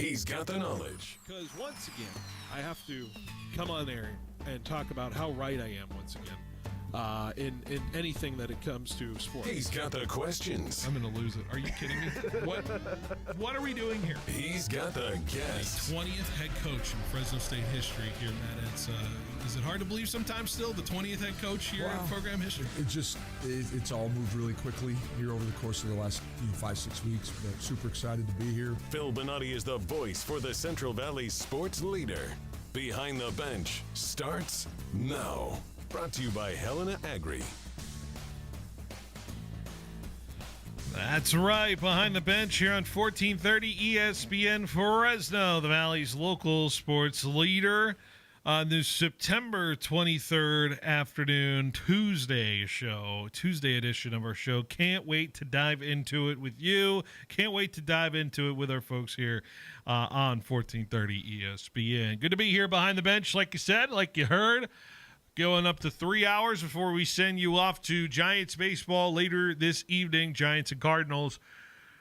He's got the knowledge. Because once again, I have to come on there and talk about how right I am once again in anything that it comes to sports. He's got the questions. I'm going to lose it. Are you kidding me? What are we doing here? He's got the guests. 20th head coach in Fresno State history here, Matt. Is it hard to believe sometimes still, the 20th head coach here in program history? It's all moved really quickly here over the course of the last 5-6 weeks. But super excited to be here. Phil Benotti is the voice for the Central Valley sports leader. Behind the Bench starts now. Brought to you by Helena Agri. That's right. Behind the Bench here on 1430 ESPN Fresno, the Valley's local sports leader. On this September 23rd afternoon, Tuesday edition of our show. Can't wait to dive into it with you. Can't wait to dive into it with our folks here on 1430 ESPN. Good to be here behind the bench, like you said, like you heard. Going up to 3 hours before we send you off to Giants baseball later this evening, Giants and Cardinals.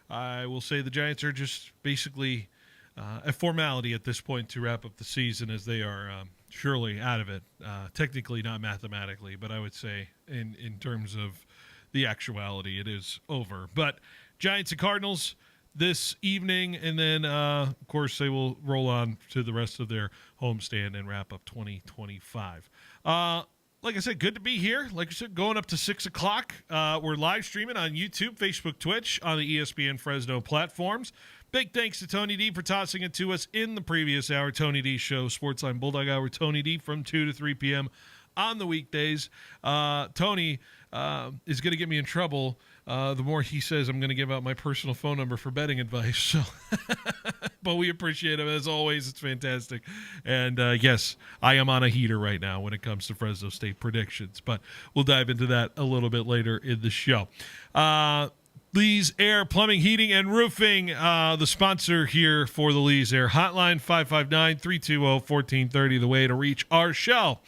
I will say the Giants are just basically a formality at this point to wrap up the season, as they are surely out of it. Technically, not mathematically, but I would say in terms of the actuality, it is over. But Giants and Cardinals this evening, and then, of course, they will roll on to the rest of their homestand and wrap up 2025. Like I said, good to be here. Like I said, going up to 6 o'clock. We're live streaming on YouTube, Facebook, Twitch, on the ESPN Fresno platforms. Big thanks to Tony D for tossing it to us in the previous hour. Tony D Show, Sportsline Bulldog Hour. Tony D from 2 to 3 p.m. on the weekdays. Tony is going to get me in trouble the more he says I'm going to give out my personal phone number for betting advice. So, but we appreciate him as always. It's fantastic. And yes, I am on a heater right now when it comes to Fresno State predictions, but we'll dive into that a little bit later in the show. Lee's Air Plumbing, Heating, and Roofing, the sponsor here for the Lee's Air Hotline, 559-320-1430, the way to reach our show.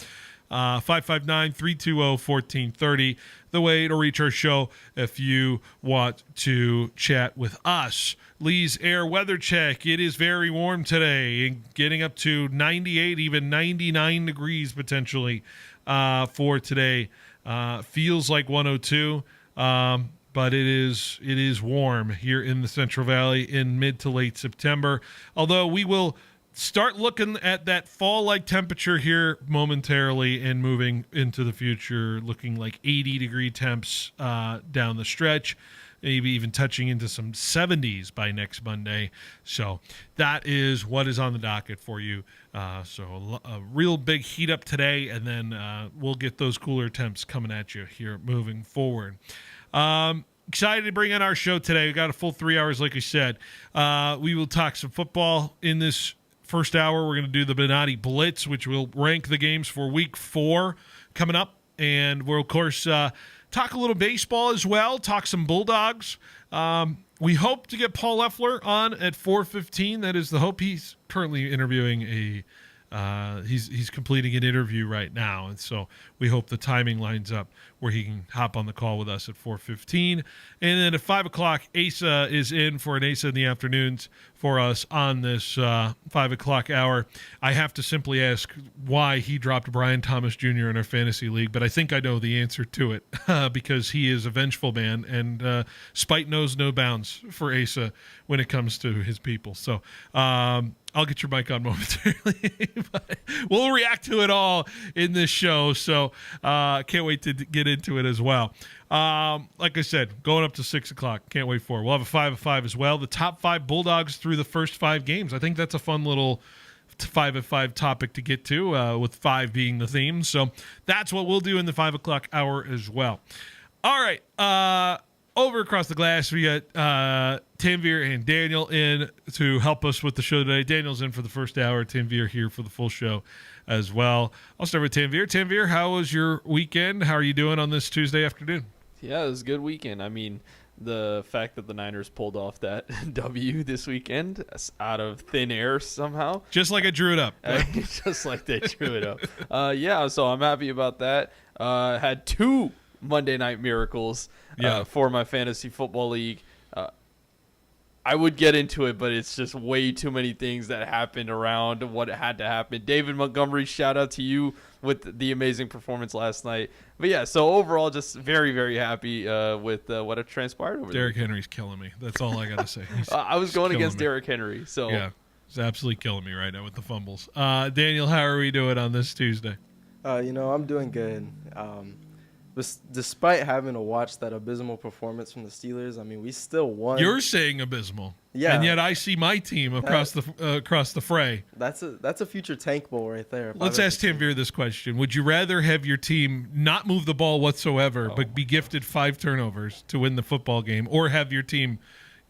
559-320-1430, the way to reach our show if you want to chat with us. Lee's Air Weather Check. It is very warm today, getting up to 98, even 99 degrees potentially for today. Feels like 102. But it is warm here in the Central Valley in mid to late September. Although we will start looking at that fall-like temperature here momentarily and moving into the future, looking like 80-degree temps down the stretch, maybe even touching into some 70s by next Monday. So that is what is on the docket for you. So a real big heat up today, and then we'll get those cooler temps coming at you here moving forward. Excited to bring in our show today. We got a full 3 hours, like I said. We will talk some football in this first hour. We're going to do the Benotti Blitz, which will rank the games for Week 4 coming up. And we'll, of course, talk a little baseball as well, talk some Bulldogs. We hope to get Paul Loeffler on at 4:15. That is the hope. He's currently interviewing he's completing an interview right now, and so we hope the timing lines up where he can hop on the call with us at 4:15. And then at 5 o'clock, Asa is in for an Asa in the afternoons for us on this 5 o'clock hour. I have to simply ask why he dropped Brian Thomas Jr. in our fantasy league, but I think I know the answer to it because he is a vengeful man, and spite knows no bounds for Asa when it comes to his people. So I'll get your mic on momentarily, but we'll react to it all in this show. So can't wait to get into it as well. Like I said, going up to 6 o'clock. Can't wait for it. We'll have a 5 of 5 as well. The top 5 Bulldogs through the first 5 games. I think that's a fun little 5 of 5 topic to get to, with 5 being the theme. So that's what we'll do in the 5 o'clock hour as well. All right. Over across the glass, we got Tanvir and Daniel in to help us with the show today. Daniel's in for the first hour. Tanvir here for the full show as well. I'll start with Tanvir. Tanvir, how was your weekend? How are you doing on this Tuesday afternoon? Yeah, it was a good weekend. I mean, the fact that the Niners pulled off that W this weekend out of thin air somehow. Just like I drew it up. Just like they drew it up. Yeah, so I'm happy about that. Had 2 Monday Night Miracles for my fantasy football league. I would get into it, but it's just way too many things that happened around what had to happen. David Montgomery, shout out to you with the amazing performance last night. But yeah, so overall, just very, very happy with what had transpired over Derrick there. Henry's killing me. That's all I got to say. I was going against killing me. Derrick Henry, so Yeah, he's absolutely killing me right now with the fumbles. Daniel, how are we doing on this Tuesday? I'm doing good. Despite having to watch that abysmal performance from the Steelers, I mean, we still won. You're saying abysmal, Yeah. and yet I see my team across the fray. That's a future tank bowl right there. Let's ask Tanvir this question: would you rather have your team not move the ball whatsoever, but be gifted 5 turnovers to win the football game, or have your team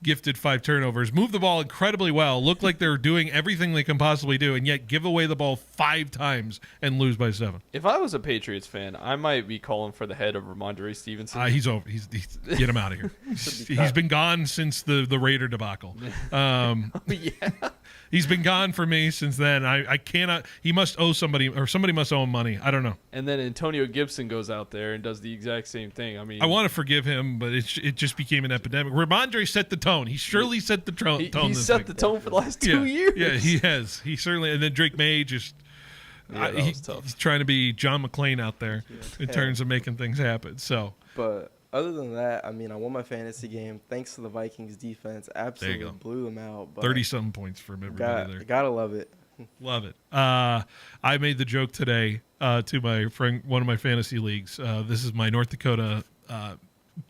gifted 5 turnovers, move the ball incredibly well, look like they're doing everything they can possibly do, and yet give away the ball 5 times and lose by 7? if I was a Patriots fan, I might be calling for the head of Ramondre Stevenson. He's over. He's get him out of here. He's been gone since the Raider debacle. Yeah. He's been gone for me since then. I cannot. He must owe somebody, or somebody must owe him money. I don't know. And then Antonio Gibson goes out there and does the exact same thing. I mean, I want to forgive him, but it just became an epidemic. Ramondre set the tone. He surely set the tone. he set the tone for the last 2 years. Yeah, he has. He certainly. And then Drake May just. Yeah, that was tough. He's trying to be John McClane out there in terms of making things happen. So. But other than that, I mean, I won my fantasy game thanks to the Vikings defense. Absolutely go. blew them out. 30-something points from everybody there. Gotta love it. Love it. I made the joke today to my friend, one of my fantasy leagues. This is my North Dakota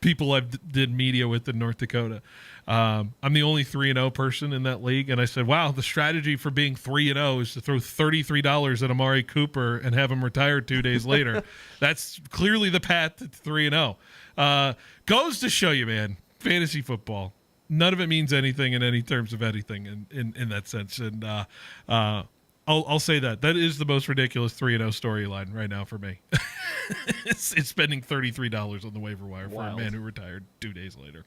people I've did media with in North Dakota. I'm the only 3-0 person in that league, and I said, "Wow, the strategy for being 3-0 is to throw $33 at Amari Cooper and have him retire 2 days later." That's clearly the path to 3-0. Goes to show you, man, fantasy football. None of it means anything in any terms of anything in that sense. And I'll say that is the most ridiculous 3-0 storyline right now for me. it's spending $33 on the waiver wire for a man who retired 2 days later.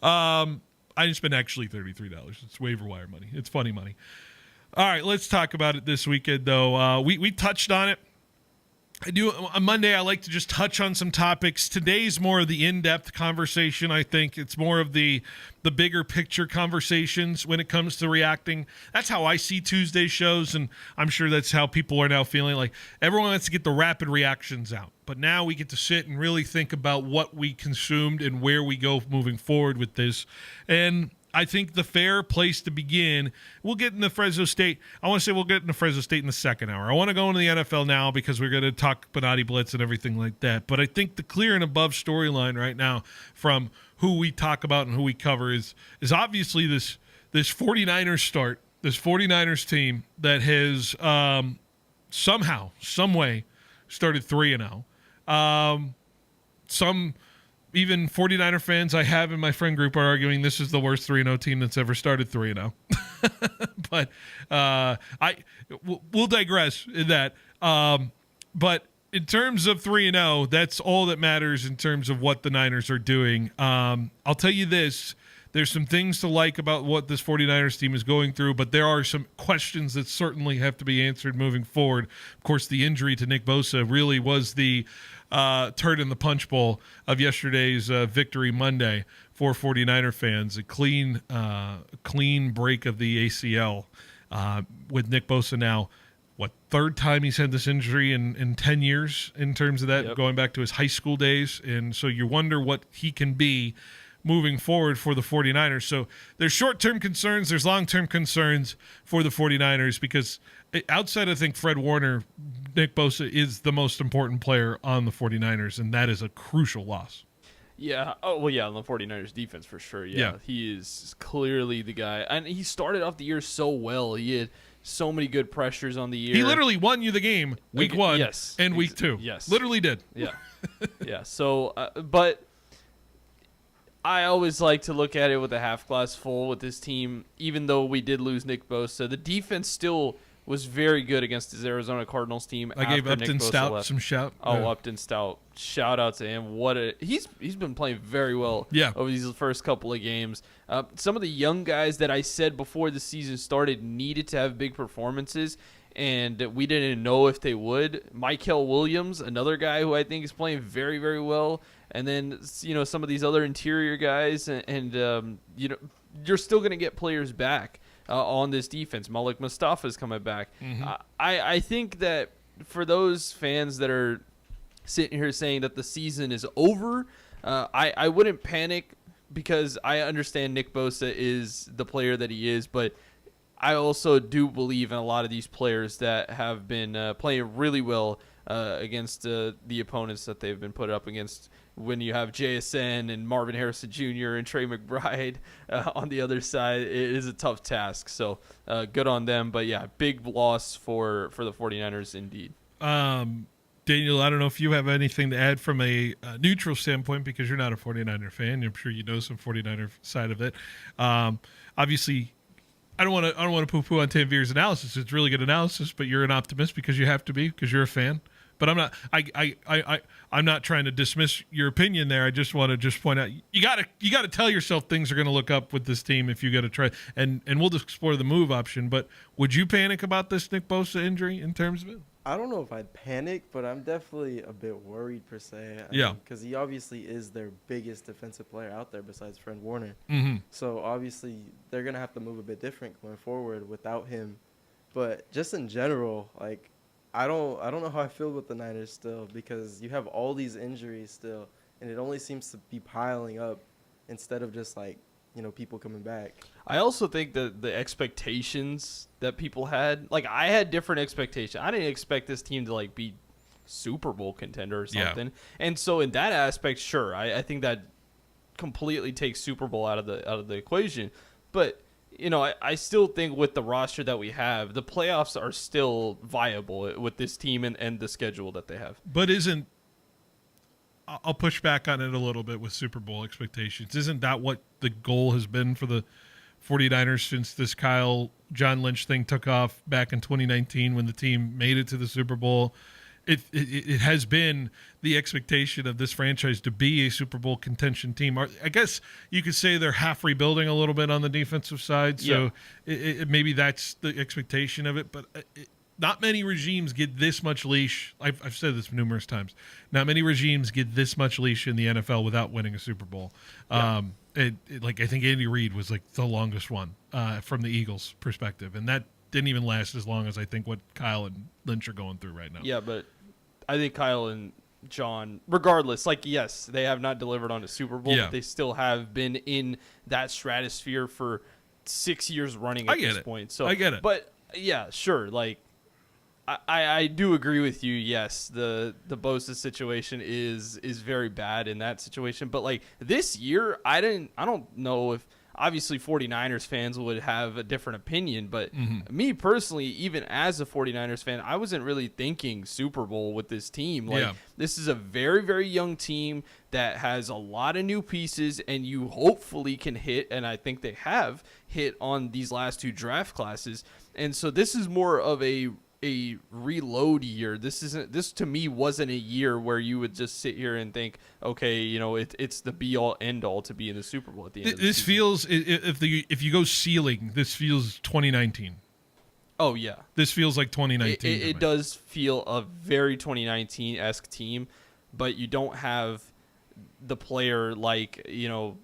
I didn't spend actually $33. It's waiver wire money. It's funny money. All right, let's talk about it this weekend, though. We touched on it. On Monday, I like to just touch on some topics. Today's more of the in-depth conversation, I think. It's more of the bigger picture conversations when it comes to reacting. That's how I see Tuesday shows, and I'm sure that's how people are now feeling. Like, everyone wants to get the rapid reactions out. But now we get to sit and really think about what we consumed and where we go moving forward with this. And I think the fair place to begin, we'll get into Fresno State. I want to say we'll get into Fresno State in the second hour. I want to go into the NFL now because we're going to talk Benotti Blitz and everything like that. But I think the clear and above storyline right now from who we talk about and who we cover is obviously this 49ers start, this 49ers team that has somehow, some way started 3-0. Some even 49er fans I have in my friend group are arguing this is the worst 3-0 team that's ever started 3-0. But we'll digress in that. But in terms of 3-0, that's all that matters in terms of what the Niners are doing. I'll tell you this. There's some things to like about what this 49ers team is going through, but there are some questions that certainly have to be answered moving forward. Of course, the injury to Nick Bosa really was the turd in the punch bowl of yesterday's Victory Monday for 49er fans. A clean break of the ACL with Nick Bosa now. Third time he's had this injury in 10 years in terms of that, going back to his high school days. And so you wonder what he can be moving forward for the 49ers. So there's short-term concerns, there's long-term concerns for the 49ers because outside, I think, Fred Warner, Nick Bosa is the most important player on the 49ers, and that is a crucial loss. Yeah. Oh, well, yeah, on the 49ers defense for sure. Yeah. He is clearly the guy. And he started off the year so well. He had so many good pressures on the year. He literally won you the game week 1 and week 2. Yes. Literally did. Yeah. Yeah. So, but I always like to look at it with a half glass full with this team. Even though we did lose Nick Bosa, the defense still was very good against his Arizona Cardinals team. I gave Upton Stout some shout. Oh, Upton Stout. Shout out to him. He's been playing very well over these first couple of games. Some of the young guys that I said before the season started needed to have big performances, and we didn't know if they would. Mykel Williams, another guy who I think is playing very, very well. And then, some of these other interior guys and you're still going to get players back on this defense. Malik Mustafa's coming back. Mm-hmm. I think that for those fans that are sitting here saying that the season is over, I wouldn't panic because I understand Nick Bosa is the player that he is, but I also do believe in a lot of these players that have been playing really well against the opponents that they've been put up against. When you have JSN and Marvin Harrison Jr. and Trey McBride on the other side, it is a tough task. So good on them. But, yeah, big loss for the 49ers indeed. Daniel, I don't know if you have anything to add from a neutral standpoint because you're not a 49er fan. I'm sure you know some 49er side of it. Obviously, I don't want to poo-poo on Tanvir's analysis. It's really good analysis, but you're an optimist because you have to be because you're a fan. But I'm not. I'm not trying to dismiss your opinion there. I just want to point out you got to tell yourself things are going to look up with this team if you got to try. And we'll just explore the move option. But would you panic about this Nick Bosa injury in terms of it? I don't know if I'd panic, but I'm definitely a bit worried per se. Because he obviously is their biggest defensive player out there besides Fred Warner. Mm-hmm. So obviously they're gonna have to move a bit different going forward without him. But just in general, like. I don't know how I feel with the Niners still because you have all these injuries still, and it only seems to be piling up instead of just like, people coming back. I also think that the expectations that people had, like I had different expectations. I didn't expect this team to like be Super Bowl contender or something. Yeah. And so in that aspect, sure, I think that completely takes Super Bowl out of the equation. But I still think with the roster that we have, the playoffs are still viable with this team and the schedule that they have. But I'll push back on it a little bit with Super Bowl expectations. Isn't that what the goal has been for the 49ers since this John Lynch thing took off back in 2019 when the team made it to the Super Bowl? It has been the expectation of this franchise to be a Super Bowl contention team. I guess you could say they're half rebuilding a little bit on the defensive side, so maybe that's the expectation of it. But not many regimes get this much leash. I've said this numerous times. Not many regimes get this much leash in the NFL without winning a Super Bowl. Yeah. I think Andy Reid was like the longest one from the Eagles' perspective, and that didn't even last as long as I think what Kyle and Lynch are going through right now. Yeah, but I think Kyle and John, regardless, yes, they have not delivered on a Super Bowl, but they still have been in that stratosphere for 6 years running at this point. So I get it. But yeah, sure. I do agree with you. Yes, the Bosa situation is very bad in that situation. But this year, I don't know if. Obviously, 49ers fans would have a different opinion, but me personally, even as a 49ers fan, I wasn't really thinking Super Bowl with this team. This is a very, very young team that has a lot of new pieces, and you hopefully can hit, and I think they have hit on these last two draft classes. And so this is more of a reload year. This to me wasn't a year where you would just sit here and think, okay, it's the be all end all to be in the Super Bowl at the end of the season. Feels if you go ceiling, this feels 2019. Oh yeah, this feels like 2019. It does feel a very 2019-esque team, but you don't have the player the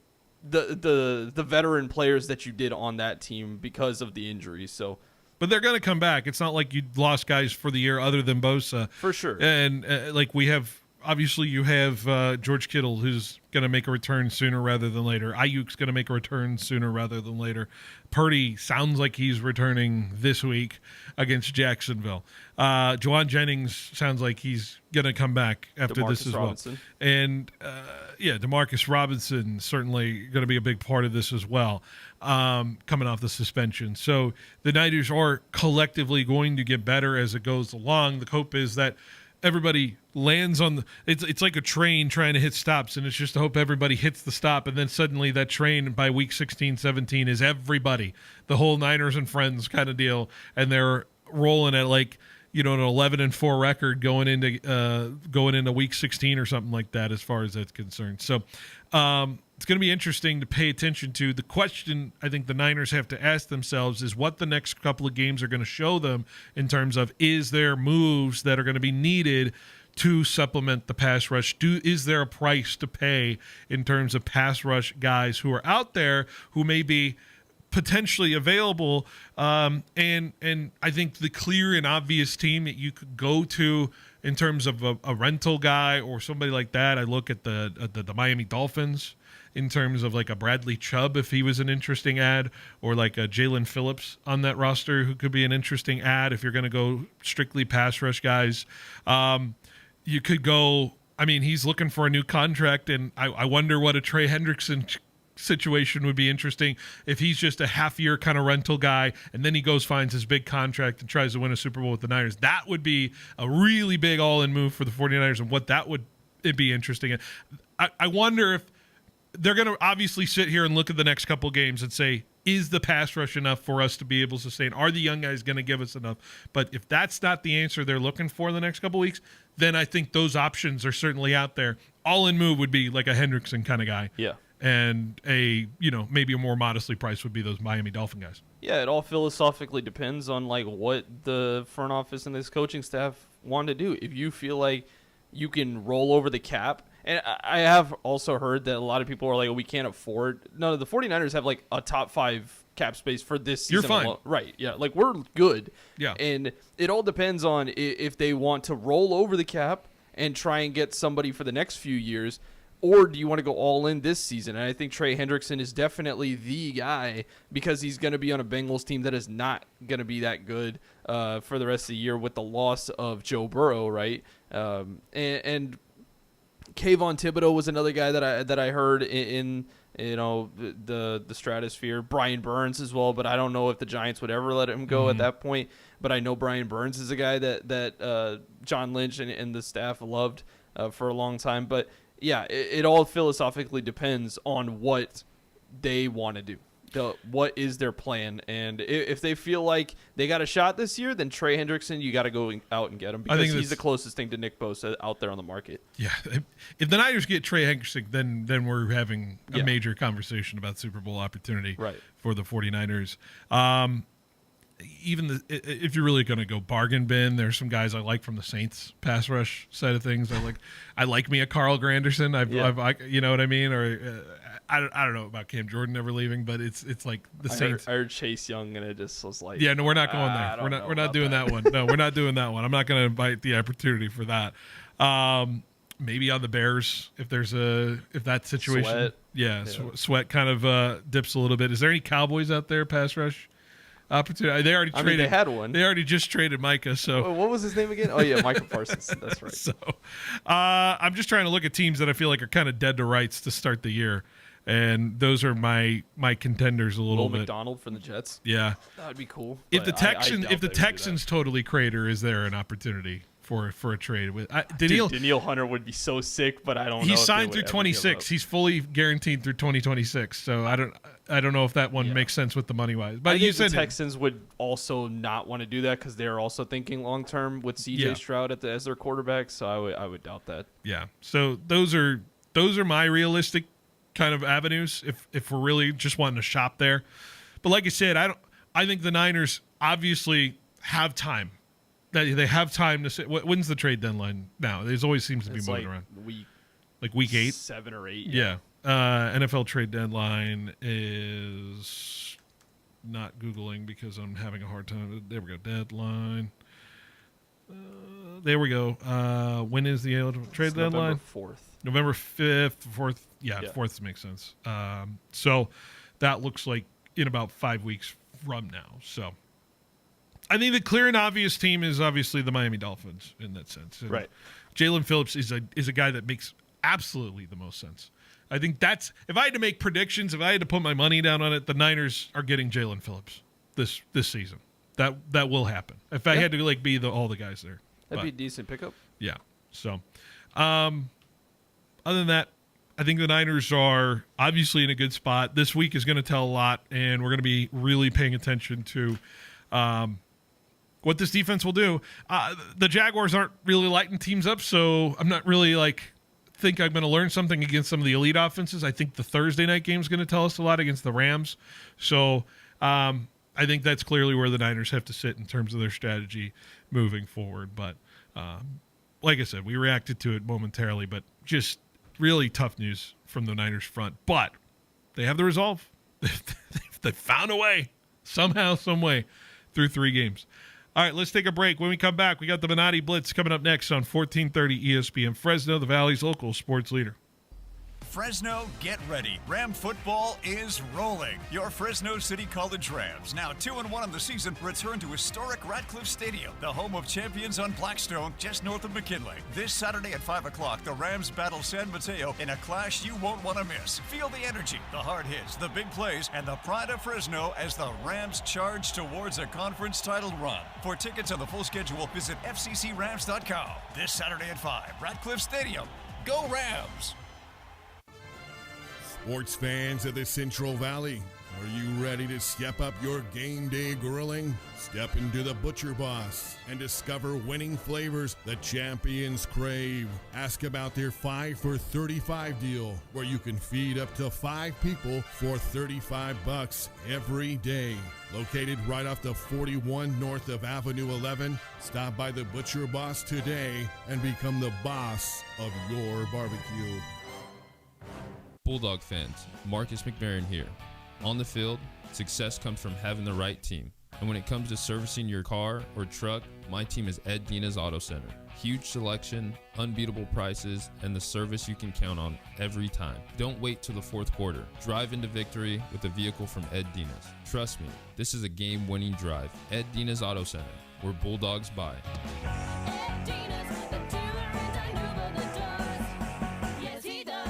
veteran players that you did on that team because of the injuries. So. But they're going to come back. It's not like you lost guys for the year other than Bosa. For sure. And we have, obviously you have George Kittle, who's going to make a return sooner rather than later. Ayuk's going to make a return sooner rather than later. Purdy sounds like he's returning this week against Jacksonville. Juwan Jennings sounds like he's going to come back after this as Robinson. Well. And, Demarcus Robinson certainly going to be a big part of this as well, coming off the suspension. So the Niners are collectively going to get better as it goes along. The hope is that everybody lands on it's like a train trying to hit stops, and it's just to hope everybody hits the stop, and then suddenly that train by week 16, 17 is everybody, the whole Niners and friends kind of deal, and they're rolling at an 11-4 record going into week 16 or something like that as far as that's concerned. So it's going to be interesting to pay attention to. The question I think the Niners have to ask themselves is what the next couple of games are going to show them in terms of is there moves that are going to be needed to supplement the pass rush? Is there a price to pay in terms of pass rush guys who are out there who may be potentially available? And I think the clear and obvious team that you could go to in terms of a rental guy or somebody like that, I look at the Miami Dolphins in terms of like a Bradley Chubb, if he was an interesting ad, or like a Jalen Phillips on that roster who could be an interesting ad if you're going to go strictly pass rush guys. You could go, I mean, he's looking for a new contract, and I wonder what a Trey Hendrickson situation would be interesting if he's just a half-year kind of rental guy, and then he goes, finds his big contract and tries to win a Super Bowl with the Niners. That would be a really big all-in move for the 49ers, and what that would it be interesting. I wonder if they're going to obviously sit here and look at the next couple games and say, is the pass rush enough for us to be able to sustain? Are the young guys going to give us enough? But if that's not the answer they're looking for the next couple weeks, then I think those options are certainly out there. All-in move would be like a Hendrickson kind of guy. Yeah. And maybe a more modestly priced would be those Miami Dolphin guys. Yeah, it all philosophically depends on like what the front office and this coaching staff want to do. If you feel like you can roll over the cap, and I have also heard that a lot of people are like, we can't afford. No, the 49ers have like a top 5 cap space for this season. You're fine. Alone. Right, yeah. Like, we're good. Yeah. And it all depends on if they want to roll over the cap and try and get somebody for the next few years, or do you want to go all in this season? And I think Trey Hendrickson is definitely the guy because he's going to be on a Bengals team that is not going to be that good for the rest of the year with the loss of Joe Burrow, right? And Kayvon Thibodeau was another guy that I heard in the stratosphere. Brian Burns as well, but I don't know if the Giants would ever let him go at that point. But I know Brian Burns is a guy that John Lynch and the staff loved for a long time. But yeah, it all philosophically depends on what they want to do. What is their plan? And if they feel like they got a shot this year, then Trey Hendrickson, you got to go out and get him because he's the closest thing to Nick Bosa out there on the market. Yeah. If the Niners get Trey Hendrickson, then we're having a major conversation about Super Bowl opportunity for the 49ers. Even if you're really going to go bargain bin, there's some guys I like from the Saints pass rush side of things. I like me a Carl Granderson. I've you know what I mean? Or I don't know about Cam Jordan ever leaving, but it's like the Saints. I heard Chase Young, and it just was like, yeah, no, we're not going there. We're not doing that one. No, we're not doing that one. I'm not going to invite the opportunity for that. Maybe on the Bears if that situation. Sweat. Sweat kind of dips a little bit. Is there any Cowboys out there pass rush opportunity? They already traded. They had one. They already just traded Micah. So what was his name again? Oh yeah, Micah Parsons. That's right. So I'm just trying to look at teams that I feel like are kind of dead to rights to start the year, and those are my contenders a little bit. McDonald from the Jets. Yeah, that would be cool. If the Texans totally crater, is there an opportunity for a trade with Daniil Hunter would be so sick, but I don't know. He's signed through 26. He's fully guaranteed through 2026. So I don't know if that one makes sense with the money wise. But you said the Texans would also not want to do that because they're also thinking long term with CJ Stroud as their quarterback. So I would doubt that. Yeah. So those are my realistic kind of avenues if we're really just wanting to shop there. But like I said, I think the Niners obviously have time. They have time to say. When's the trade deadline now? There always seems to be moving around. Week 8, 7 or 8. Yeah. NFL trade deadline is not Googling because I'm having a hard time. There we go. Deadline. There we go. When is the trade deadline? November 5th. 4th. Yeah, 4th makes sense. So that looks like in about 5 weeks from now. So I think the clear and obvious team is obviously the Miami Dolphins in that sense. And right. Jalen Phillips is a guy that makes absolutely the most sense. I think that's if I had to make predictions, if I had to put my money down on it, the Niners are getting Jalen Phillips this season. That will happen. If I had to be all the guys there, that'd be a decent pickup. Yeah. So, other than that, I think the Niners are obviously in a good spot. This week is going to tell a lot, and we're going to be really paying attention to what this defense will do. The Jaguars aren't really lighting teams up, so I'm not really think I'm going to learn something against some of the elite offenses. I think the Thursday night game is going to tell us a lot against the Rams. So I think that's clearly where the Niners have to sit in terms of their strategy moving forward. But like I said, we reacted to it momentarily, but just really tough news from the Niners front. But they have the resolve. They found a way, somehow, some way, through 3 games. All right, let's take a break. When we come back, we got the Benotti Blitz coming up next on 1430 ESPN Fresno, the Valley's local sports leader. Fresno, get ready. Ram football is rolling. Your Fresno City College Rams, now 2-1 in the season, return to historic Ratcliffe Stadium, the home of champions on Blackstone, just north of McKinley. This Saturday at 5 o'clock, the Rams battle San Mateo in a clash you won't want to miss. Feel the energy, the hard hits, the big plays, and the pride of Fresno as the Rams charge towards a conference title run. For tickets and the full schedule, visit fccrams.com. This Saturday at 5, Ratcliffe Stadium. Go Rams! Sports fans of the Central Valley, are you ready to step up your game day grilling? Step into the Butcher Boss and discover winning flavors the champions crave. Ask about their 5 for $35 deal, where you can feed up to 5 people for $35 every day. Located right off the 41 north of Avenue 11, stop by the Butcher Boss today and become the boss of your barbecue. Bulldog fans, Marcus McMarron here. On the field, success comes from having the right team. And when it comes to servicing your car or truck, my team is Ed Dina's Auto Center. Huge selection, unbeatable prices, and the service you can count on every time. Don't wait till the fourth quarter. Drive into victory with a vehicle from Ed Dina's. Trust me, this is a game-winning drive. Ed Dina's Auto Center, where Bulldogs buy. Ed Dina's, the dealer, and I know that does. Yes, he does.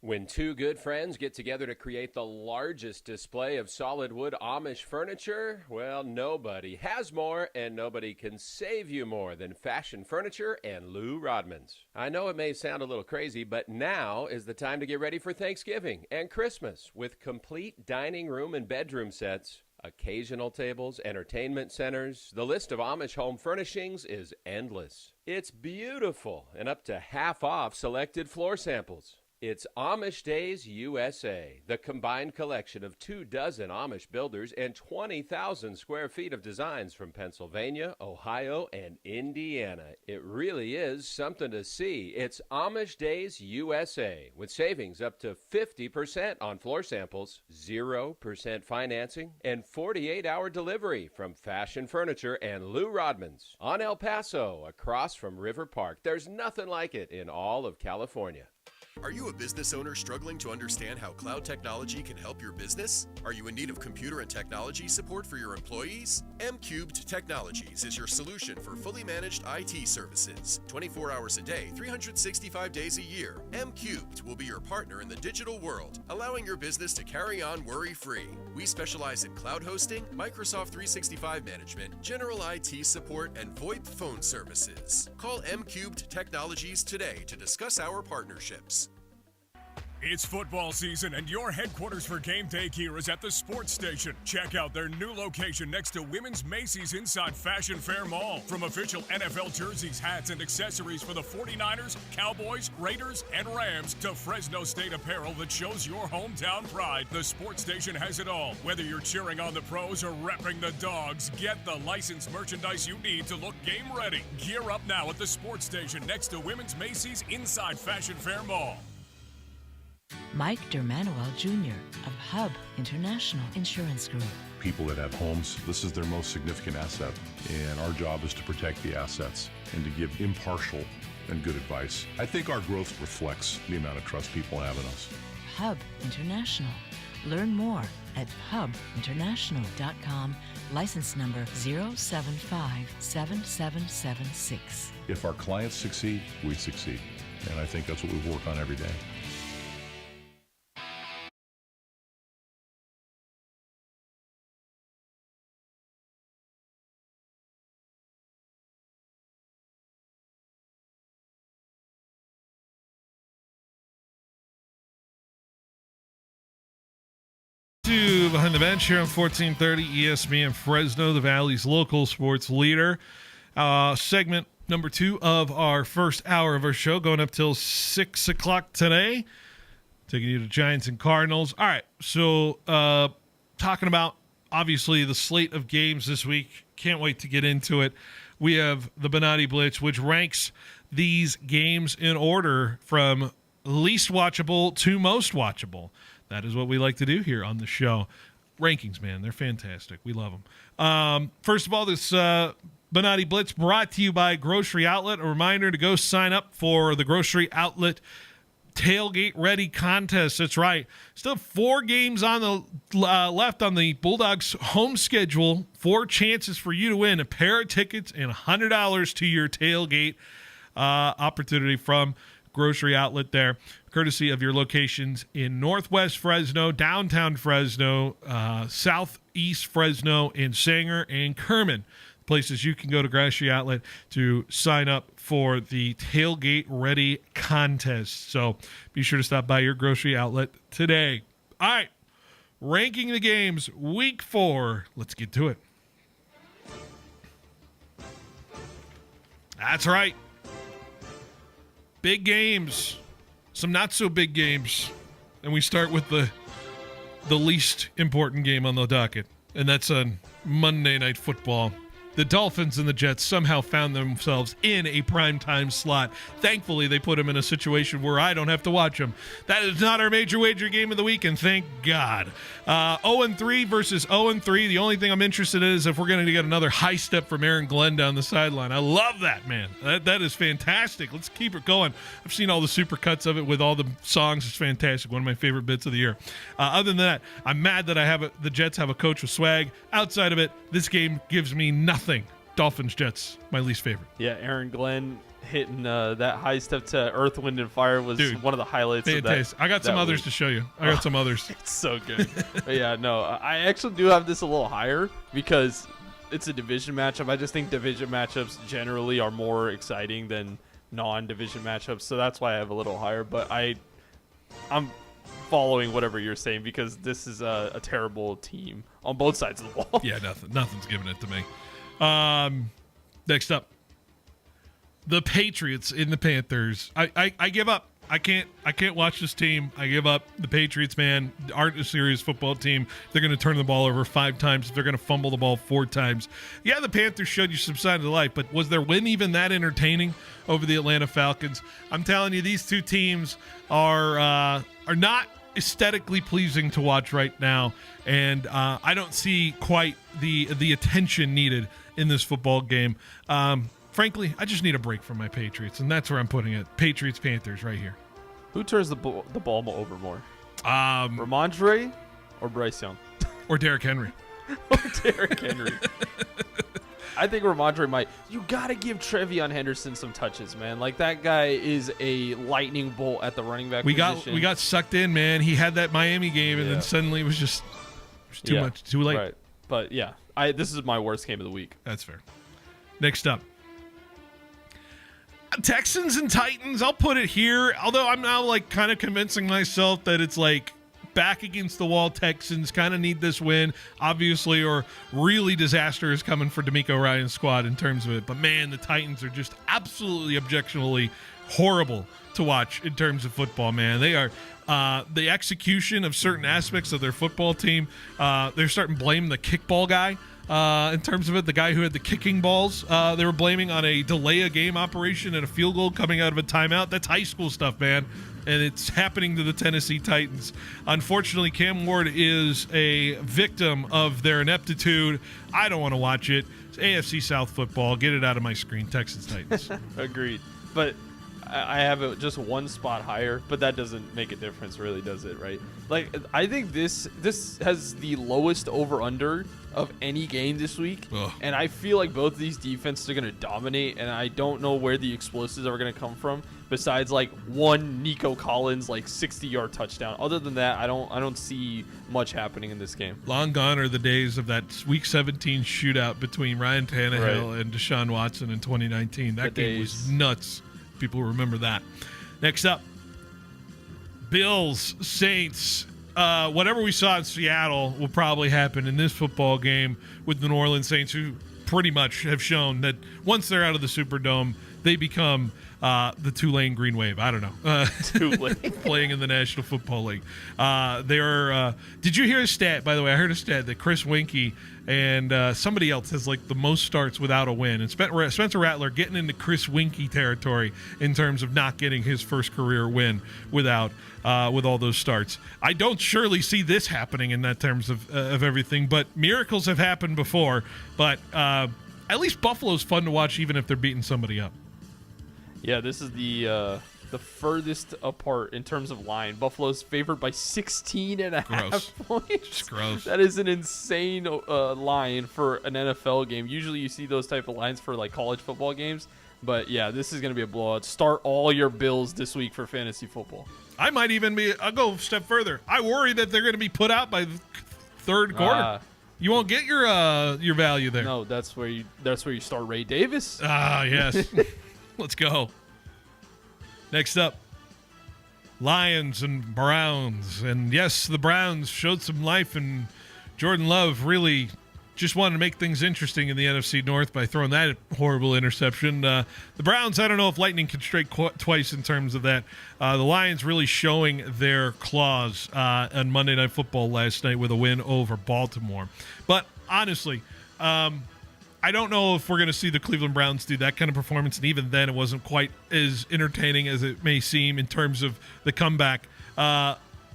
When 2 good friends get together to create the largest display of solid wood Amish furniture, well, nobody has more and nobody can save you more than Fashion Furniture and Lou Rodman's. I know it may sound a little crazy, but now is the time to get ready for Thanksgiving and Christmas with complete dining room and bedroom sets, occasional tables, entertainment centers. The list of Amish home furnishings is endless. It's beautiful and up to half off selected floor samples. It's Amish Days USA, the combined collection of 24 Amish builders and 20,000 square feet of designs from Pennsylvania, Ohio, and Indiana. It really is something to see. It's Amish Days USA, with savings up to 50% on floor samples, 0% financing, and 48-hour delivery from Fashion Furniture and Lou Rodman's. On El Paso, across from River Park, there's nothing like it in all of California. Are you a business owner struggling to understand how cloud technology can help your business? Are you in need of computer and technology support for your employees? M-Cubed Technologies is your solution for fully managed IT services. 24 hours a day, 365 days a year. M-Cubed will be your partner in the digital world, allowing your business to carry on worry-free. We specialize in cloud hosting, Microsoft 365 management, general IT support, and VoIP phone services. Call M-Cubed Technologies today to discuss our partnerships. It's football season, and your headquarters for game day gear is at the Sports Station. Check out their new location next to Women's Macy's inside Fashion Fair Mall. From official NFL jerseys, hats, and accessories for the 49ers, Cowboys, Raiders, and Rams to Fresno State apparel that shows your hometown pride, the Sports Station has it all. Whether you're cheering on the pros or repping the dogs, get the licensed merchandise you need to look game ready. Gear up now at the Sports Station next to Women's Macy's inside Fashion Fair Mall. Mike Dermanuel Jr. of Hub International Insurance Group. People that have homes, this is their most significant asset, and our job is to protect the assets and to give impartial and good advice. I think our growth reflects the amount of trust people have in us. Hub International. Learn more at hubinternational.com, license number 0757776. If our clients succeed, we succeed, and I think that's what we work on every day. Behind the Bench here on 1430 ESPN Fresno, the Valley's local sports leader. Segment number 2 of our first hour of our show, going up till 6 o'clock today. Taking you to Giants and Cardinals. All right, so talking about, obviously, the slate of games this week. Can't wait to get into it. we have the Benotti Blitz, which ranks these games in order from least watchable to most watchable. That is what we like to do here on the show. Rankings, man, they're fantastic. We love them. First of all, this Benotti Blitz brought to you by Grocery Outlet. A reminder to go sign up for the Grocery Outlet Tailgate Ready contest. That's right. Still 4 games on the left on the Bulldogs home schedule. 4 chances for you to win a pair of tickets and $100 to your tailgate opportunity from Grocery Outlet there, courtesy of your locations in Northwest Fresno, downtown Fresno, Southeast Fresno, and Sanger and Kerman. Places you can go to Grocery Outlet to sign up for the Tailgate Ready contest. So be sure to stop by your Grocery Outlet today. All right, ranking the games, week 4. Let's get to it. That's right. Big games, some not so big games. And we start with the least important game on the docket, and that's on Monday Night Football. The Dolphins and the Jets somehow found themselves in a primetime slot. Thankfully, they put them in a situation where I don't have to watch them. That is not our major wager game of the week, and thank God. 0-3 versus 0-3. The only thing I'm interested in is if we're going to get another high step from Aaron Glenn down the sideline. I love that, man. That is fantastic. Let's keep it going. I've seen all the super cuts of it with all the songs. It's fantastic. One of my favorite bits of the year. Other than that, I'm mad that the Jets have a coach with swag. Outside of it, this game gives me nothing. Dolphins, Jets, my least favorite. Yeah, Aaron Glenn hitting that high step to Earth, Wind, and Fire was one of the highlights fantastic. of that. I got some others to show you. I got some others. It's so good. But yeah, no, I actually do have this a little higher because it's a division matchup. I just think division matchups generally are more exciting than non-division matchups, so that's why I have a little higher. But I'm following whatever you're saying because this is a terrible team on both sides of the ball. Yeah, nothing's giving it to me. Next up, the Patriots in the Panthers. I give up. I can't watch this team. I give up. The Patriots, man, aren't a serious football team. They're going to turn the ball over 5 times. They're going to fumble the ball 4 times. Yeah, the Panthers showed you some signs of life, but was their win even that entertaining over the Atlanta Falcons? I'm telling you, these two teams are not aesthetically pleasing to watch right now, and I don't see quite the attention needed in this football game. Frankly, I just need a break from my Patriots, and that's where I'm putting it. Patriots, Panthers, right here. Who turns the ball over more? Ramondre or Bryce Young? Or Derrick Henry. I think Ramondre might. You got to give Trevion Henderson some touches, man. Like, that guy is a lightning bolt at the running back position. We got sucked in, man. He had that Miami game, and then suddenly it was just too much, too late. Right. But, yeah, this is my worst game of the week. That's fair. Next up. Texans and Titans, I'll put it here. Although I'm now, like, kind of convincing myself that it's, like, back against the wall. Texans kind of need this win, obviously, or really disaster is coming for D'Amico Ryan's squad in terms of it. But man, the Titans are just absolutely objectionably horrible to watch in terms of football, man. They are the execution of certain aspects of their football team. They're starting to blame the kickball guy. In terms of it, the guy who had the kicking balls, they were blaming on a delay a game operation and a field goal coming out of a timeout. That's high school stuff, man. And it's happening to the Tennessee Titans. Unfortunately, Cam Ward is a victim of their ineptitude. I don't want to watch it. It's AFC South football. Get it out of my screen. Texans, Titans. Agreed. But I have it just one spot higher, but that doesn't make a difference, really, does it? Right? Like, I think this has the lowest over/under of any game this week. Ugh. And I feel like both of these defenses are going to dominate, and I don't know where the explosives are going to come from besides like one Nico Collins like 60-yard touchdown. Other than that, I don't see much happening in this game. Long gone are the days of that Week 17 shootout between Ryan Tannehill and Deshaun Watson in 2019. That game was nuts. People remember that. Next up, Bills, Saints. Whatever we saw in Seattle will probably happen in this football game with the New Orleans Saints, who pretty much have shown that once they're out of the Superdome, they become the Tulane Green Wave. I don't know. Tulane. Playing in the National Football League. They are. Did you hear a stat, by the way? I heard a stat that Chris Winkie and somebody else has like the most starts without a win. And Spencer Rattler getting into Chris Winkie territory in terms of not getting his first career win with all those starts. I don't surely see this happening in that terms of everything, but miracles have happened before. But at least Buffalo's fun to watch, even if they're beating somebody up. Yeah, this is the furthest apart in terms of line. Buffalo's favored by 16.5 points. It's gross. That is an insane line for an NFL game. Usually you see those type of lines for like college football games. But yeah, this is going to be a blowout. Start all your Bills this week for fantasy football. I might even I'll go a step further. I worry that they're going to be put out by the third quarter. You won't get your value there. No, that's where you start Ray Davis. Yes. Let's go. Next up, Lions and Browns. And yes, the Browns showed some life, and Jordan Love really just wanted to make things interesting in the NFC North by throwing that horrible interception. The Browns, I don't know if lightning can strike twice in terms of that. The Lions really showing their claws on Monday Night Football last night with a win over Baltimore. But honestly, I don't know if we're going to see the Cleveland Browns do that kind of performance, and even then it wasn't quite as entertaining as it may seem in terms of the comeback.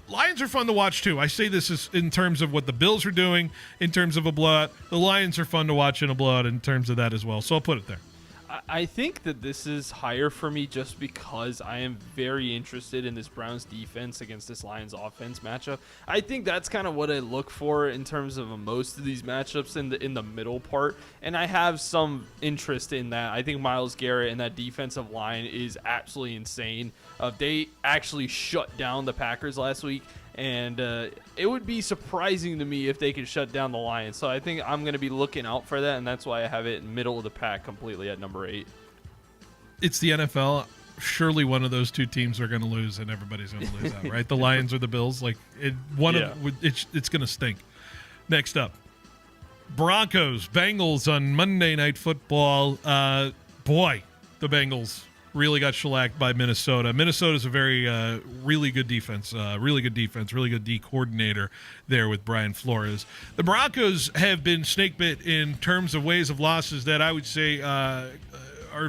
Lions are fun to watch, too. I say this is in terms of what the Bills are doing in terms of a blowout. The Lions are fun to watch in a blowout in terms of that as well, so I'll put it there. I think that this is higher for me just because I am very interested in this Browns defense against this Lions offense matchup. I think that's kind of what I look for in terms of most of these matchups in the middle part, and I have some interest in that. I think Myles Garrett and that defensive line is absolutely insane. They actually shut down the Packers last week, and it would be surprising to me if they could shut down the Lions. So I think I'm going to be looking out for that, and that's why I have it middle of the pack completely at number 8. It's the NFL. Surely one of those two teams are going to lose, and everybody's going to lose out, right? The Lions or the Bills. It's going to stink. Next up, Broncos, Bengals on Monday Night Football. Boy, the Bengals really got shellacked by Minnesota. Minnesota's a very really good defense, really good D coordinator there with Brian Flores. The Broncos have been snake bit in terms of ways of losses that I would say are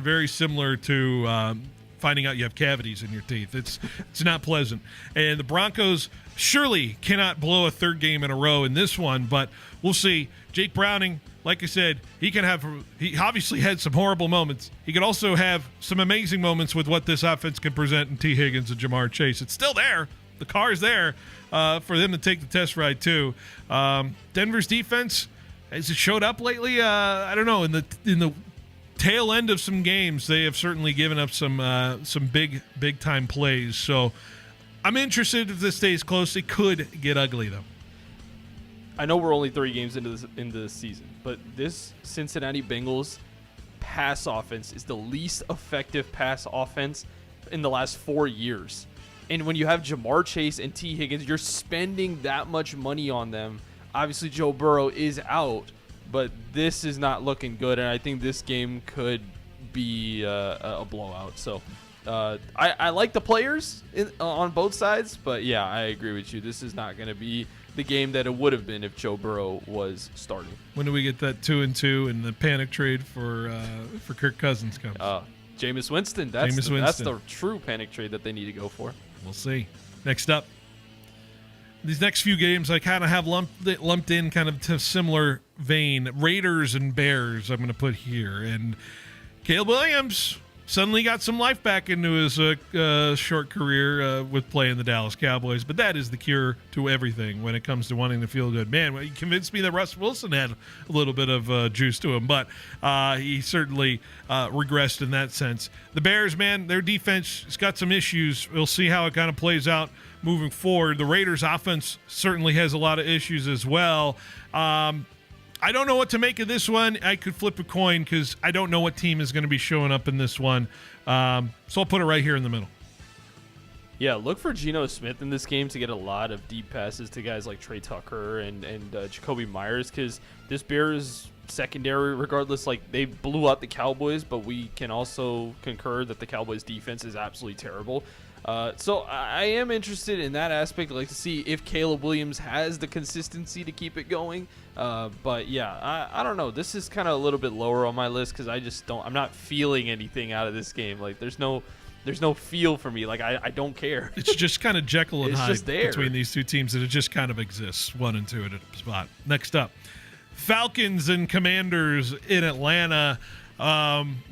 very similar to finding out you have cavities in your teeth. It's not pleasant. And the Broncos surely cannot blow a third game in a row in this one, but we'll see. Jake Browning, like I said, he obviously had some horrible moments. He could also have some amazing moments with what this offense can present in T. Higgins and Jamar Chase. It's still there. The car's there for them to take the test ride too. Denver's defense, has it showed up lately? I don't know. In the tail end of some games, they have certainly given up some big time plays. So I'm interested if this stays close. It could get ugly though. I know we're only 3 games into this season, but this Cincinnati Bengals pass offense is the least effective pass offense in the last 4 years. And when you have Jamar Chase and T. Higgins, you're spending that much money on them. Obviously, Joe Burrow is out, but this is not looking good, and I think this game could be a blowout. So I like the players on both sides, but yeah, I agree with you. This is not going to be the game that it would have been if Joe Burrow was starting. When do we get that 2-2 and the panic trade for Kirk Cousins comes? Jameis Winston. That's the true panic trade that they need to go for. We'll see. Next up, these next few games I kind of have lumped in kind of to similar vein. Raiders and Bears I'm going to put here. And Caleb Williams suddenly got some life back into his short career with playing the Dallas Cowboys. But that is the cure to everything when it comes to wanting to feel good. Man, you convinced me that Russ Wilson had a little bit of juice to him. But he certainly regressed in that sense. The Bears, man, their defense has got some issues. We'll see how it kind of plays out moving forward. The Raiders' offense certainly has a lot of issues as well. I don't know what to make of this one. I could flip a coin because I don't know what team is going to be showing up in this one. So I'll put it right here in the middle. Yeah, look for Geno Smith in this game to get a lot of deep passes to guys like Trey Tucker and Jacoby Myers, because this Bears secondary regardless. Like, they blew out the Cowboys, but we can also concur that the Cowboys defense is absolutely terrible. So I am interested in that aspect, like to see if Caleb Williams has the consistency to keep it going. But yeah, I don't know. This is kind of a little bit lower on my list because I'm not feeling anything out of this game. Like, there's no feel for me. Like, I don't care. It's just kind of Jekyll and It's Hyde just there. between these two teams, and it just kind of exists, 1 and 2 at a spot. Next up, Falcons and Commanders in Atlanta.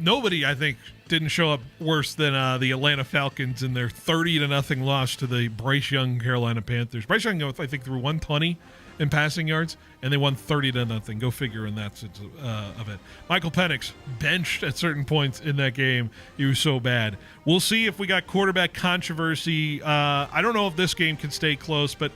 Nobody, I think, didn't show up worse than the Atlanta Falcons in their 30-0 loss to the Bryce Young Carolina Panthers. Bryce Young, I think, threw 120 in passing yards, and they won 30-0. Go figure in that sense of it. Michael Penix benched at certain points in that game. He was so bad. We'll see if we got quarterback controversy. I don't know if this game can stay close, but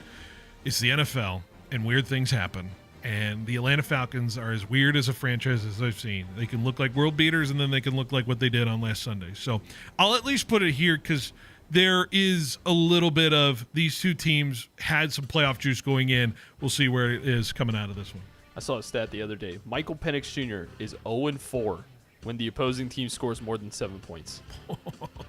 it's the NFL, and weird things happen. And the Atlanta Falcons are as weird as a franchise as I've seen. They can look like world beaters, and then they can look like what they did on last Sunday. So I'll at least put it here because there is a little bit of these two teams had some playoff juice going in. We'll see where it is coming out of this one. I saw a stat the other day. Michael Penix Jr. is 0-4 when the opposing team scores more than 7 points.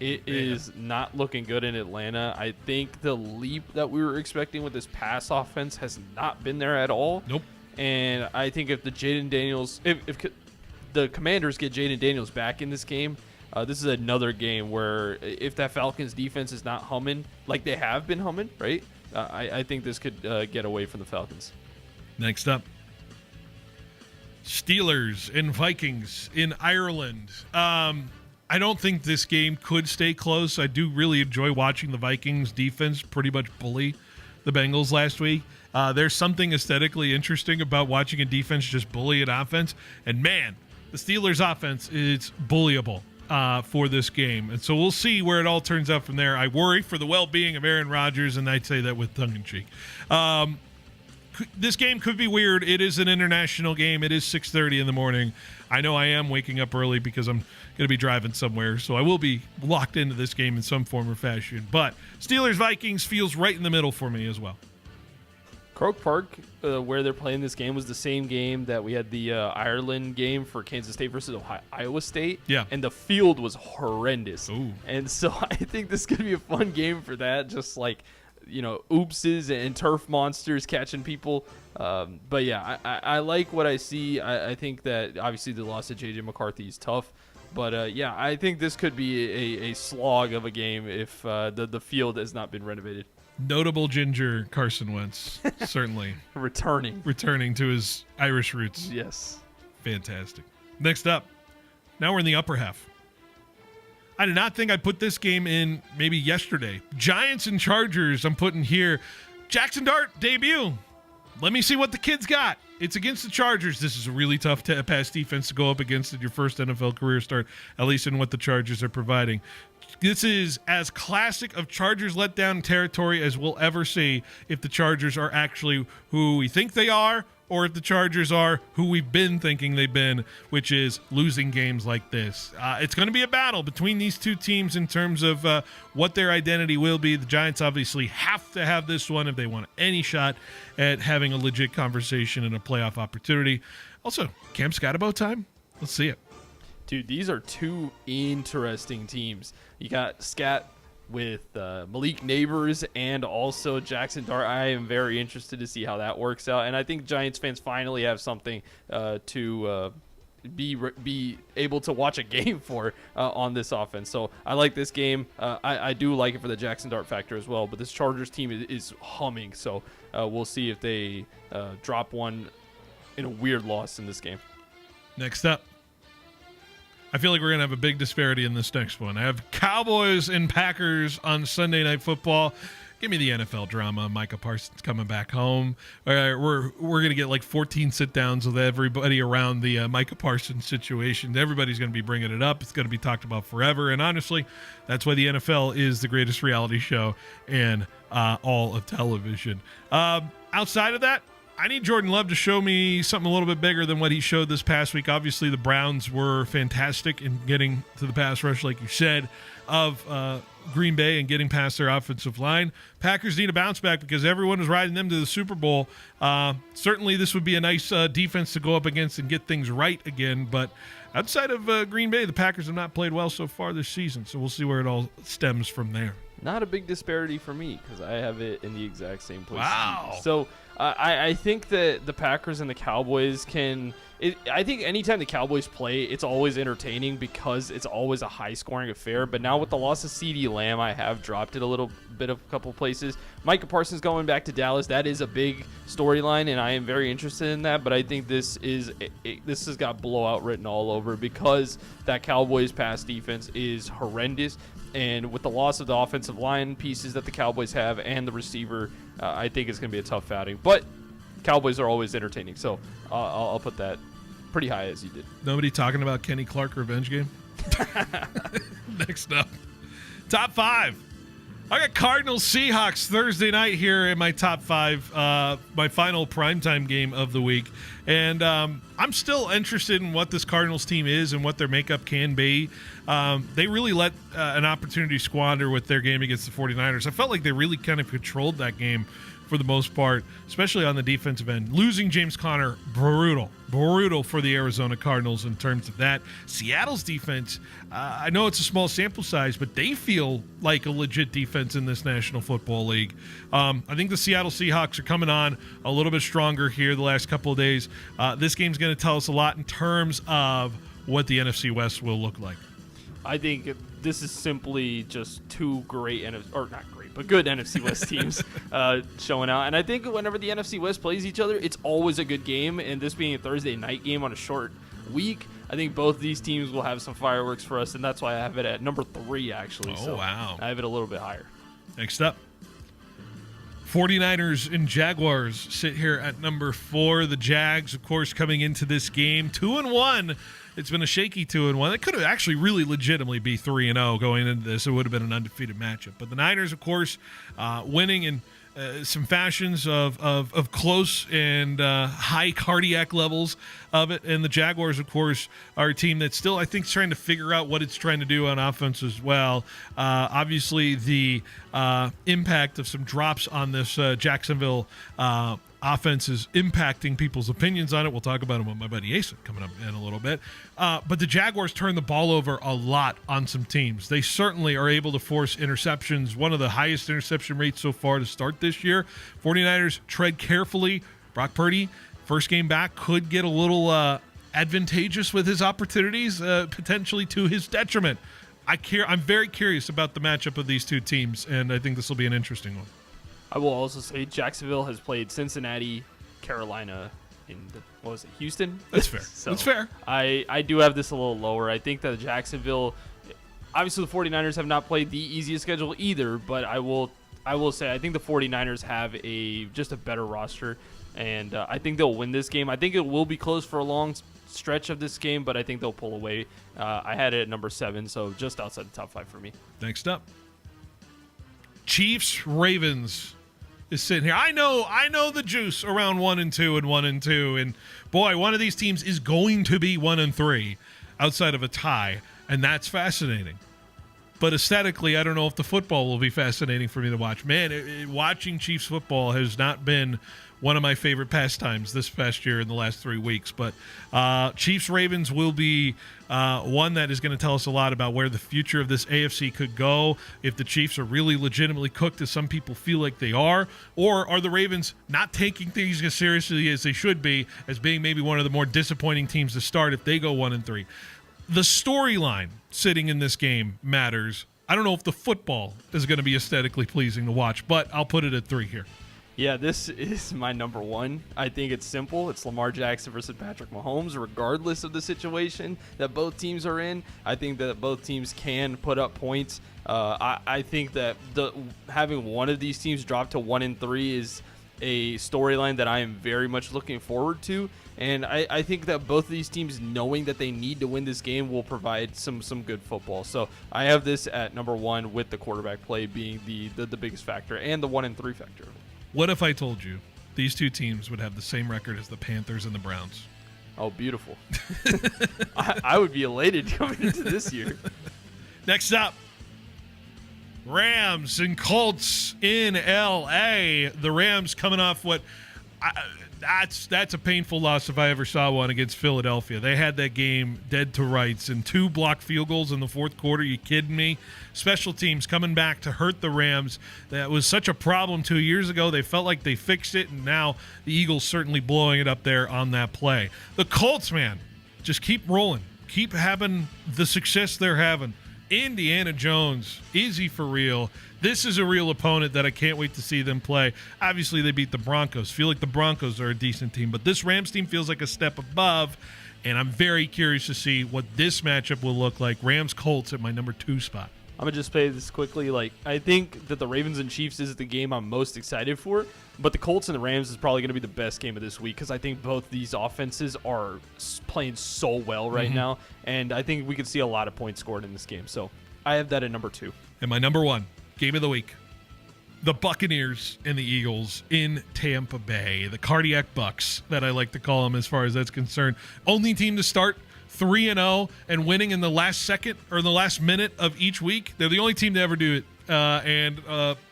It is not looking good in Atlanta. I think the leap that we were expecting with this pass offense has not been there at all. Nope. And I think if the Jaden Daniels, if the Commanders get Jaden Daniels back in this game, this is another game where if that Falcons defense is not humming like they have been humming, right? I think this could get away from the Falcons. Next up, Steelers and Vikings in Ireland. I don't think this game could stay close. I do really enjoy watching the Vikings defense pretty much bully the Bengals last week. There's something aesthetically interesting about watching a defense just bully an offense. And, man, the Steelers' offense is bullyable for this game. And so we'll see where it all turns out from there. I worry for the well-being of Aaron Rodgers, and I'd say that with tongue-in-cheek. This game could be weird. It is an international game. It is 6:30 in the morning. I know I am waking up early because I'm going to be driving somewhere, so I will be locked into this game in some form or fashion. But Steelers-Vikings feels right in the middle for me as well. Croke Park, where they're playing this game, was the same game that we had the Ireland game for Kansas State versus Iowa State. Yeah. And the field was horrendous. Ooh. And so I think this is going to be a fun game for that, just like, oopses and turf monsters catching people. But, yeah, I like what I see. I think that, obviously, the loss of J.J. McCarthy is tough. But, yeah, I think this could be a slog of a game if the field has not been renovated. Notable ginger Carson Wentz, certainly. Returning to his Irish roots. Yes. Fantastic. Next up, now we're in the upper half. I did not think I'd put this game in maybe yesterday. Giants and Chargers, I'm putting here. Jackson Dart debut. Let me see what the kid's got. It's against the Chargers. This is a really tough pass defense to go up against at your first NFL career start, at least in what the Chargers are providing. This is as classic of Chargers letdown territory as we'll ever see if the Chargers are actually who we think they are or if the Chargers are who we've been thinking they've been, which is losing games like this. It's going to be a battle between these two teams in terms of what their identity will be. The Giants obviously have to have this one if they want any shot at having a legit conversation and a playoff opportunity. Also, Cam Scotabo time. Let's see it. Dude, these are two interesting teams. You got Scat with Malik Neighbors and also Jackson Dart. I am very interested to see how that works out. And I think Giants fans finally have something to be able to watch a game for on this offense. So I like this game. I do like it for the Jackson Dart factor as well. But this Chargers team is humming. So we'll see if they drop one in a weird loss in this game. Next up. I feel like we're going to have a big disparity in this next one. I have Cowboys and Packers on Sunday Night Football. Give me the NFL drama. Micah Parsons coming back home. We're going to get like 14 sit-downs with everybody around the Micah Parsons situation. Everybody's going to be bringing it up. It's going to be talked about forever. And honestly, that's why the NFL is the greatest reality show in all of television. Outside of that, I need Jordan Love to show me something a little bit bigger than what he showed this past week. Obviously, the Browns were fantastic in getting to the pass rush, like you said, of Green Bay and getting past their offensive line. Packers need a bounce back because everyone was riding them to the Super Bowl. Certainly, this would be a nice defense to go up against and get things right again. But outside of Green Bay, the Packers have not played well so far this season. So we'll see where it all stems from there. Not a big disparity for me because I have it in the exact same place. Wow. So I think that the Packers and the Cowboys can I think anytime the Cowboys play, it's always entertaining because it's always a high-scoring affair. But now with the loss of CeeDee Lamb, I have dropped it a little bit of a couple places. Micah Parsons going back to Dallas, that is a big storyline, and I am very interested in that. But I think this has got blowout written all over because that Cowboys pass defense is horrendous. And with the loss of the offensive line pieces that the Cowboys have and the receiver, I think it's going to be a tough outing. But Cowboys are always entertaining, so I'll put that pretty high as you did. Nobody talking about Kenny Clark revenge game? Next up, top 5. I got Cardinals Seahawks Thursday night here in my top 5, my final primetime game of the week. And I'm still interested in what this Cardinals team is and what their makeup can be. They really let an opportunity squander with their game against the 49ers. I felt like they really kind of controlled that game for the most part, especially on the defensive end. Losing James Conner, brutal for the Arizona Cardinals in terms of that. Seattle's defense, I know it's a small sample size, but they feel like a legit defense in this National Football League. I think the Seattle Seahawks are coming on a little bit stronger here the last couple of days. This game's going to tell us a lot in terms of what the NFC West will look like. I think this is simply just two great but good NFC West teams showing out. And I think whenever the NFC West plays each other, it's always a good game. And this being a Thursday night game on a short week, I think both these teams will have some fireworks for us. And that's why I have it at number 3, actually. Oh, so wow. I have it a little bit higher. Next up, 49ers and Jaguars sit here at number 4. The Jags, of course, coming into this game 2-1. It's been a shaky 2-1. It could have actually really legitimately be 3-0 going into this. It would have been an undefeated matchup. But the Niners, of course, winning in some fashions of close and high cardiac levels of it. And the Jaguars, of course, are a team that's still, I think, trying to figure out what it's trying to do on offense as well. Obviously, the impact of some drops on this Jacksonville offense is impacting people's opinions on it. We'll talk about it with my buddy Asa coming up in a little bit. But the Jaguars turn the ball over a lot on some teams. They certainly are able to force interceptions, one of the highest interception rates so far to start this year. 49ers tread carefully. Brock Purdy, first game back, could get a little advantageous with his opportunities, potentially to his detriment. I'm very curious about the matchup of these two teams, and I think this will be an interesting one. I will also say Jacksonville has played Cincinnati, Carolina, Houston? That's fair. So That's fair. I do have this a little lower. I think that Jacksonville, obviously the 49ers have not played the easiest schedule either, but I will say I think the 49ers have just a better roster, and I think they'll win this game. I think it will be close for a long stretch of this game, but I think they'll pull away. I had it at number 7, so just outside the top 5 for me. Next up, Chiefs Ravens is sitting here. I know the juice around 1-2 and 1-2, and boy, one of these teams is going to be 1-3 outside of a tie, and that's fascinating. But aesthetically, I don't know if the football will be fascinating for me to watch. Man, watching Chiefs football has not been one of my favorite pastimes this past year in the last 3 weeks. But Chiefs-Ravens will be one that is going to tell us a lot about where the future of this AFC could go, if the Chiefs are really legitimately cooked as some people feel like they are, or are the Ravens not taking things as seriously as they should be, as being maybe one of the more disappointing teams to start if they go 1-3. The storyline sitting in this game matters. I don't know if the football is going to be aesthetically pleasing to watch, but I'll put it at 3 here. Yeah, this is my number 1. I think it's simple. It's Lamar Jackson versus Patrick Mahomes, regardless of the situation that both teams are in. I think that both teams can put up points. I think that having one of these teams drop to 1-3 is a storyline that I am very much looking forward to. And I think that both of these teams, knowing that they need to win this game, will provide some good football. So I have this at number 1 with the quarterback play being the biggest factor and the 1-3 factor. What if I told you these two teams would have the same record as the Panthers and the Browns. Oh, beautiful. I would be elated coming into this year. Next up, Rams and Colts in L.A. The Rams coming off that's a painful loss if I ever saw one against Philadelphia. They had that game dead to rights and 2 blocked field goals in the fourth quarter. You kidding me? Special teams coming back to hurt the Rams. That was such a problem 2 years ago. They felt like they fixed it, and now the Eagles certainly blowing it up there on that play. The Colts, man, just keep rolling. Keep having the success they're having. Indiana Jones, is he for real? This is a real opponent that I can't wait to see them play. Obviously, they beat the Broncos. Feel like the Broncos are a decent team, but this Rams team feels like a step above, and I'm very curious to see what this matchup will look like. Rams-Colts at my number 2 spot. I'm going to just say this quickly. I think that the Ravens and Chiefs is the game I'm most excited for, but the Colts and the Rams is probably going to be the best game of this week because I think both these offenses are playing so well right now, and I think we could see a lot of points scored in this game. So I have that at number 2. And my number 1 game of the week, the Buccaneers and the Eagles in Tampa Bay. The Cardiac Bucks, that I like to call them as far as that's concerned. Only team to start 3-0 and winning in the last second or in the last minute of each week. They're the only team to ever do it, and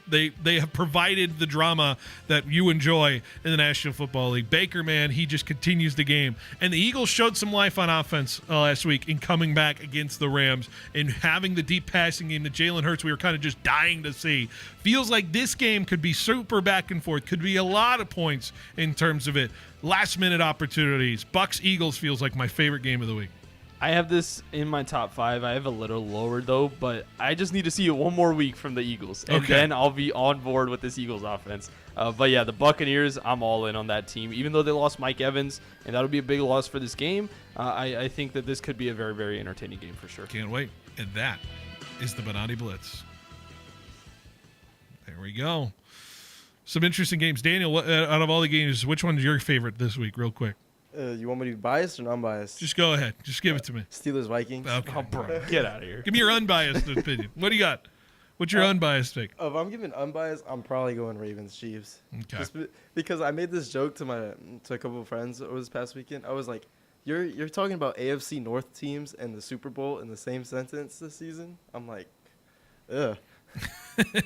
they have provided the drama that you enjoy in the National Football League. Baker, man, he just continues the game. And the Eagles showed some life on offense last week in coming back against the Rams and having the deep passing game that Jalen Hurts we were kind of just dying to see. Feels like this game could be super back and forth, could be a lot of points in terms of it. Last-minute opportunities. Bucks-Eagles feels like my favorite game of the week. I have this in my top 5. I have a little lower, though, but I just need to see it one more week from the Eagles, and then I'll be on board with this Eagles offense. But, yeah, the Buccaneers, I'm all in on that team. Even though they lost Mike Evans, and that'll be a big loss for this game, I think that this could be a very, very entertaining game for sure. Can't wait. And that is the Benotti Blitz. There we go. Some interesting games. Daniel, out of all the games, which one's your favorite this week, real quick? You want me to be biased or non-biased? Just go ahead. Just give it to me. Steelers, Vikings. Okay. Oh, bro, get out of here. Give me your unbiased opinion. What do you got? What's your unbiased pick? If I'm giving unbiased, I'm probably going Ravens, Chiefs. Okay. Just because I made this joke to a couple of friends over this past weekend. I was like, "You're talking about AFC North teams and the Super Bowl in the same sentence this season?" I'm like, ugh.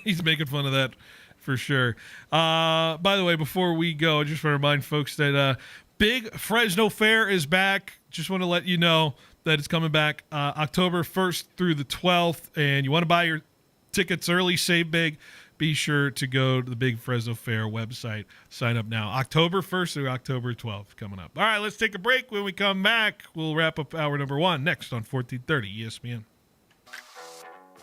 He's making fun of that for sure. By the way, before we go, I just want to remind folks that Big Fresno Fair is back. Just want to let you know that it's coming back October 1st through the 12th. And you want to buy your tickets early, save big, be sure to go to the Big Fresno Fair website. Sign up now. October 1st through October 12th coming up. All right, let's take a break. When we come back, we'll wrap up hour number 1 next on 1430 ESPN.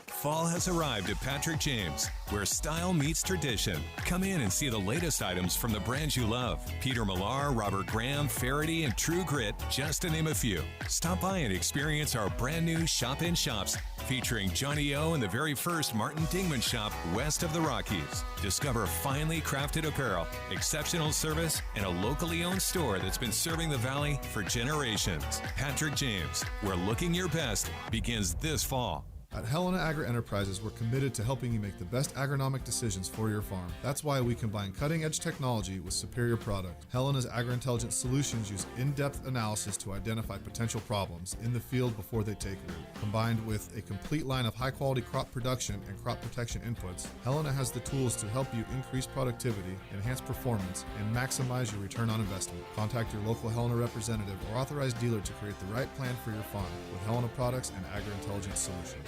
Fall has arrived at Patrick James, where style meets tradition. Come in and see the latest items from the brands you love. Peter Millar, Robert Graham, Faraday, and True Grit, just to name a few. Stop by and experience our brand new shop-in-shops featuring Johnny O and the very first Martin Dingman shop west of the Rockies. Discover finely crafted apparel, exceptional service, and a locally owned store that's been serving the Valley for generations. Patrick James, where looking your best begins this fall. At Helena Agri-Enterprises, we're committed to helping you make the best agronomic decisions for your farm. That's why we combine cutting-edge technology with superior product. Helena's agri-intelligence solutions use in-depth analysis to identify potential problems in the field before they take root. Combined with a complete line of high-quality crop production and crop protection inputs, Helena has the tools to help you increase productivity, enhance performance, and maximize your return on investment. Contact your local Helena representative or authorized dealer to create the right plan for your farm with Helena products and agri-intelligence solutions.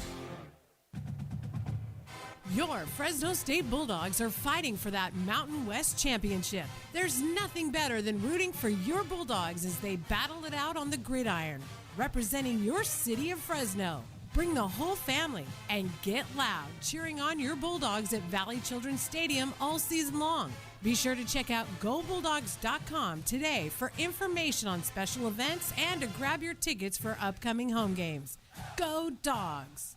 Your Fresno State Bulldogs are fighting for that Mountain West Championship. There's nothing better than rooting for your Bulldogs as they battle it out on the gridiron, representing your city of Fresno. Bring the whole family and get loud cheering on your Bulldogs at Valley Children's Stadium all season long. Be sure to check out GoBulldogs.com today for information on special events and to grab your tickets for upcoming home games. Go Dogs!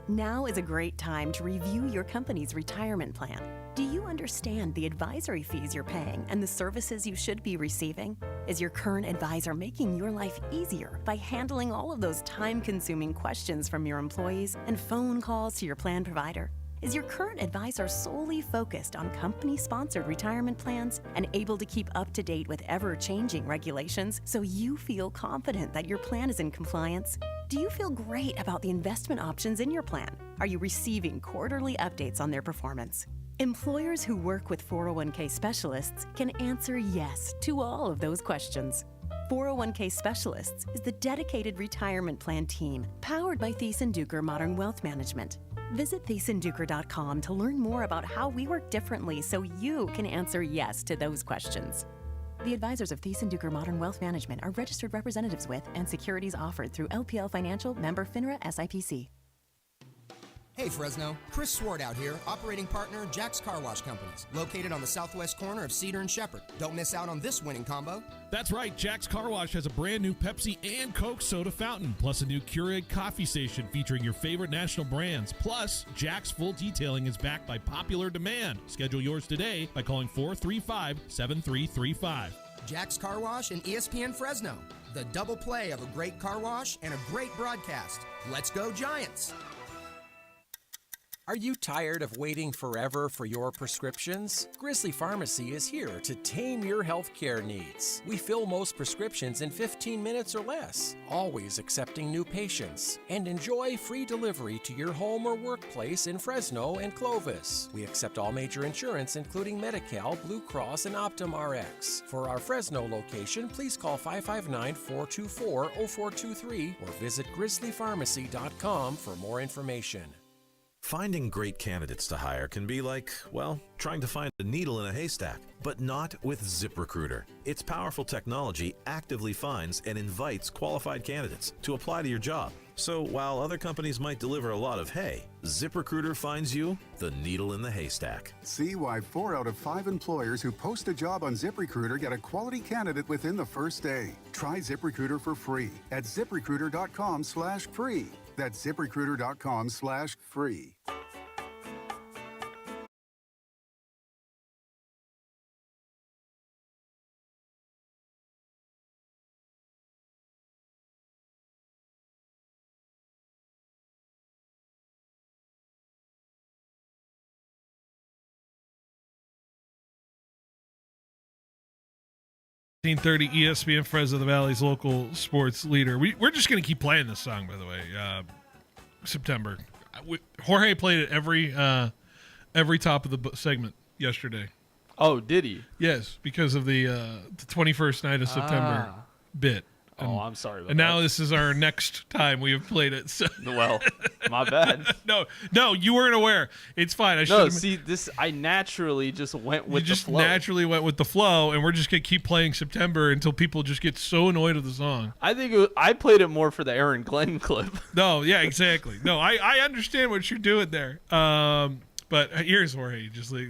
Now is a great time to review your company's retirement plan. Do you understand the advisory fees you're paying and the services you should be receiving? Is your current advisor making your life easier by handling all of those time-consuming questions from your employees and phone calls to your plan provider? Is your current advisor solely focused on company-sponsored retirement plans and able to keep up to date with ever-changing regulations so you feel confident that your plan is in compliance? Do you feel great about the investment options in your plan? Are you receiving quarterly updates on their performance? Employers who work with 401k specialists can answer yes to all of those questions. 401k Specialists is the dedicated retirement plan team powered by Thiessen-Duker Modern Wealth Management. Visit thiessen-duker.com to learn more about how we work differently so you can answer yes to those questions. The advisors of Thiessen-Duker Modern Wealth Management are registered representatives with and securities offered through LPL Financial, member FINRA SIPC. Hey Fresno, Chris Swart out here, operating partner Jack's Car Wash Companies, located on the southwest corner of Cedar and Shepherd. Don't miss out on this winning combo. That's right, Jack's Car Wash has a brand new Pepsi and Coke soda fountain, plus a new Keurig coffee station featuring your favorite national brands. Plus, Jack's full detailing is backed by popular demand. Schedule yours today by calling 435-7335. Jack's Car Wash and ESPN Fresno, the double play of a great car wash and a great broadcast. Let's go Giants! Are you tired of waiting forever for your prescriptions? Grizzly Pharmacy is here to tame your healthcare needs. We fill most prescriptions in 15 minutes or less, always accepting new patients, and enjoy free delivery to your home or workplace in Fresno and Clovis. We accept all major insurance, including Medi-Cal, Blue Cross, and Optum Rx. For our Fresno location, please call 559-424-0423 or visit grizzlypharmacy.com for more information. Finding great candidates to hire can be like, well, trying to find a needle in a haystack, but not with ZipRecruiter. Its powerful technology actively finds and invites qualified candidates to apply to your job. So while other companies might deliver a lot of hay, ZipRecruiter finds you the needle in the haystack. See why 4 out of 5 employers who post a job on ZipRecruiter get a quality candidate within the first day. Try ZipRecruiter for free at ZipRecruiter.com/free. That's ZipRecruiter.com/free. ESPN Fresno the Valley's local sports leader. We're just going to keep playing this song, by the way. September. Jorge played it every top of the segment yesterday. Oh, did he? Yes, because of the 21st night of September bit. I'm sorry about and now that. this is our next time we have played it. So. Well, my bad. No, you weren't aware. It's fine. I naturally just went with the flow. Naturally went with the flow, and we're just going to keep playing September until people just get so annoyed with the song. I think I played it more for the Aaron Glenn clip. No, yeah, exactly. No, I understand what you're doing there. But here's Jorge. Just like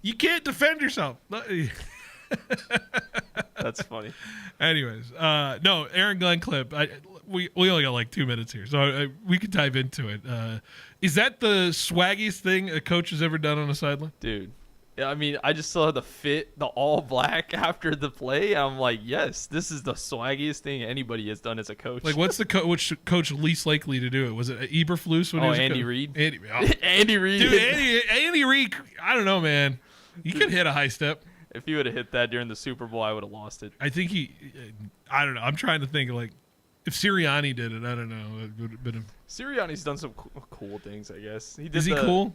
you can't defend yourself. That's funny. Anyways, no, Aaron Glenn clip. We only got like 2 minutes here, so we could dive into it. Is that the swaggiest thing a coach has ever done on a sideline? Dude, yeah, I mean, I just saw the all black after the play. I'm like, yes, this is the swaggiest thing anybody has done as a coach. Like, what's the coach least likely to do it? Was it Eberflus Eberflus? When he was Andy Reid. Andy Reid. Dude, Andy Reid, I don't know, man. He could hit a high step. If he would have hit that during the Super Bowl, I would have lost it. I think I don't know. I'm trying to think, like, if Sirianni did it, I don't know. It would have been Sirianni's done some cool things, I guess. Is he cool?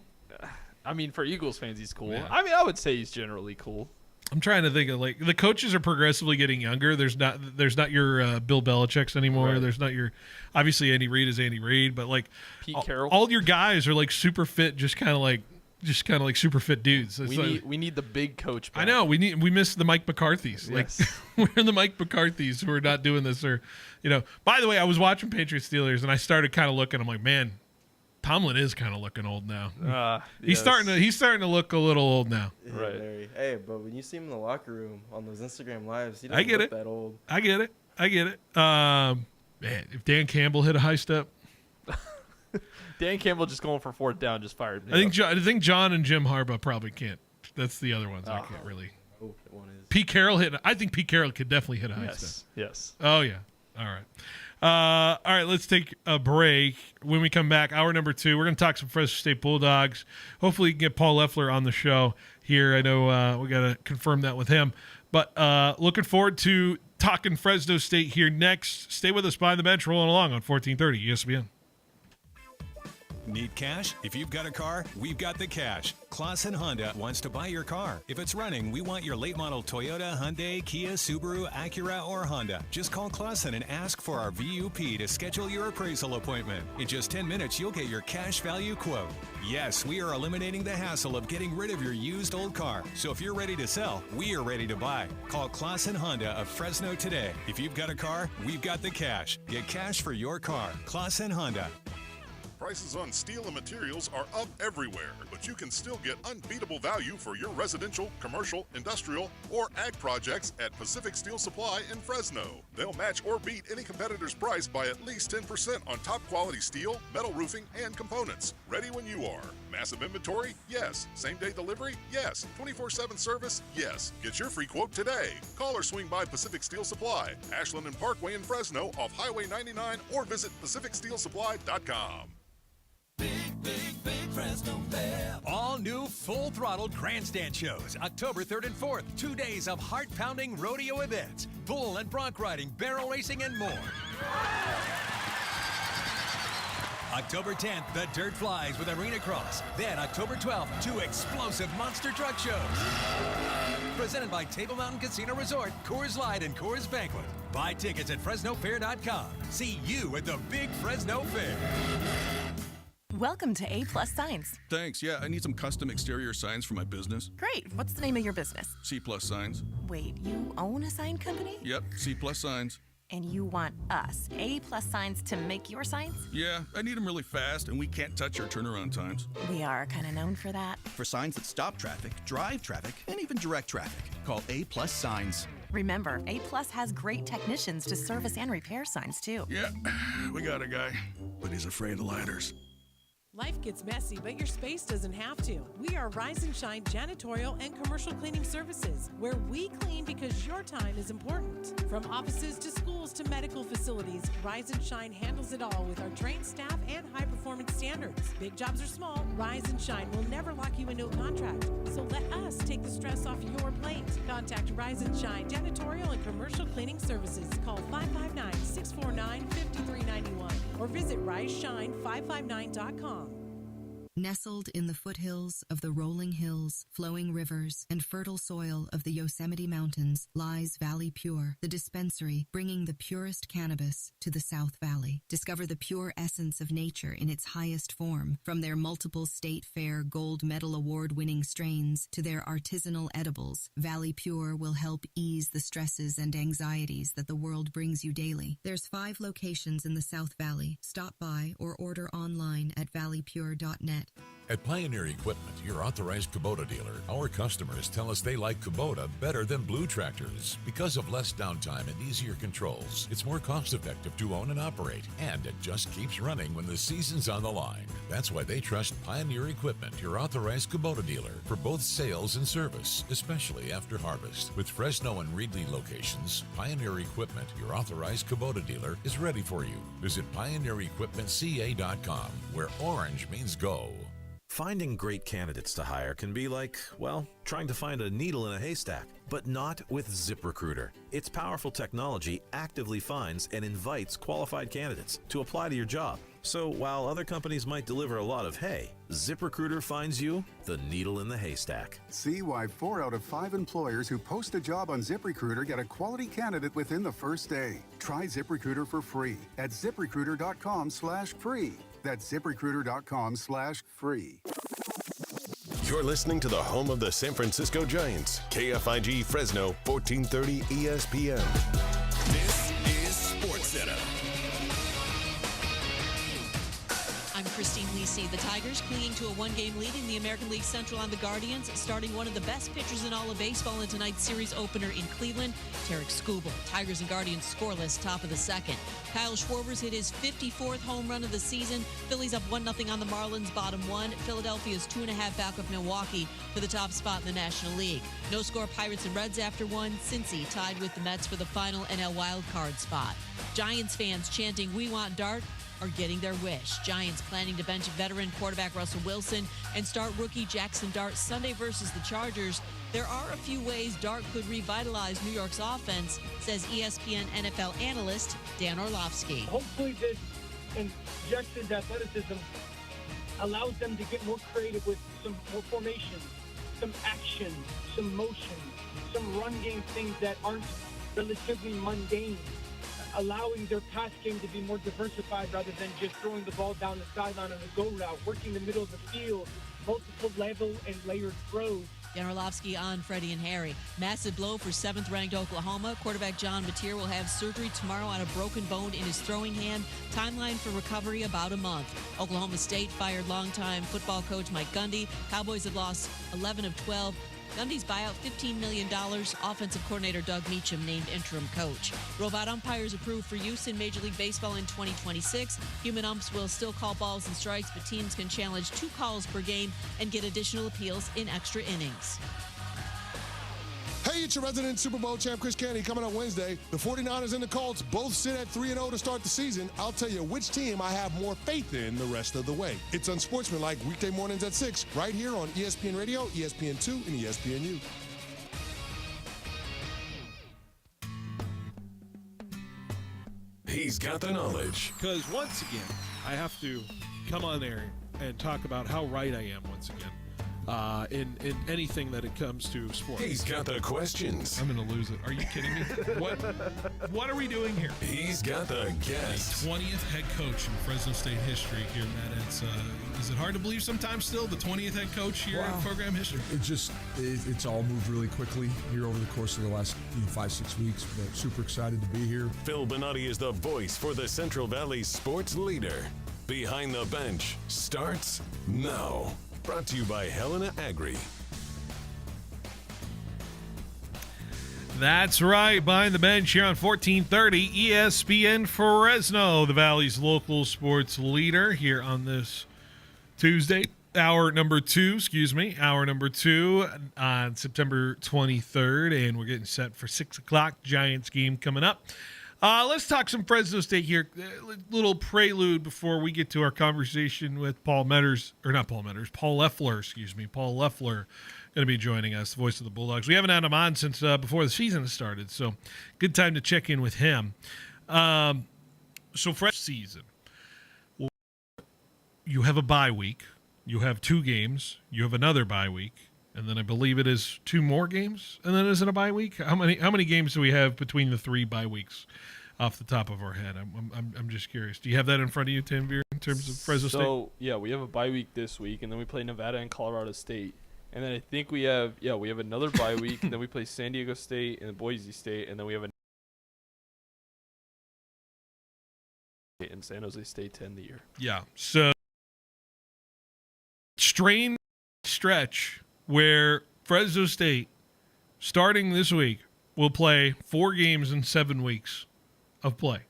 I mean, for Eagles fans, he's cool. Yeah. I mean, I would say he's generally cool. I'm trying to think of, like, the coaches are progressively getting younger. There's not your Bill Belichick's anymore. Right. There's not your, obviously Andy Reid is Andy Reid, but like Pete Carroll. All your guys are like super fit, just kind of like super fit dudes. We need the big coach back. I know we miss the Mike McCarthys. Yes. Like we're the Mike McCarthys who are not doing this, or By the way, I was watching Patriots Steelers and I started kind of looking. I'm like, man, Tomlin is kind of looking old now. He's starting to look a little old now. Yeah, right. Very. Hey, but when you see him in the locker room on those Instagram lives, he doesn't I get look it. that old. I get it. Man, if Dan Campbell hit a high step. Dan Campbell just going for fourth down just fired me. I think John and Jim Harbaugh probably can't. That's the other ones I can't really. One is. Pete Carroll I think Pete Carroll could definitely hit a high step. Yes. Oh yeah. All right. All right, let's take a break. When we come back, hour number 2, we're going to talk some Fresno State Bulldogs. Hopefully, we can get Paul Loeffler on the show here. I know we got to confirm that with him. But looking forward to talking Fresno State here next. Stay with us behind the bench, rolling along on 1430 ESPN. Need cash? If you've got a car, we've got the cash. Clausen Honda wants to buy your car. If it's running, we want your late model Toyota, Hyundai, Kia, Subaru, Acura, or Honda. Just call Clausen and ask for our VUP to schedule your appraisal appointment. In just 10 minutes, you'll get your cash value quote. Yes, we are eliminating the hassle of getting rid of your used old car. So if you're ready to sell, we are ready to buy. Call Clausen Honda of Fresno today. If you've got a car, we've got the cash. Get cash for your car. Clausen Honda. Prices on steel and materials are up everywhere, but you can still get unbeatable value for your residential, commercial, industrial, or ag projects at Pacific Steel Supply in Fresno. They'll match or beat any competitor's price by at least 10% on top quality steel, metal roofing, and components. Ready when you are. Massive inventory? Yes. Same-day delivery? Yes. 24/7 service? Yes. Get your free quote today. Call or swing by Pacific Steel Supply, Ashland and Parkway in Fresno off Highway 99, or visit PacificSteelSupply.com. Big Fresno Fair. All new full-throttle grandstand shows, October 3rd and 4th. 2 days of heart-pounding rodeo events, bull and bronc riding, barrel racing, and more. October 10th, the Dirt Flies with Arena Cross. Then October 12th, 2 explosive monster truck shows. Presented by Table Mountain Casino Resort, Coors Light, and Coors Banquet. Buy tickets at FresnoFair.com. See you at the Big Fresno Fair. Welcome to A+ Signs. Thanks. Yeah, I need some custom exterior signs for my business. Great. What's the name of your business? C+ Signs. Wait, you own a sign company? Yep, C+ Signs. And you want us, A+ Signs, to make your signs? Yeah, I need them really fast, and we can't touch our turnaround times. We are kind of known for that. For signs that stop traffic, drive traffic, and even direct traffic, call A+ Signs. Remember, A+ has great technicians to service and repair signs, too. Yeah, we got a guy, but he's afraid of ladders. Life gets messy, but your space doesn't have to. We are Rise and Shine Janitorial and Commercial Cleaning Services, where we clean because your time is important. From offices to schools to medical facilities, Rise and Shine handles it all with our trained staff and high-performance standards. Big jobs or small, Rise and Shine will never lock you into a contract. So let us take the stress off your plate. Contact Rise and Shine Janitorial and Commercial Cleaning Services. Call 559-649-5391 or visit riseshine559.com. Nestled in the foothills of the rolling hills, flowing rivers, and fertile soil of the Yosemite Mountains lies Valley Pure, the dispensary bringing the purest cannabis to the South Valley. Discover the pure essence of nature in its highest form, from their multiple state fair gold medal award-winning strains to their artisanal edibles. Valley Pure will help ease the stresses and anxieties that the world brings you daily. There's 5 locations in the South Valley. Stop by or order online at valleypure.net. At Pioneer Equipment, your authorized Kubota dealer, our customers tell us they like Kubota better than Blue tractors because of less downtime and easier controls. It's more cost-effective to own and operate, and it just keeps running when the season's on the line. That's why they trust Pioneer Equipment, your authorized Kubota dealer, for both sales and service, especially after harvest. With Fresno and Reedley locations, Pioneer Equipment, your authorized Kubota dealer, is ready for you. Visit PioneerEquipmentCA.com, where orange means go. Finding great candidates to hire can be like, well, trying to find a needle in a haystack, but not with ZipRecruiter. Its powerful technology actively finds and invites qualified candidates to apply to your job. So while other companies might deliver a lot of hay, ZipRecruiter finds you the needle in the haystack. See why 4 out of 5 employers who post a job on ZipRecruiter get a quality candidate within the first day. Try ZipRecruiter for free at ZipRecruiter.com/free. That's ZipRecruiter.com/free. You're listening to the home of the San Francisco Giants, KFIG Fresno, 1430 ESPN. This is SportsCenter. I'm Christine Lisi. The Tigers clinging to a one-game lead in the American League Central on the Guardians, starting one of the best pitchers in all of baseball in tonight's series opener in Cleveland, Tarek Skubal. Tigers and Guardians scoreless, top of the second. Kyle Schwarber's hit his 54th home run of the season. Phillies up 1-0 on the Marlins, bottom one. Philadelphia's 2.5 back of Milwaukee for the top spot in the National League. No score Pirates and Reds after one. Cincy tied with the Mets for the final NL wildcard spot. Giants fans chanting, "We want Dart," are getting their wish. Giants planning to bench veteran quarterback Russell Wilson and start rookie Jackson Dart Sunday versus the Chargers. There are a few ways Dart could revitalize New York's offense, says ESPN NFL analyst Dan Orlovsky. Hopefully this injected athleticism allows them to get more creative with some more formation, some action, some motion, some run game things that aren't relatively mundane, allowing their pass game to be more diversified rather than just throwing the ball down the sideline on a go route, working the middle of the field, multiple level and layered throws. Dan Orlovsky on Freddie and Harry. Massive blow for 7th-ranked Oklahoma. Quarterback John Mateer will have surgery tomorrow on a broken bone in his throwing hand. Timeline for recovery about a month. Oklahoma State fired longtime football coach Mike Gundy. Cowboys have lost 11 of 12. Gundy's buyout, $15 million. Offensive coordinator Doug Meacham named interim coach. Robot umpires approved for use in Major League Baseball in 2026. Human umps will still call balls and strikes, but teams can challenge 2 calls per game and get additional appeals in extra innings. Hey, it's your resident Super Bowl champ, Chris Canty, coming up Wednesday. The 49ers and the Colts both sit at 3-0 to start the season. I'll tell you which team I have more faith in the rest of the way. It's Unsportsmanlike, weekday mornings at 6, right here on ESPN Radio, ESPN2, and ESPNU. He's got the knowledge. Because once again, I have to come on there and talk about how right I am once again. In anything that it comes to sports. He's got the questions. I'm going to lose it. Are you kidding me? What are we doing here? He's got the guests. 20th head coach in Fresno State history here, Matt. Is it hard to believe sometimes still the 20th head coach here in program history? It's all moved really quickly here over the course of the last 5-6 weeks. But super excited to be here. Phil Benotti is the voice for the Central Valley sports leader. Behind the Bench starts now. Brought to you by Helena Agri. That's right. Behind the Bench here on 1430 ESPN Fresno, the Valley's local sports leader here on this Tuesday. Hour number two on September 23rd, and we're getting set for 6 o'clock Giants game coming up. Let's talk some Fresno State here. Little prelude before we get to our conversation with Paul Leffler, Paul Leffler going to be joining us, the voice of the Bulldogs. We haven't had him on since before the season has started, so good time to check in with him. So fresh season. Well, you have a bye week. You have 2 games. You have another bye week. And then I believe it is 2 more games, and then is it a bye week? How many games do we have between the 3 bye weeks, off the top of our head? I'm just curious. Do you have that in front of you, Tim Veer, in terms of Fresno State? So yeah, we have a bye week this week, and then we play Nevada and Colorado State, and then I think we have another bye week, and then we play San Diego State and Boise State, and then we have in San Jose State to end the year. Yeah. So strange stretch where Fresno State, starting this week, will play 4 games in 7 weeks of play,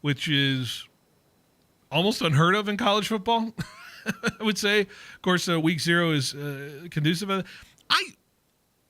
which is almost unheard of in college football, I would say. Of course, week 0 is conducive of it.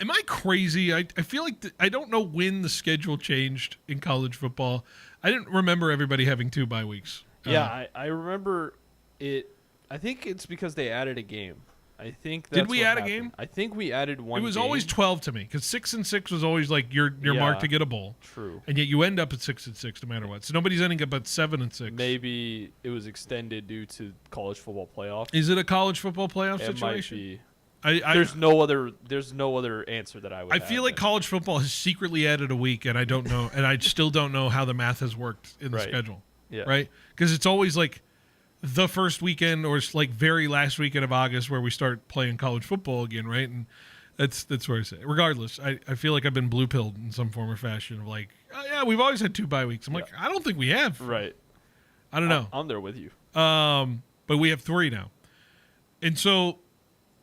Am I crazy? I feel like I don't know when the schedule changed in college football. I didn't remember everybody having 2 bye weeks. Yeah, I remember it. I think it's because they added a game. I think that's Did we add a game? I think we added one. It was game. always 12 to me because 6 and 6 was always like your mark to get a bowl. True. And yet you end up at 6 and 6 no matter what. So nobody's ending up at 7 and 6. Maybe it was extended due to college football playoff. Is it a college football playoff It situation? might be. There's no other answer that I would. I feel like college football has secretly added a week, and I don't know, and I still don't know how the math has worked in the schedule. Yeah. Right. Because it's always like the first weekend or it's like very last weekend of August where we start playing college football again, right? And that's where I say. Regardless, I feel like I've been blue-pilled in some form or fashion of like, oh, yeah, we've always had 2 bye weeks. I'm like, I don't think we have. Right. I don't know. I'm there with you. but we have 3 now. And so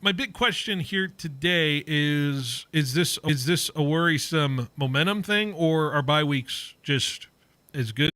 my big question here today is this a worrisome momentum thing, or are bye weeks just as good?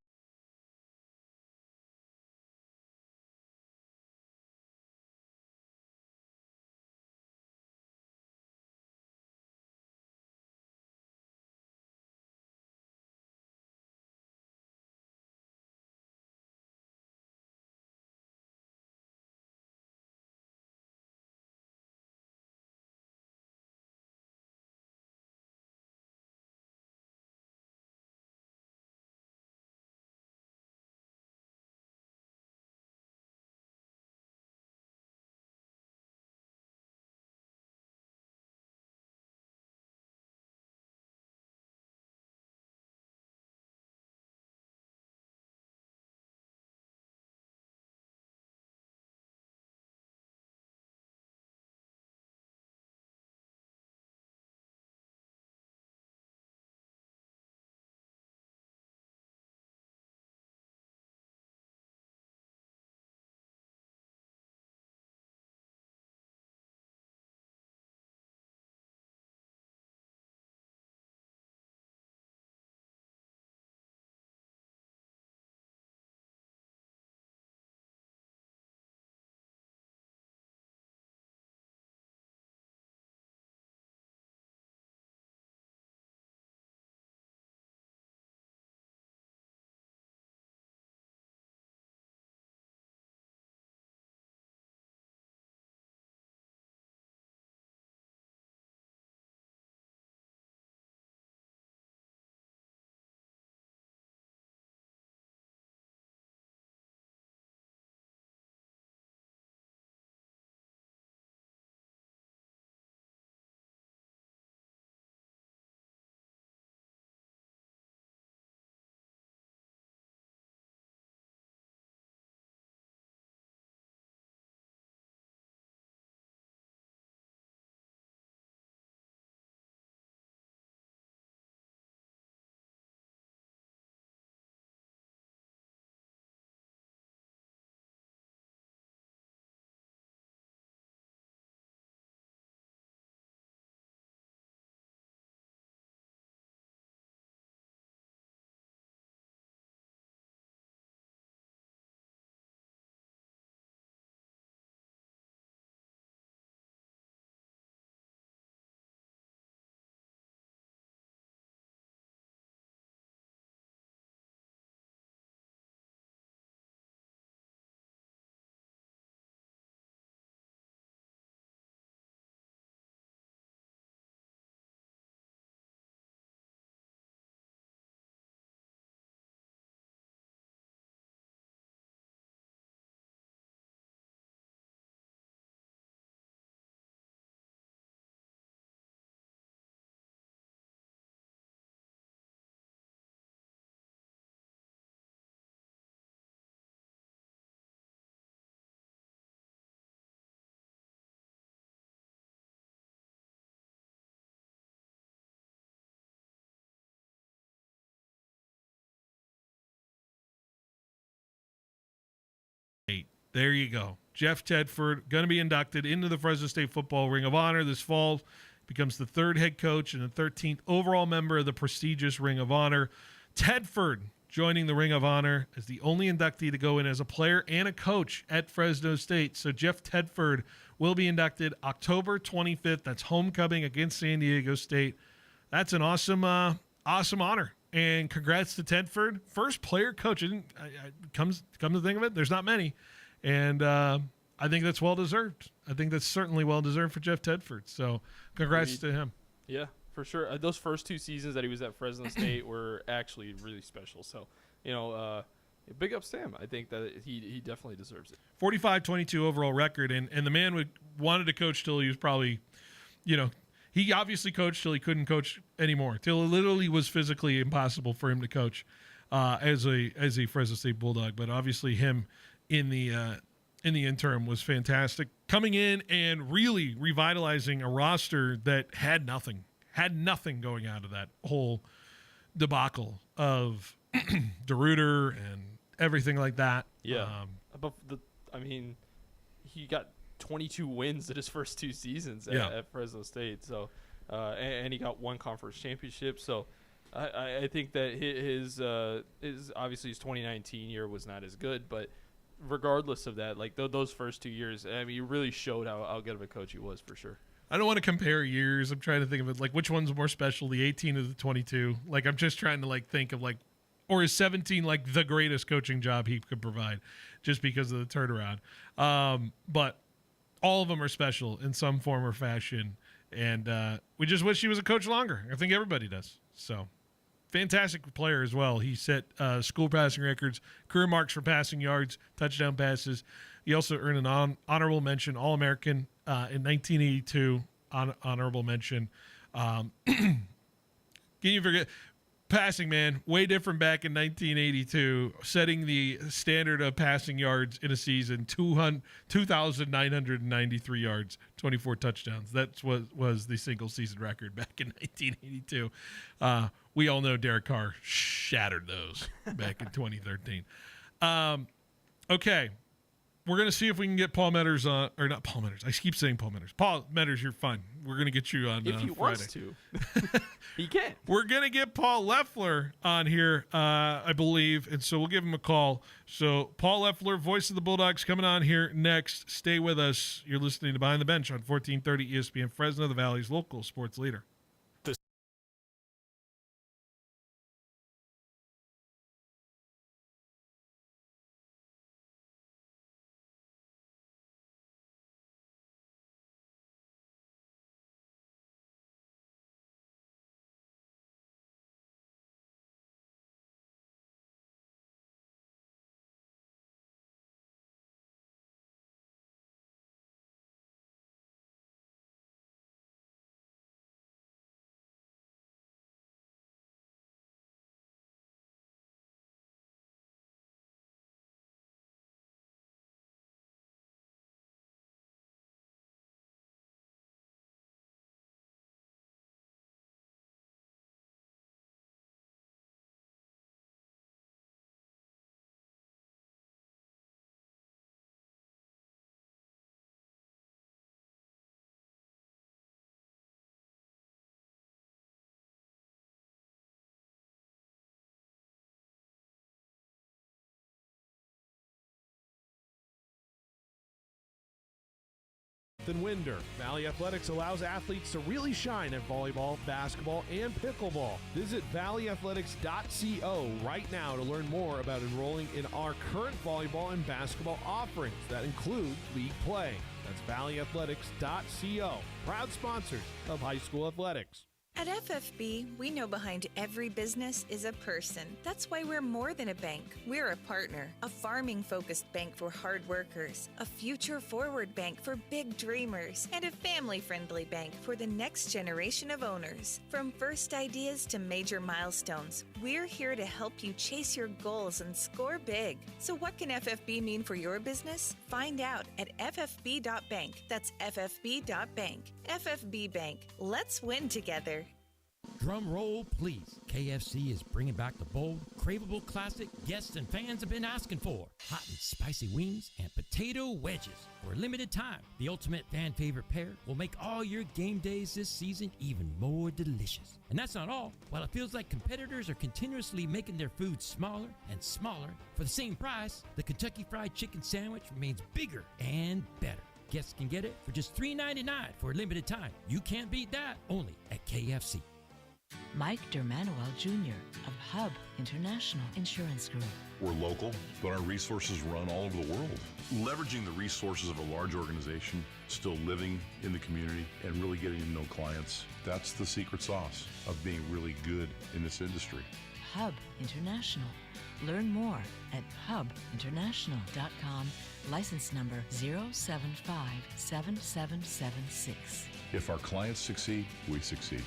There you go. Jeff Tedford going to be inducted into the Fresno State Football Ring of Honor this fall. Becomes the 3rd head coach and the 13th overall member of the prestigious Ring of Honor. Tedford joining the Ring of Honor as the only inductee to go in as a player and a coach at Fresno State. So Jeff Tedford will be inducted October 25th. That's homecoming against San Diego State. That's an awesome honor. And congrats to Tedford. First player coach. Come to think of it, there's not many. And I think that's well-deserved. I think that's certainly well-deserved for Jeff Tedford. So congrats to him. Yeah, for sure. Those first 2 seasons that he was at Fresno State were actually really special. So, big ups to him. I think that he definitely deserves it. 45-22 overall record. And the man wanted to coach till he was probably, he obviously coached till he couldn't coach anymore, till it literally was physically impossible for him to coach as a Fresno State Bulldog. But obviously him in the interim was fantastic, coming in and really revitalizing a roster that had nothing going out of that whole debacle of DeRuyter and everything like that. Yeah, but I mean, he got 22 wins in his first 2 seasons at Fresno State. So, and he got 1 conference championship. So, I think that his obviously his 2019 year was not as good, but regardless of that, like those first 2 years, I mean, he really showed how good of a coach he was for sure. I don't want to compare years. I'm trying to think of it like which one's more special, the 18 or the 22. Like I'm just trying to like think of like, or is 17 like the greatest coaching job he could provide, just because of the turnaround. But all of them are special in some form or fashion, and we just wish he was a coach longer. I think everybody does. So, fantastic player as well. He set school passing records, career marks for passing yards, touchdown passes. He also earned an honorable mention, All-American in 1982. Honorable mention. Can you forget? Passing, man, way different back in 1982, setting the standard of passing yards in a season, 2,993 yards, 24 touchdowns. That was the single-season record back in 1982. We all know Derek Carr shattered those back in 2013. Okay. We're going to see if we can get Paul Metters on, or not Paul Metters. I keep saying Paul Metters. Paul Metters, you're fine. We're going to get you on if he Friday. wants to. He can. We're going to get Paul Loeffler on here, I believe, and so we'll give him a call. So Paul Loeffler, voice of the Bulldogs, coming on here next. Stay with us. You're listening to Behind the Bench on 1430 ESPN Fresno, the Valley's local sports leader. Winder. Valley Athletics allows athletes to really shine at volleyball, basketball, and pickleball. Visit valleyathletics.co right now to learn more about enrolling in our current volleyball and basketball offerings that include league play. That's valleyathletics.co. Proud sponsors of high school athletics. At FFB, we know behind every business is a person. That's why we're more than a bank. We're a partner, a farming-focused bank for hard workers, a future-forward bank for big dreamers, and a family-friendly bank for the next generation of owners. From first ideas to major milestones, we're here to help you chase your goals and score big. So what can FFB mean for your business? Find out at ffb.bank. That's ffb.bank. FFB Bank. Let's win together. Drum roll, please. KFC is bringing back the bold, craveable classic guests and fans have been asking for. Hot and spicy wings and potato wedges. For a limited time, the ultimate fan favorite pair will make all your game days this season even more delicious. And that's not all. While it feels like competitors are continuously making their food smaller and smaller for the same price, the Kentucky Fried Chicken Sandwich remains bigger and better. Guests can get it for just $3.99 for a limited time. You can't beat that, only at KFC. Mike Dermanuel Jr. of Hub International Insurance Group. We're local, but our resources run all over the world. Leveraging the resources of a large organization, still living in the community, and really getting to know clients, that's the secret sauce of being really good in this industry. Hub International. Learn more at hubinternational.com. License number 0757776. If our clients succeed, we succeed.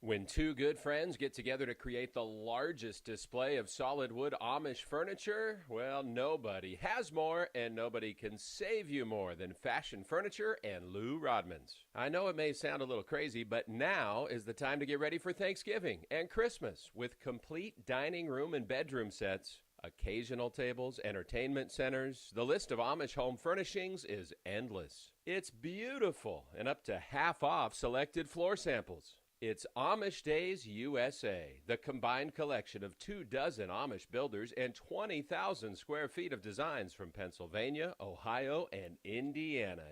When two good friends get together to create the largest display of solid wood Amish furniture, well, nobody has more and nobody can save you more than Fashion Furniture and Lou Rodman's. I know it may sound a little crazy, but now is the time to get ready for Thanksgiving and Christmas with complete dining room and bedroom sets. occasional tables, entertainment centers. The list of Amish home furnishings is endless. It's beautiful and up to half off selected floor samples. It's Amish Days USA, the combined collection of 24 Amish builders and 20,000 square feet of designs from Pennsylvania, Ohio, and Indiana.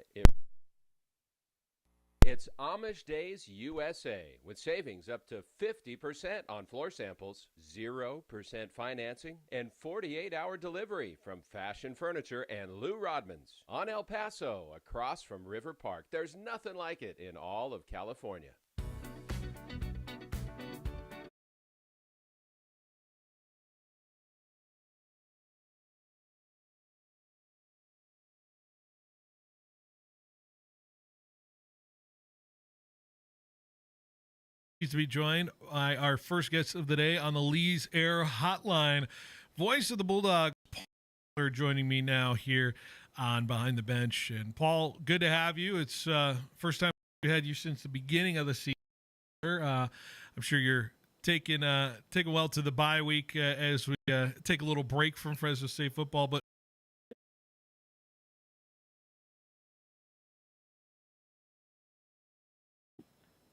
It's Amish Days USA with savings up to 50% on floor samples, 0% financing, and 48-hour delivery from Fashion Furniture and Lou Rodman's. On El Paso, across from River Park, there's nothing like it in all of California. To be joined by our first guest of the day on the Lee's Air Hotline, voice of the Bulldogs, Paul, joining me now here on Behind the Bench. And Paul, good to have you. It's first time we had you since the beginning of the season. I'm sure you're taking well to the bye week as we take a little break from Fresno State football, but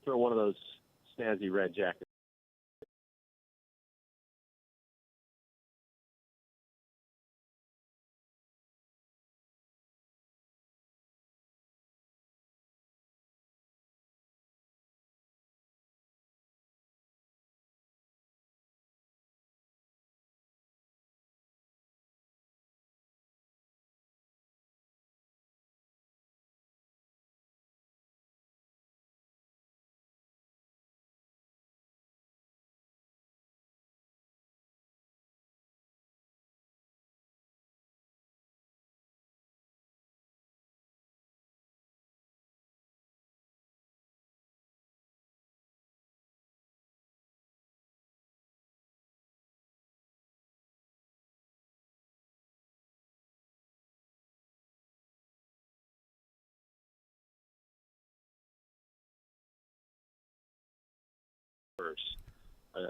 throw one of those snazzy red jackets.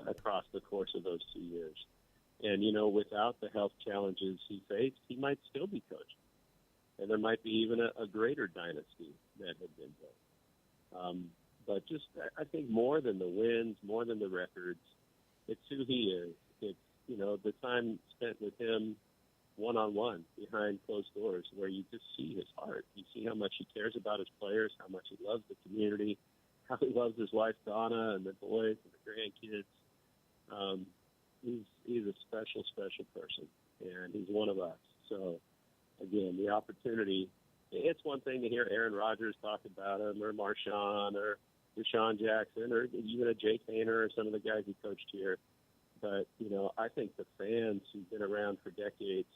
Across the course of those 2 years. And, you know, without the health challenges he faced, he might still be coaching. And there might be even a greater dynasty that had been built. But just, I think more than the wins, more than the records, it's who he is. It's, you know, the time spent with him one-on-one behind closed doors where you just see his heart. You see how much he cares about his players, how much he loves the community, how he loves his wife Donna and the boys and the grandkids. He's a special, special person, and he's one of us. So, again, the opportunity, it's one thing to hear Aaron Rodgers talk about him or Marshawn or Deshaun Jackson or even a Jake Hayner or some of the guys he coached here. But, you know, I think the fans who've been around for decades,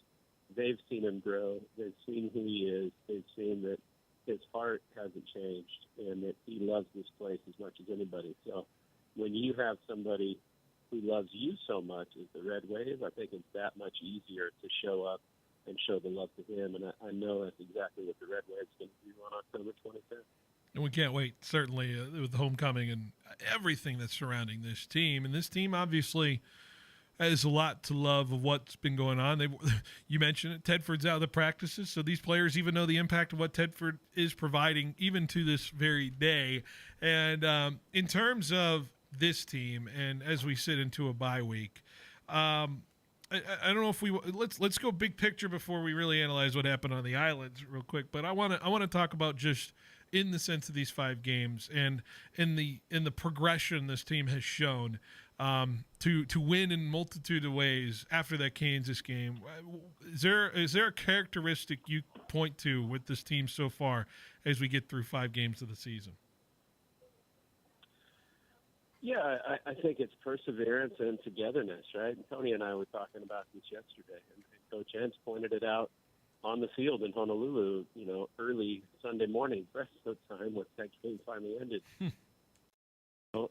they've seen him grow. They've seen who he is. They've seen that his heart hasn't changed and that he loves this place as much as anybody. So when you have somebody who loves you so much as the Red Wave, I think it's that much easier to show up and show the love to him. And I know that's exactly what the Red Wave's going to do on October 25th. And we can't wait, certainly, with the homecoming and everything that's surrounding this team. And this team obviously has a lot to love of what's been going on. You mentioned it, Tedford's out of the practices, so these players even know the impact of what Tedford is providing even to this very day. And in terms of this team, and as we sit into a bye week, I don't know if let's go big picture before we really analyze what happened on the islands real quick. But I want to talk about just in the sense of these 5 games and in the progression this team has shown to win in multitude of ways after that Kansas game. Is there a characteristic you point to with this team so far as we get through 5 games of the season? Yeah, I think it's perseverance and togetherness, right? And Tony and I were talking about this yesterday, and Coach Entz pointed it out on the field in Honolulu, you know, early Sunday morning, Fresno time, when that game finally ended.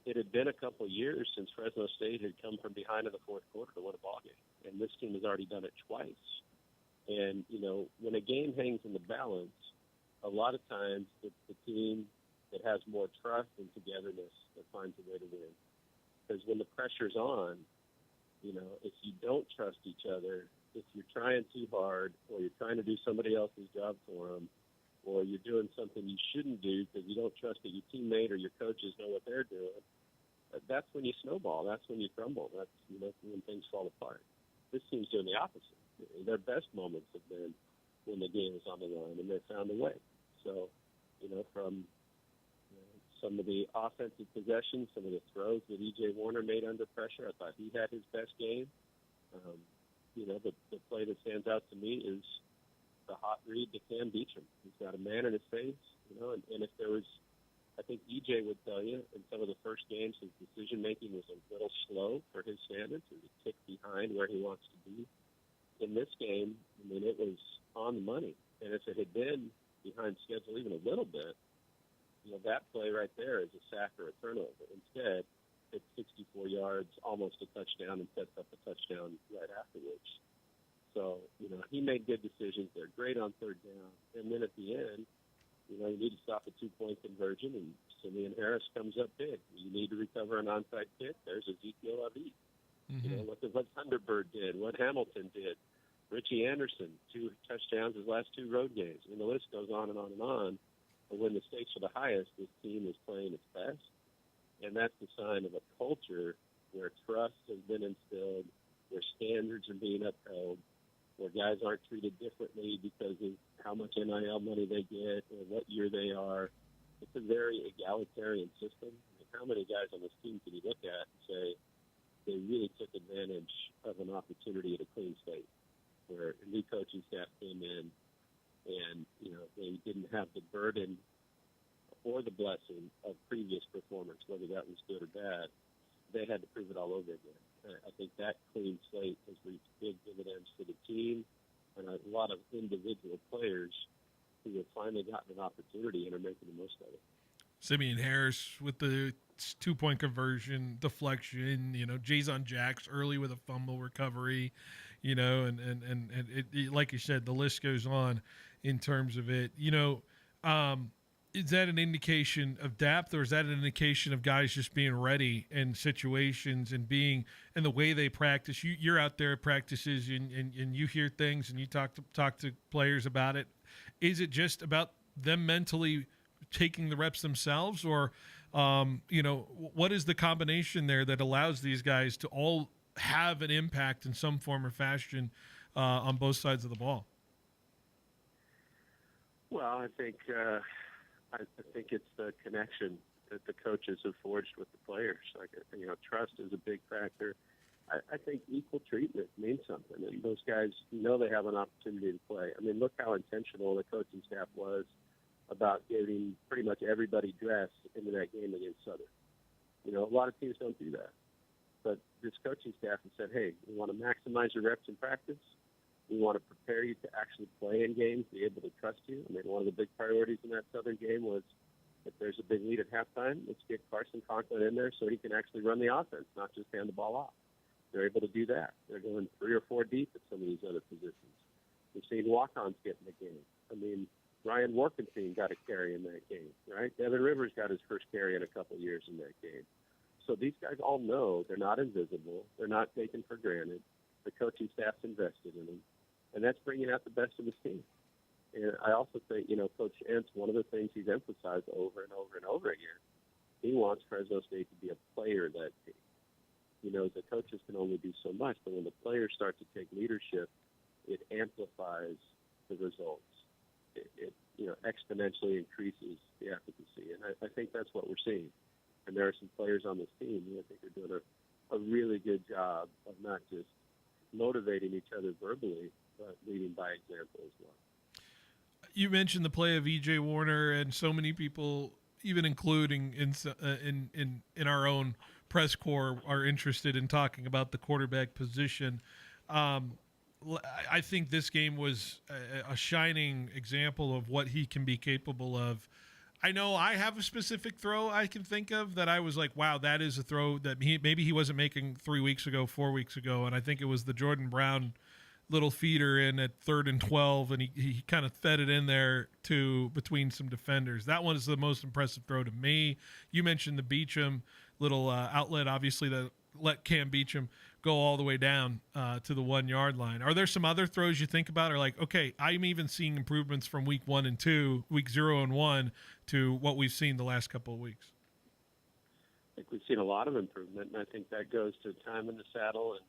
It had been a couple of years since Fresno State had come from behind in the fourth quarter to win a ball game, and this team has already done it twice. And, you know, when a game hangs in the balance, a lot of times it's the team that has more trust and togetherness that finds a way to win. Because when the pressure's on, if you don't trust each other, if you're trying too hard, or you're trying to do somebody else's job for them, or you're doing something you shouldn't do because you don't trust that your teammate or your coaches know what they're doing, that's when you snowball. That's when you crumble. That's when things fall apart. This team's doing the opposite. Their best moments have been when the game is on the line and they found a way. So, from some of the offensive possessions, some of the throws that E.J. Warner made under pressure, I thought he had his best game. The play that stands out to me is the hot read to Cam Beecham. He's got a man in his face, and if there was, I think E.J. would tell you, in some of the first games, his decision-making was a little slow for his standards. It was a tick behind where he wants to be. In this game, it was on the money. And if it had been behind schedule even a little bit, that play right there is a sack or a turnover. Instead, it's 64 yards, almost a touchdown, and sets up a touchdown right afterwards. So, he made good decisions. They're great on third down. And then at the end, you need to stop a two-point conversion, and Simeon Harris comes up big. You need to recover an onside kick. There's Ezekiel Abid. Mm-hmm. What Thunderbird did, what Hamilton did, Richie Anderson, 2 touchdowns his last 2 road games. The list goes on and on and on. But when the stakes are the highest, this team is playing its best. And that's the sign of a culture where trust has been instilled, where standards are being upheld, where guys aren't treated differently because of how much NIL money they get or what year they are. It's a very egalitarian system. How many guys on this team can you look at and say they really took advantage of an opportunity at a clean slate, where a new coaching staff came in and, they didn't have the burden or the blessing of previous performance, whether that was good or bad. They had to prove it all over again. I think that clean slate has reaped big dividends for the team and a lot of individual players who have finally gotten an opportunity and are making the most of it. Simeon Harris with the 2-point conversion, deflection, Jason Jacks early with a fumble recovery, and it, like you said, the list goes on in terms of it. Is that an indication of depth, or is that an indication of guys just being ready in situations and being and the way they practice? You're out there at practices and you hear things and you talk to players about it. Is it just about them mentally taking the reps themselves, or what is the combination there that allows these guys to all have an impact in some form or fashion on both sides of the ball? Well, I think it's the connection that the coaches have forged with the players. Trust is a big factor. I think equal treatment means something, and those guys know they have an opportunity to play. Look how intentional the coaching staff was about getting pretty much everybody dressed into that game against Southern. A lot of teams don't do that. But this coaching staff has said, hey, we want to maximize your reps in practice. We want to prepare you to actually play in games, be able to trust you. One of the big priorities in that Southern game was if there's a big lead at halftime, let's get Carson Conklin in there so he can actually run the offense, not just hand the ball off. They're able to do that. They're going 3 or 4 deep at some of these other positions. We've seen walk-ons get in the game. Ryan Warkenstein got a carry in that game, right? Devin Rivers got his first carry in a couple years in that game. So these guys all know they're not invisible. They're not taken for granted. The coaching staff's invested in them. And that's bringing out the best of his team. And I also think, Coach Entz, one of the things he's emphasized over and over and over again, he wants Fresno State to be a player-led team. The coaches can only do so much, but when the players start to take leadership, it amplifies the results. It exponentially increases the efficacy. And I think that's what we're seeing. And there are some players on this team who I think are doing a really good job of not just motivating each other verbally, but leading by example as well. You mentioned the play of E.J. Warner, and so many people, even including in our own press corps, are interested in talking about the quarterback position. I think this game was a shining example of what he can be capable of. I know I have a specific throw I can think of that I was like, wow, that is a throw that maybe he wasn't making 3 weeks ago, 4 weeks ago, and I think it was the Jordan Brown little feeder in at 3rd and 12, and he kind of fed it in there to between some defenders. That one is the most impressive throw to me. You mentioned the Beecham little outlet, obviously, that let Cam Beecham go all the way down to the 1 yard line. Are there some other throws you think about? Or like, okay, I'm even seeing improvements from week 1 and 2, week 0 and 1 to what we've seen the last couple of weeks. I think we've seen a lot of improvement, and I think that goes to time in the saddle and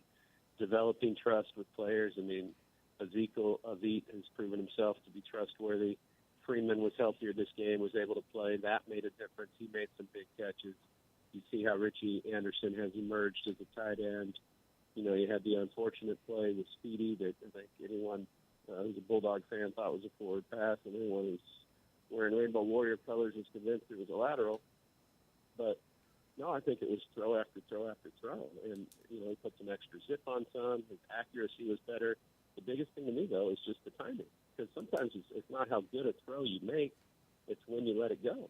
developing trust with players. I mean, Ezekiel Avit has proven himself to be trustworthy. Freeman was healthier this game, was able to play. That made a difference. He made some big catches. You see how Richie Anderson has emerged as a tight end. You know, you had the unfortunate play with Speedy that I think anyone who's a Bulldog fan thought was a forward pass, and anyone who's wearing Rainbow Warrior colors was convinced it was a lateral. But, no, I think it was throw after throw after throw. And, you know, he put some extra zip on some. His accuracy was better. The biggest thing to me, though, is just the timing. Because sometimes it's not how good a throw you make, it's when you let it go.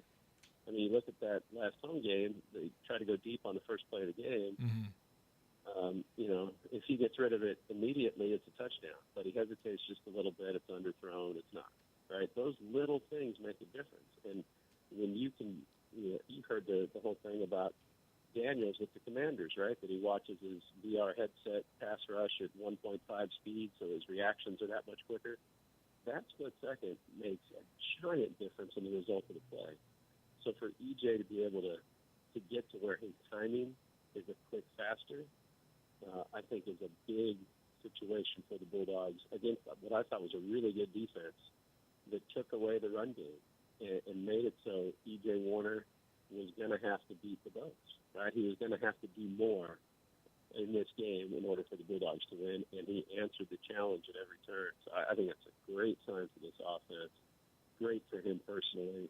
I mean, you look at that last home game, they try to go deep on the first play of the game. Mm-hmm. You know, if he gets rid of it immediately, it's a touchdown. But he hesitates just a little bit, it's underthrown, it's not. Right? Those little things make a difference. And when you can, you heard the whole thing about Daniels with the Commanders, right? That he watches his VR headset pass rush at 1.5 speed, so his reactions are that much quicker. That split second makes a giant difference in the result of the play. So for EJ to be able to get to where his timing is a click faster, I think is a big situation for the Bulldogs against what I thought was a really good defense that took away the run game and made it so EJ Warner was going to have to beat the Boats, right? He was going to have to do more in this game in order for the Bulldogs to win, and he answered the challenge at every turn. So I think that's a great sign for this offense, great for him personally,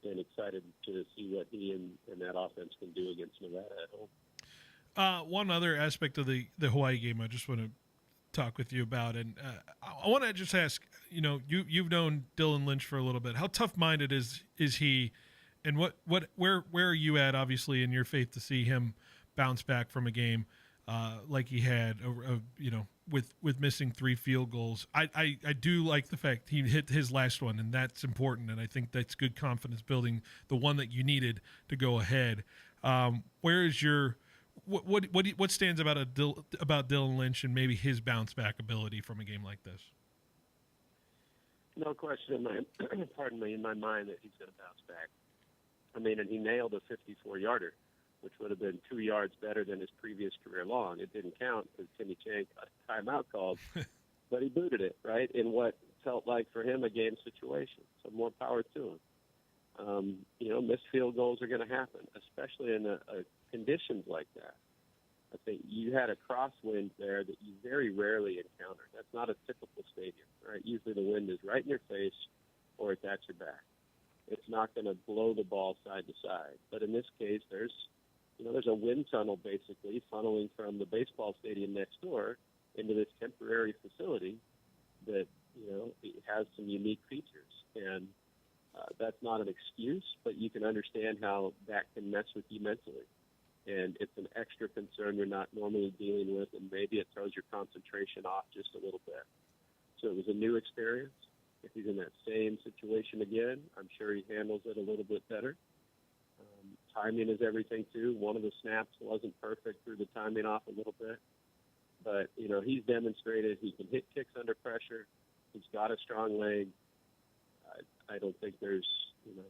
and excited to see what he and that offense can do against Nevada at home. One other aspect of the Hawaii game I just want to talk with you about, and I want to just ask, you know, you've known Dylan Lynch for a little bit. How tough-minded is he, and where are you at, obviously, in your faith to see him bounce back from a game like he had, you know, with missing 3 field goals? I do like the fact he hit his last one, and that's important, and I think that's good confidence building, the one that you needed to go ahead. Where is your what stands about Dylan Lynch and maybe his bounce back ability from a game like this? No question in my mind that he's going to bounce back. I mean, and he nailed a 54-yarder, which would have been 2 yards better than his previous career long. It didn't count because Timmy Chang got a timeout called, but he booted it, right, in what felt like for him a game situation. So more power to him. You know, missed field goals are going to happen, especially in a conditions like that. I think you had a crosswind there that you very rarely encounter. That's not a typical stadium, right? Usually the wind is right in your face or it's at your back. It's not going to blow the ball side to side. But in this case, there's a wind tunnel basically funneling from the baseball stadium next door into this temporary facility that, you know, it has some unique features. And that's not an excuse, but you can understand how that can mess with you mentally. And it's an extra concern you're not normally dealing with, and maybe it throws your concentration off just a little bit. So it was a new experience. If he's in that same situation again, I'm sure he handles it a little bit better. Timing is everything, too. One of the snaps wasn't perfect, threw the timing off a little bit. But, you know, he's demonstrated he can hit kicks under pressure. He's got a strong leg. I don't think there's, you know,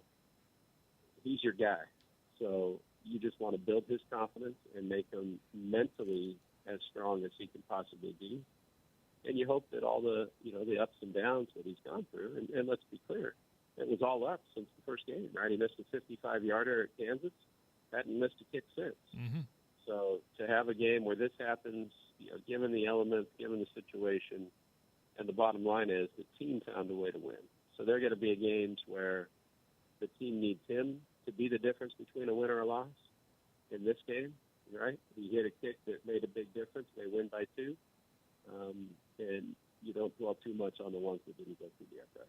he's your guy. So you just want to build his confidence and make him mentally as strong as he can possibly be. And you hope that all the, you know, the ups and downs that he's gone through, and let's be clear, it was all up since the first game, right? He missed a 55-yarder at Kansas, hadn't missed a kick since. Mm-hmm. So to have a game where this happens, you know, given the elements, given the situation, and the bottom line is the team found a way to win. So there are going to be games where the team needs him to be the difference between a win or a loss. In this game, right? He hit a kick that made a big difference. They win by 2. And you don't dwell too much on the ones that didn't go through the FX.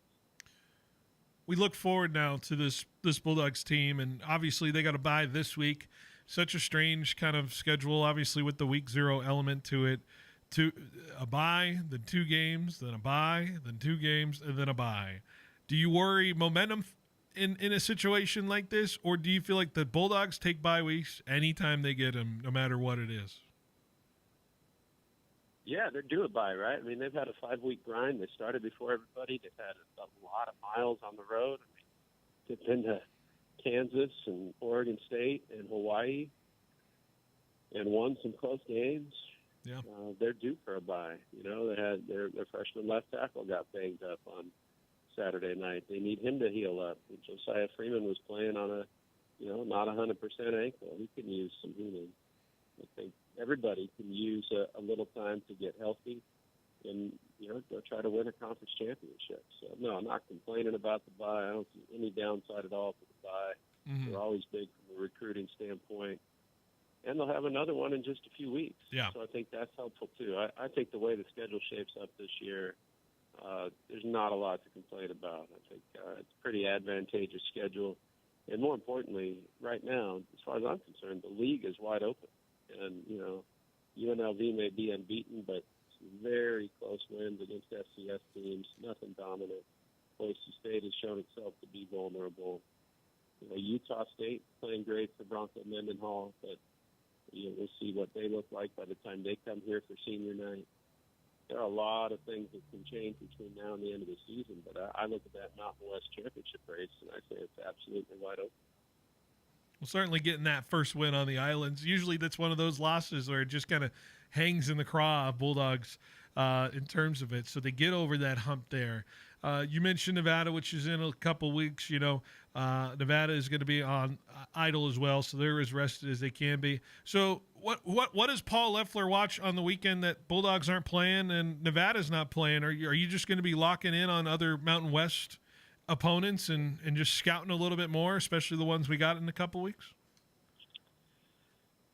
We look forward now to this Bulldogs team, and obviously they got a bye this week. Such a strange kind of schedule, obviously, with the week 0 element to it. To a bye, then 2 games, then a bye, then 2 games, and then a bye. Do you worry momentum in a situation like this, or do you feel like the Bulldogs take bye weeks anytime they get them, no matter what it is? Yeah, they're due a bye, right? I mean, they've had a 5-week grind. They started before everybody. They've had a lot of miles on the road. I mean, they've been to Kansas and Oregon State and Hawaii and won some close games. Yeah. They're due for a bye. You know, they had their freshman left tackle got banged up on Saturday night. They need him to heal up. And Josiah Freeman was playing on a, not 100% ankle. He can use some healing. I think everybody can use a little time to get healthy and, go try to win a conference championship. So, no, I'm not complaining about the bye. I don't see any downside at all for the bye. Mm-hmm. They're always big from a recruiting standpoint. And they'll have another one in just a few weeks. Yeah. So I think that's helpful, too. I think the way the schedule shapes up this year, there's not a lot to complain about. I think it's a pretty advantageous schedule. And more importantly, right now, as far as I'm concerned, the league is wide open. And, UNLV may be unbeaten, but very close wins against FCS teams, nothing dominant. Boise State has shown itself to be vulnerable. Utah State playing great for Bronco Mendenhall, but we'll see what they look like by the time they come here for senior night. There are a lot of things that can change between now and the end of the season, but I look at that Mountain West Championship race, and I say it's absolutely wide open. Well, certainly getting that first win on the Islands. Usually that's one of those losses where it just kind of hangs in the craw of Bulldogs in terms of it. So they get over that hump there. You mentioned Nevada, which is in a couple weeks. Nevada is going to be on idle as well, so they're as rested as they can be. So what does Paul Loeffler watch on the weekend that Bulldogs aren't playing and Nevada's not playing? Are you just going to be locking in on other Mountain West opponents and just scouting a little bit more, especially the ones we got in a couple weeks?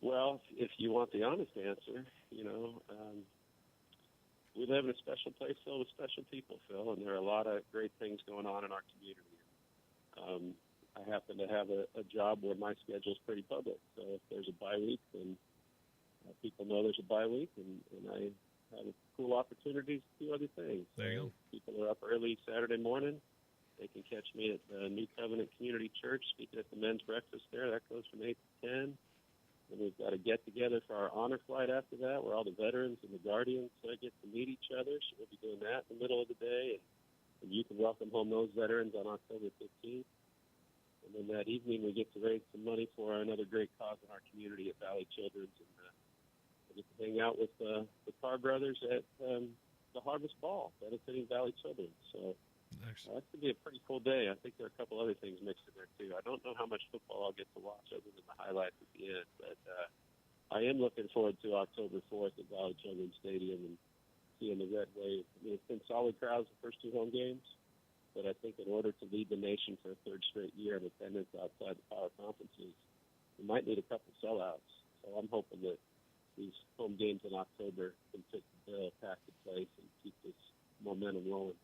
Well, if you want the honest answer, we live in a special place filled with special people, Phil, and there are a lot of great things going on in our community. I happen to have a job where my schedule is pretty public, so if there's a bye week, then people know there's a bye week, and I have cool opportunities to do other things. There you go. People are up early Saturday morning. They can catch me at the New Covenant Community Church speaking at the men's breakfast there. That goes from 8 to 10. And we've got a get-together for our honor flight after that, where all the veterans and the guardians get to meet each other. So we'll be doing that in the middle of the day. And you can welcome home those veterans on October 15th. And then that evening, we get to raise some money for another great cause in our community at Valley Children's. And we get to hang out with the Carr brothers at the Harvest Ball, benefiting Valley Children's. So that's going to be a pretty cool day. I think there are a couple other things mixed in there, too. I don't know how much football I'll get to watch other than the highlights at the end, but I am looking forward to October 4th at Valley Children's Stadium and seeing the Red Wave. I mean, it's been solid crowds the first 2 home games, but I think in order to lead the nation for a third straight year in attendance outside the power conferences, we might need a couple sellouts. So I'm hoping that these home games in October can fit the bill, pack the place, and keep this momentum rolling.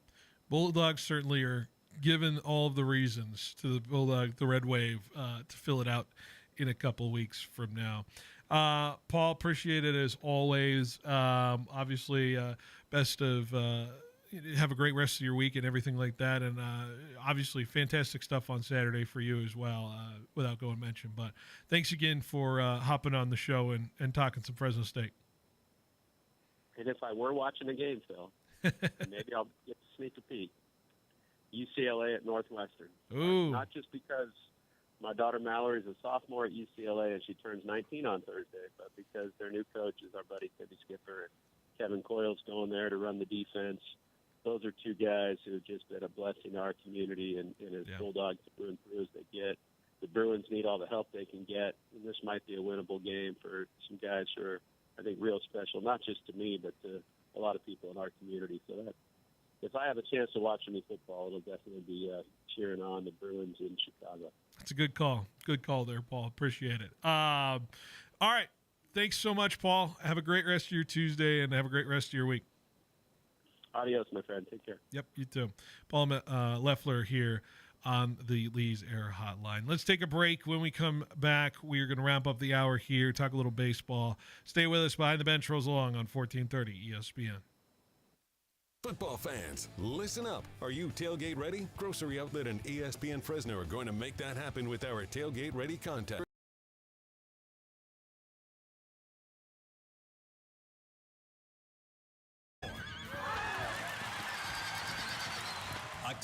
Bulldogs certainly are given all of the reasons to the Red Wave to fill it out in a couple of weeks from now. Paul, appreciate it as always. Obviously, best of have a great rest of your week and everything like that. And obviously, fantastic stuff on Saturday for you as well, without going mention. But thanks again for hopping on the show and talking some Fresno State. And if I were watching a game, Phil, maybe I'll get to sneak a peek. UCLA at Northwestern. Ooh. Not just because my daughter Mallory is a sophomore at UCLA and she turns 19 on Thursday, but because their new coach is our buddy Timmy Skipper. Kevin Coyle's going there to run the defense. Those are 2 guys who have just been a blessing to our community, and as Bulldogs through and through as they get. The Bruins need all the help they can get, and this might be a winnable game for some guys who are, I think, real special, not just to me, but to a lot of people in our community. So that, if I have a chance to watch any football, it'll definitely be cheering on the Bruins in Chicago. That's a good call. Good call there, Paul. Appreciate it. All right. Thanks so much, Paul. Have a great rest of your Tuesday and have a great rest of your week. Adios, my friend. Take care. Yep, you too. Paul Loeffler here on the Lee's Air Hotline. Let's take a break. When we come back, we are going to wrap up the hour here, talk a little baseball. Stay with us. Behind the Bench rolls along on 1430 ESPN. Football fans, listen up. Are you tailgate ready? Grocery Outlet and ESPN Fresno are going to make that happen with our Tailgate Ready contest.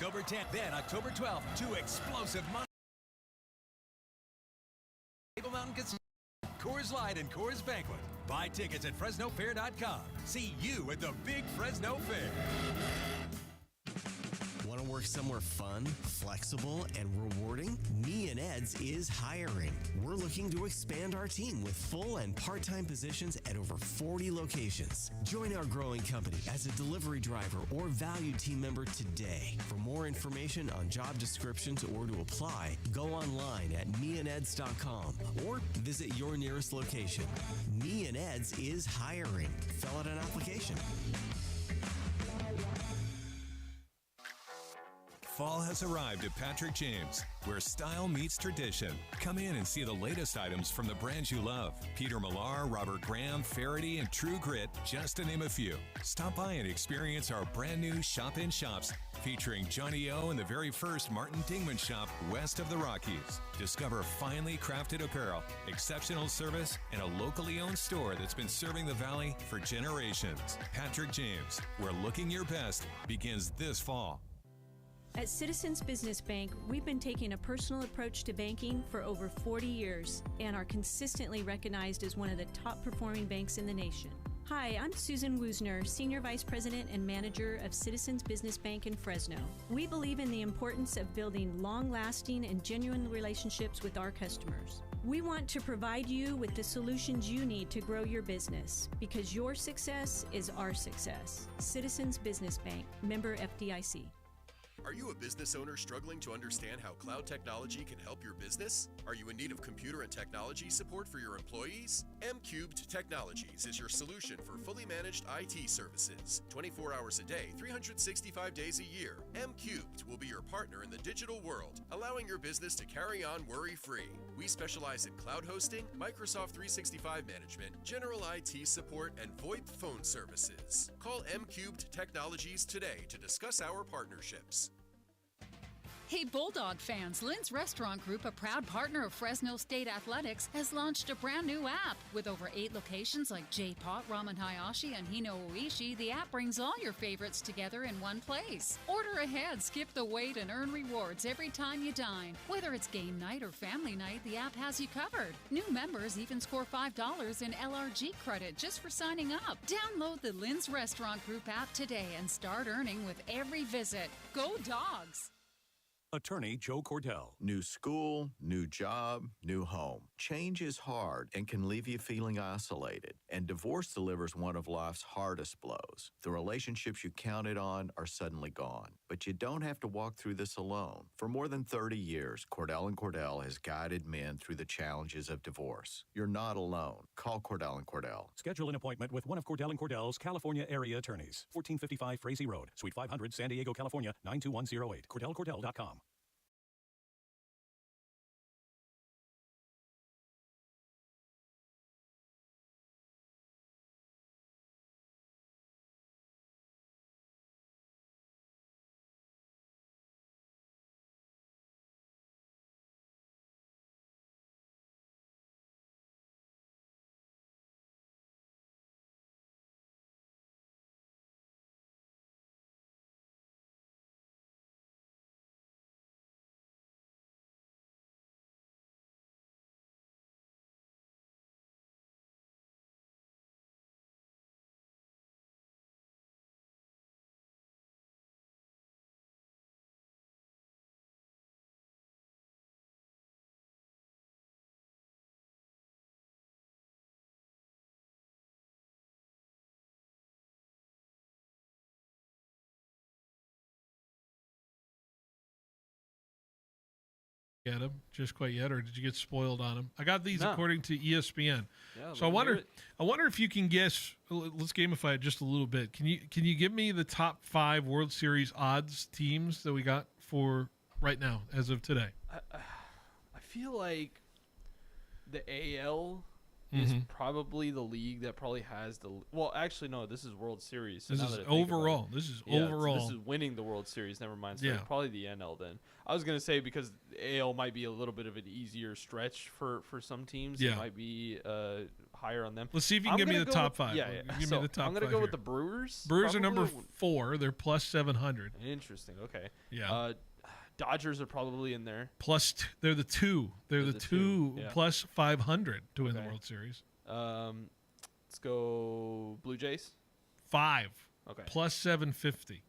October 10th, then October 12th, 2 explosive months. Table Mountain Casino, Coors Light, and Coors Banquet. Buy tickets at FresnoFair.com. See you at the Big Fresno Fair. Want to work somewhere fun, flexible, and rewarding? Me and Ed's is hiring. We're looking to expand our team with full and part-time positions at over 40 locations. Join our growing company as a delivery driver or valued team member today. For more information on job descriptions or to apply, go online at meandeds.com or visit your nearest location. Me and Ed's is hiring. Fill out an application. Fall has arrived at Patrick James, where style meets tradition. Come in and see the latest items from the brands you love. Peter Millar, Robert Graham, Faraday, and True Grit, just to name a few. Stop by and experience our brand new shop-in-shops featuring Johnny O and the very first Martin Dingman shop west of the Rockies. Discover finely crafted apparel, exceptional service, and a locally owned store that's been serving the Valley for generations. Patrick James, where looking your best begins this fall. At Citizens Business Bank, we've been taking a personal approach to banking for over 40 years and are consistently recognized as one of the top performing banks in the nation. Hi, I'm Susan Woosner, Senior Vice President and Manager of Citizens Business Bank in Fresno. We believe in the importance of building long-lasting and genuine relationships with our customers. We want to provide you with the solutions you need to grow your business because your success is our success. Citizens Business Bank, member FDIC. Are you a business owner struggling to understand how cloud technology can help your business? Are you in need of computer and technology support for your employees? M-Cubed Technologies is your solution for fully managed IT services. 24 hours a day, 365 days a year. M-Cubed will be your partner in the digital world, allowing your business to carry on worry-free. We specialize in cloud hosting, Microsoft 365 management, general IT support, and VoIP phone services. Call M-Cubed Technologies today to discuss our partnerships. Hey Bulldog fans, Lynn's Restaurant Group, a proud partner of Fresno State Athletics, has launched a brand new app. With over 8 locations like J-Pot, Ramen Hayashi, and Hino Oishi, the app brings all your favorites together in one place. Order ahead, skip the wait, and earn rewards every time you dine. Whether it's game night or family night, the app has you covered. New members even score $5 in LRG credit just for signing up. Download the Lynn's Restaurant Group app today and start earning with every visit. Go Dogs! Attorney Joe Cordell. New school, new job, new home. Change is hard and can leave you feeling isolated. And divorce delivers one of life's hardest blows. The relationships you counted on are suddenly gone. But you don't have to walk through this alone. For more than 30 years, Cordell & Cordell has guided men through the challenges of divorce. You're not alone. Call Cordell & Cordell. Schedule an appointment with one of Cordell & Cordell's California area attorneys. 1455 Frazee Road, Suite 500, San Diego, California, 92108. CordellCordell.com. Get him just quite yet, or did you get spoiled on him? I got these according to ESPN. Yeah, so I wonder if you can guess. Let's gamify it just a little bit. Can you give me the top 5 World Series odds teams that we got for right now as of today? I feel like the AL is probably the league that probably has the well. Actually, no. This is World Series. So this is overall. This is overall. This is winning the World Series. Never mind. So yeah. Probably the NL then. I was gonna say because AL might be a little bit of an easier stretch for some teams. Yeah. It might be higher on them. Let's see if you can give me the top 5. Yeah. Give me the top I'm going to 5 go here. with the Brewers. Brewers are probably. number 4. They're plus 700. Interesting. Okay. Yeah. Dodgers are probably in there. They're the 2. They're the 2 yeah. plus 500 to win the World Series. Let's go Blue Jays. 5. Okay. Plus 750.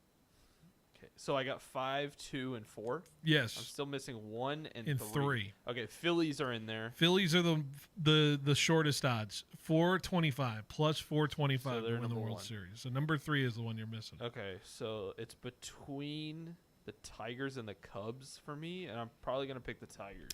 Okay. So I got 5, 2, and 4. Yes. I'm still missing 1 and 3. Okay. Phillies are in there. Phillies are the shortest odds. 425 plus 425 So to they're win the number World 1. Series. So number 3 is the one you're missing. Okay. So it's between the Tigers and the Cubs for me, and I'm probably going to pick the Tigers.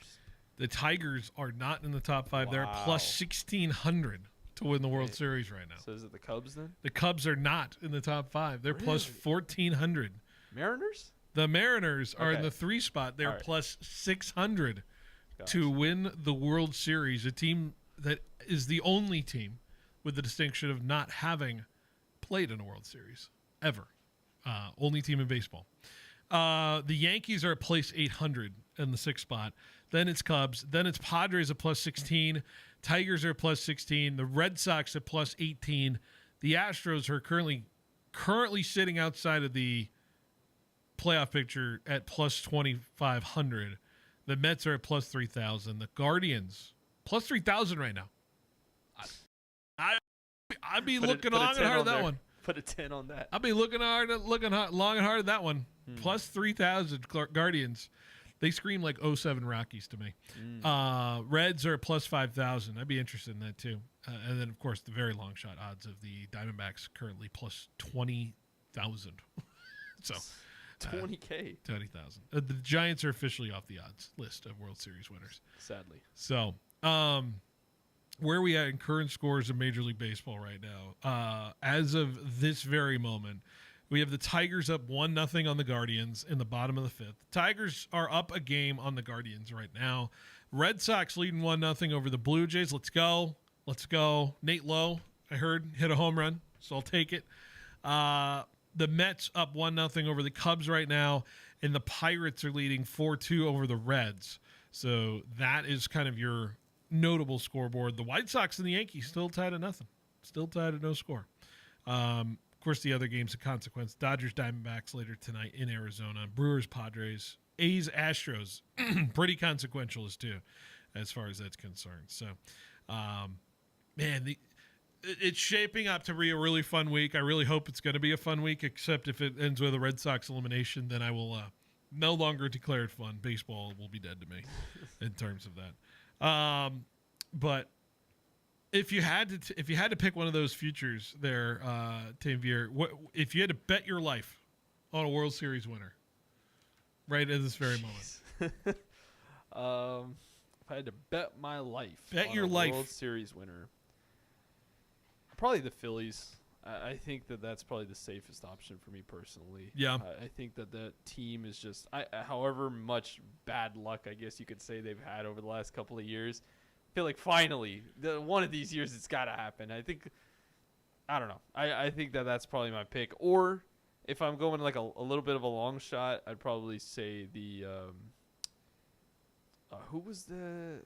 The Tigers are not in the top 5. Wow. They're plus 1,600 to win the World Series right now. So is it the Cubs then? The Cubs are not in the top 5. They're plus 1,400. Mariners? The Mariners are in Okay. the 3 spot. They're All right. plus 600 Gotcha. to win the World Series. A team that is the only team with the distinction of not having played in a World Series ever. Only team in baseball. The Yankees are at place 800 in the 6th spot. Then it's Cubs. Then it's Padres at plus 16. Tigers are at plus 16. The Red Sox at plus 18. The Astros are currently sitting outside of the playoff picture at plus 2,500. The Mets are at plus 3,000. The Guardians plus 3,000 right now. I'd be looking long and hard at that one. Put a 10 on that. I'll be looking long and hard at that one. Plus 3,000 Guardians. They scream like 07 Rockies to me. Reds are at plus 5,000. I'd be interested in that too. And then, of course, the very long shot odds of the Diamondbacks currently plus 20,000. So 20K. 20,000. The Giants are officially off the odds list of World Series winners. Sadly. So, where are we at in current scores of Major League Baseball right now? As of this very moment, we have the Tigers up 1-0 on the Guardians in the bottom of the 5th. Tigers are up a game on the Guardians right now. Red Sox leading 1-0 over the Blue Jays. Let's go. Let's go. Nate Lowe, I heard, hit a home run, so I'll take it. The Mets up 1-0 over the Cubs right now, and the Pirates are leading 4-2 over the Reds. So that is kind of your notable scoreboard. The White Sox and the Yankees still tied at nothing. Still tied at no score. Of course, the other games of consequence. Dodgers, Diamondbacks later tonight in Arizona. Brewers, Padres. A's, Astros. Pretty consequential as far as that's concerned. So, man, it's shaping up to be a really fun week. I really hope it's going to be a fun week, except if it ends with a Red Sox elimination, then I will no longer declare it fun. Baseball will be dead to me in terms of that. But if you had to pick one of those futures there, Tanvier, if you had to bet your life on a World Series winner right at this very moment? If I had to bet my life Bet on your a life. World Series winner, probably the Phillies. I think that's probably the safest option for me personally. Yeah. I think that team is just, however much bad luck I guess you could say they've had over the last couple of years, I feel like finally, one of these years it's got to happen. I don't know. I think that's probably my pick. Or if I'm going like a little bit of a long shot, I'd probably say the who was the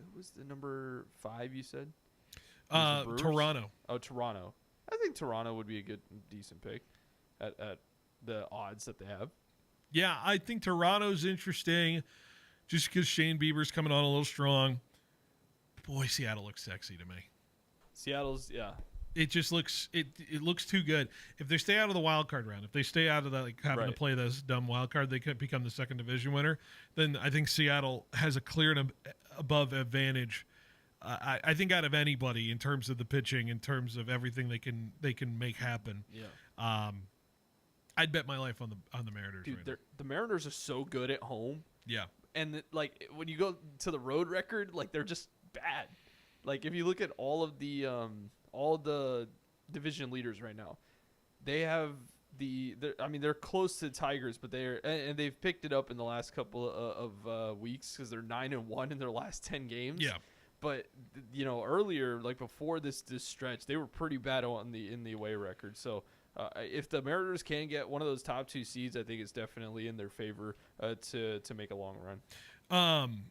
number 5 you said? Toronto. Oh, Toronto. I think Toronto would be a decent pick at the odds that they have. Yeah, I think Toronto's interesting just because Shane Bieber's coming on a little strong. Boy, Seattle looks sexy to me. Seattle's, yeah. It just looks it looks too good. If they stay out of the wild card round, if they stay out of that, like having to play this dumb wild card, they could become the second division winner. Then I think Seattle has a clear and above advantage. I think out of anybody in terms of the pitching, in terms of everything they can make happen. Yeah. I'd bet my life on the Mariners. Dude, right now. the Mariners are so good at home. Yeah. And like when you go to the road record, like they're just bad. Like if you look at all the division leaders right now, they have they're close to the Tigers, but and they've picked it up in the last couple of weeks because they're 9-1 in their last 10 games. Yeah. But earlier, like before this stretch, they were pretty bad in the away record. So if the Mariners can get one of those top 2 seeds, I think it's definitely in their favor to make a long run. Man,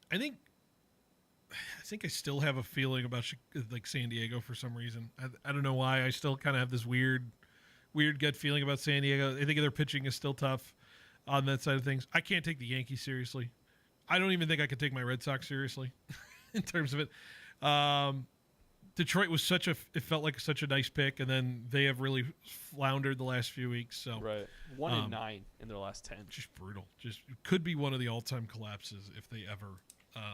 I think think I still have a feeling about like San Diego for some reason. I don't know why. I still kind of have this weird gut feeling about San Diego. I think their pitching is still tough on that side of things. I can't take the Yankees seriously. I don't even think I could take my Red Sox seriously in terms of it. Detroit was it felt like such a nice pick, and then they have really floundered the last few weeks. So right, 1-9 in their last 10. Just brutal. Just could be one of the all-time collapses if they ever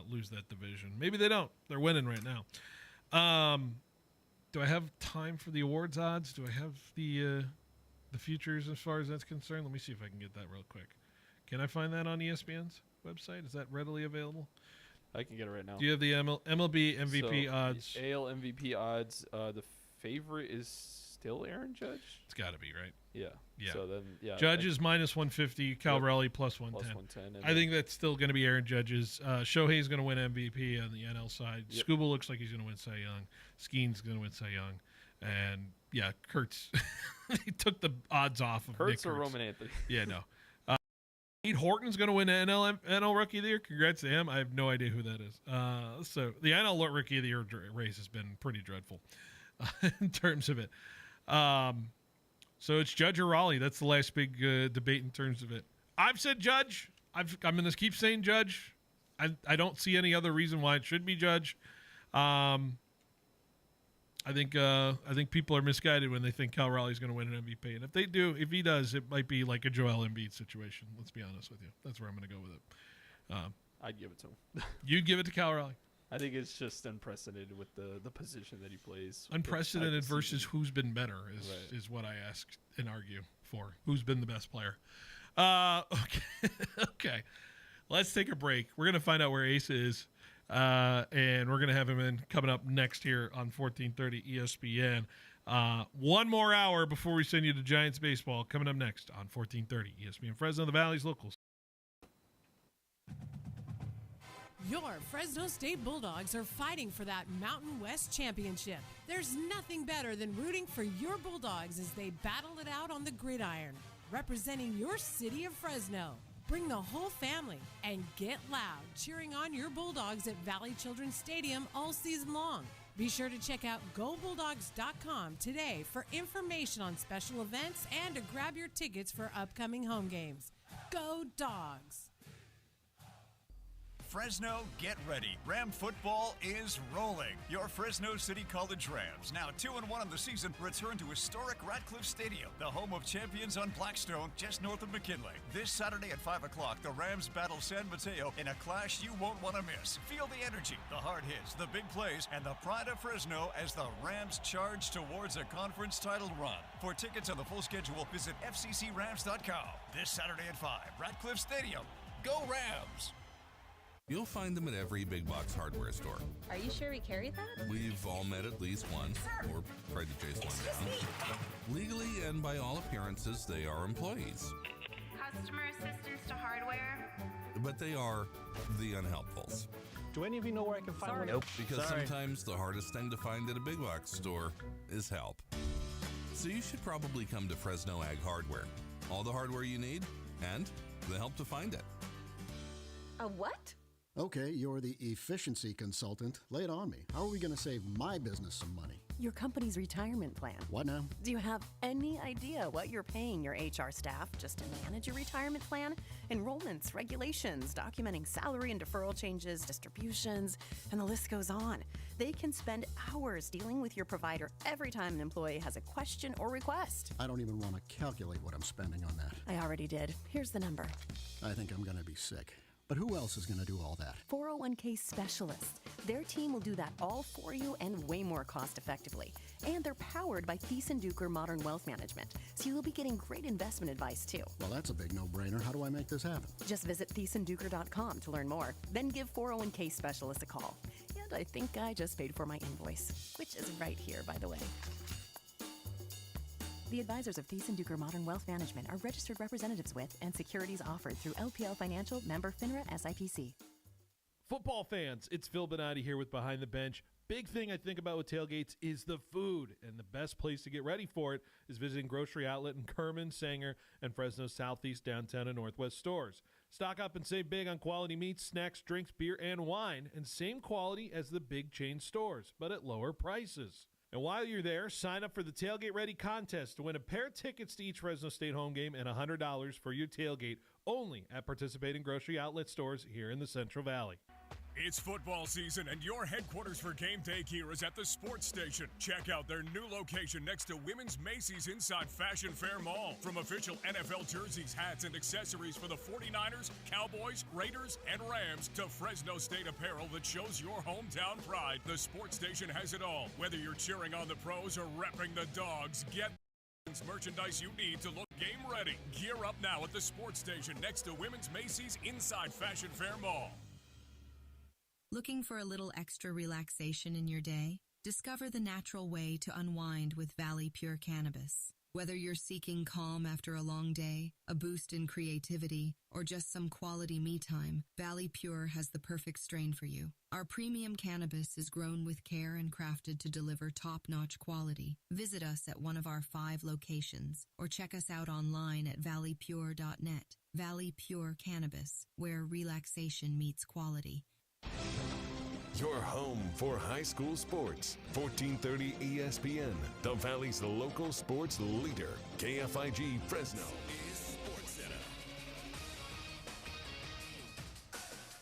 lose that division. Maybe they don't. They're winning right now. Do I have time for the awards odds? Do I have the futures as far as that's concerned? Let me see if I can get that real quick. Can I find that on ESPN's website? Is that readily available? I can get it right now. Do you have the MLB MVP odds? AL MVP odds. The favorite is still Aaron Judge. It's got to be, right? Yeah. So then, Judge is minus 150. Cal Raleigh plus 110. I think that's still going to be Aaron Judge's. Shohei's going to win MVP on the NL side. Yep. Scuba looks like he's going to win Cy Young. Skeen's going to win Cy Young. And, Kurtz. He took the odds off of Kurtz Nick or Roman Anthony. Yeah, no. Nate Horton's going to win the NL Rookie of the Year. Congrats to him. I have no idea who that is. So the NL Rookie of the Year race has been pretty dreadful in terms of it. So it's Judge or Raleigh. That's the last big debate in terms of it. I've said Judge. I'm going to keep saying Judge. I don't see any other reason why it should be Judge. I think people are misguided when they think Cal Raleigh's going to win an MVP. And if he does, it might be like a Joel Embiid situation. Let's be honest with you. That's where I'm going to go with it. I'd give it to him. You'd give it to Cal Raleigh? I think it's just unprecedented with the position that he plays. Unprecedented versus who's been better is what I ask and argue for. Who's been the best player? Okay. Let's take a break. We're going to find out where Ace is. And we're going to have him coming up next here on 1430 ESPN. One more hour before we send you to Giants baseball. Coming up next on 1430 ESPN Fresno, the Valley's locals. Your Fresno State Bulldogs are fighting for that Mountain West championship. There's nothing better than rooting for your Bulldogs as they battle it out on the gridiron, representing your city of Fresno. Bring the whole family and get loud cheering on your Bulldogs at Valley Children's Stadium all season long. Be sure to check out GoBulldogs.com today for information on special events and to grab your tickets for upcoming home games. Go Dogs! Fresno, get ready. Ram football is rolling. Your Fresno City College Rams, now 2-1 in the season, return to historic Ratcliffe Stadium, the home of champions on Blackstone, just north of McKinley. This Saturday at 5 o'clock, the Rams battle San Mateo in a clash you won't want to miss. Feel the energy, the hard hits, the big plays, and the pride of Fresno as the Rams charge towards a conference title run. For tickets on the full schedule, visit fccrams.com. This Saturday at 5, Ratcliffe Stadium. Go Rams! You'll find them at every big box hardware store. Are you sure we carry that? We've all met at least once, or tried to chase one down. Legally and by all appearances, they are employees. Customer assistance to hardware? But they are the unhelpfuls. Do any of you know where I can find one? Nope. Because sometimes the hardest thing to find at a big box store is help. So you should probably come to Fresno Ag Hardware. All the hardware you need, and the help to find it. A what? Okay, you're the efficiency consultant. Lay it on me. How are we going to save my business some money? Your company's retirement plan. What now? Do you have any idea what you're paying your HR staff just to manage your retirement plan? Enrollments, regulations, documenting salary and deferral changes, distributions, and the list goes on. They can spend hours dealing with your provider every time an employee has a question or request. I don't even want to calculate what I'm spending on that. I already did. Here's the number. I think I'm going to be sick. But who else is going to do all that? 401k specialists. Their team will do that all for you and way more cost effectively. And they're powered by Thiessen-Duker Modern Wealth Management, so you'll be getting great investment advice too. Well, that's a big no-brainer. How do I make this happen? Just visit Thiessen-Duker.com to learn more. Then give 401k specialists a call. And I think I just paid for my invoice, which is right here, by the way. The advisors of Thiessen-Duker Modern Wealth Management are registered representatives with and securities offered through LPL Financial, member FINRA SIPC. Football fans, it's Phil Benotti here with Behind the Bench. Big thing I think about with tailgates is the food, and the best place to get ready for it is visiting Grocery Outlet in Kerman, Sanger, and Fresno Southeast, Downtown, and Northwest stores. Stock up and save big on quality meats, snacks, drinks, beer, and wine, and same quality as the big chain stores, but at lower prices. And while you're there, sign up for the Tailgate Ready contest to win a pair of tickets to each Fresno State home game and $100 for your tailgate only at participating grocery outlet stores here in the Central Valley. It's football season, and your headquarters for game day gear is at the Sports Station. Check out their new location next to Women's Macy's inside Fashion Fair Mall. From official NFL jerseys, hats, and accessories for the 49ers, Cowboys, Raiders, and Rams to Fresno State apparel that shows your hometown pride, the Sports Station has it all. Whether you're cheering on the pros or repping the dogs, get merchandise you need to look game ready. Gear up now at the Sports Station next to Women's Macy's inside Fashion Fair Mall. Looking for a little extra relaxation in your day? Discover the natural way to unwind with Valley Pure Cannabis. Whether you're seeking calm after a long day, a boost in creativity, or just some quality me time, Valley Pure has the perfect strain for you. Our premium cannabis is grown with care and crafted to deliver top-notch quality. Visit us at one of our 5 locations, or check us out online at valleypure.net. Valley Pure Cannabis, where relaxation meets quality. Your home for high school sports. 1430 ESPN, the Valley's local sports leader. KFIG Fresno is Sports Center.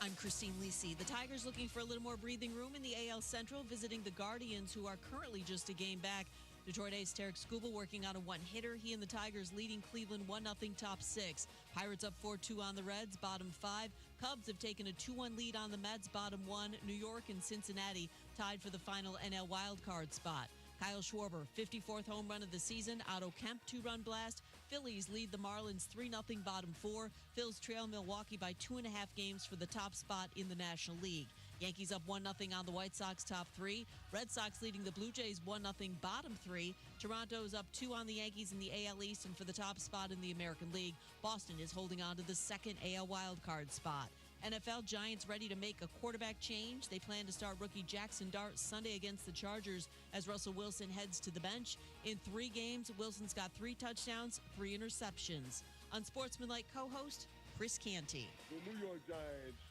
I'm Christine Lisi. The Tigers looking for a little more breathing room in the AL Central, visiting the Guardians, who are currently just a game back. Detroit ace Tarek Skubal working on a one-hitter. He and the Tigers leading Cleveland 1-0 top 6. Pirates up 4-2 on the Reds, bottom 5. Cubs have taken a 2-1 lead on the Mets, bottom 1. New York and Cincinnati tied for the final NL wildcard spot. Kyle Schwarber, 54th home run of the season. Otto Kemp, 2-run blast. Phillies lead the Marlins 3-0 bottom 4. Phils trail Milwaukee by 2.5 games for the top spot in the National League. Yankees up 1-0 on the White Sox, top 3. Red Sox leading the Blue Jays 1-0 bottom 3. Toronto's up 2 on the Yankees in the AL East, and for the top spot in the American League, Boston is holding on to the second AL wildcard spot. NFL Giants ready to make a quarterback change. They plan to start rookie Jackson Dart Sunday against the Chargers as Russell Wilson heads to the bench. In 3 games, Wilson's got 3 touchdowns, 3 interceptions. Unsportsmanlike co-host Chris Canty. The New York Giants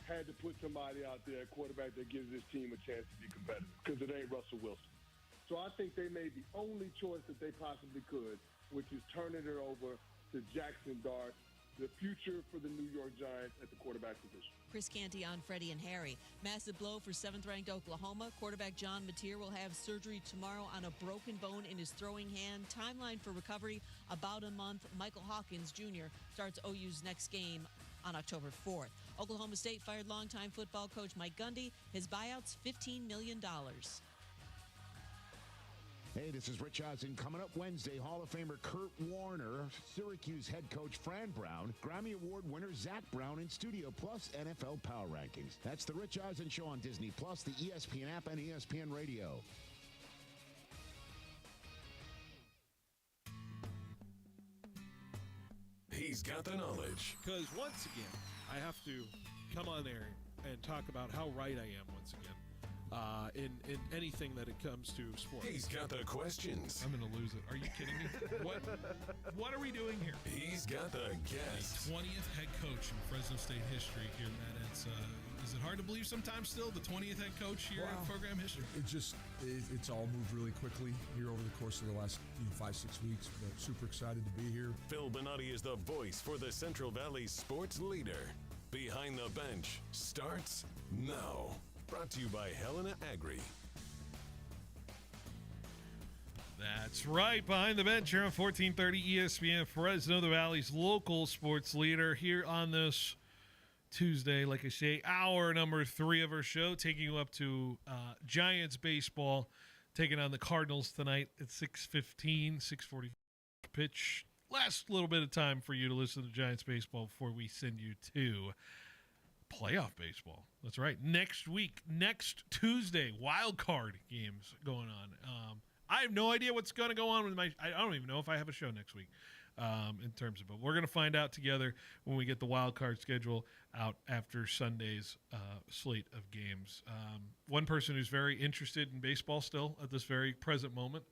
had to put somebody out there, a quarterback that gives this team a chance to be competitive, because it ain't Russell Wilson. So I think they made the only choice that they possibly could, which is turning it over to Jackson Dart, the future for the New York Giants at the quarterback position. Chris Canty on Freddie and Harry. Massive blow for 7th-ranked Oklahoma. Quarterback John Mateer will have surgery tomorrow on a broken bone in his throwing hand. Timeline for recovery, about a month. Michael Hawkins Jr. starts OU's next game on October 4th. Oklahoma State fired longtime football coach Mike Gundy. His buyout's $15 million. Hey, this is Rich Eisen. Coming up Wednesday, Hall of Famer Kurt Warner, Syracuse head coach Fran Brown, Grammy Award winner Zach Brown in studio, plus NFL Power Rankings. That's the Rich Eisen Show on Disney+, plus the ESPN app, and ESPN Radio. He's got the knowledge. Because once again, I have to come on there and talk about how right I am once again. In anything that it comes to sports. He's got the questions. I'm going to lose it. Are you kidding me? What are we doing here? He's got the guest. The 20th head coach in Fresno State history here, Matt. Is it hard to believe sometimes still, the 20th head coach here in program history? It's all moved really quickly here over the course of the last 5-6 weeks. But super excited to be here. Phil Benotti is the voice for the Central Valley sports leader. Behind the Bench starts now. Brought to you by Helena Agri. That's right. Behind the Bench here on 1430 ESPN Fresno, the Valley's local sports leader, here on this Tuesday, like I say, hour number 3 of our show, taking you up to Giants baseball, taking on the Cardinals tonight at 6:15, 6:40 pitch. Last little bit of time for you to listen to Giants baseball before we send you to playoff baseball. That's right. Next week, next Tuesday, wild card games going on. I have no idea what's going to go on with I don't even know if I have a show next week in terms of, but we're going to find out together when we get the wild card schedule out after Sunday's slate of games. One person who's very interested in baseball still at this very present moment,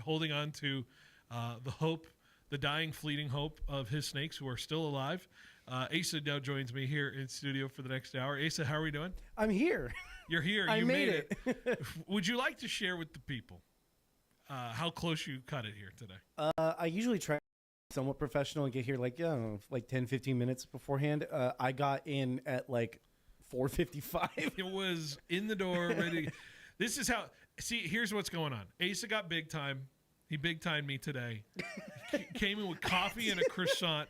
holding on to the hope, the dying, fleeting hope of his Snakes, who are still alive, Asa now joins me here in studio for the next hour. Asa, how are we doing? I'm here. You're here. I You made it. Would you like to share with the people how close you cut it here today? I usually try somewhat professional and get here like 10, 15 minutes beforehand. I got in at like 4:55. It was in the door, ready. This is how. See, here's what's going on. Asa got big time. He big timed me today. Came in with coffee and a croissant.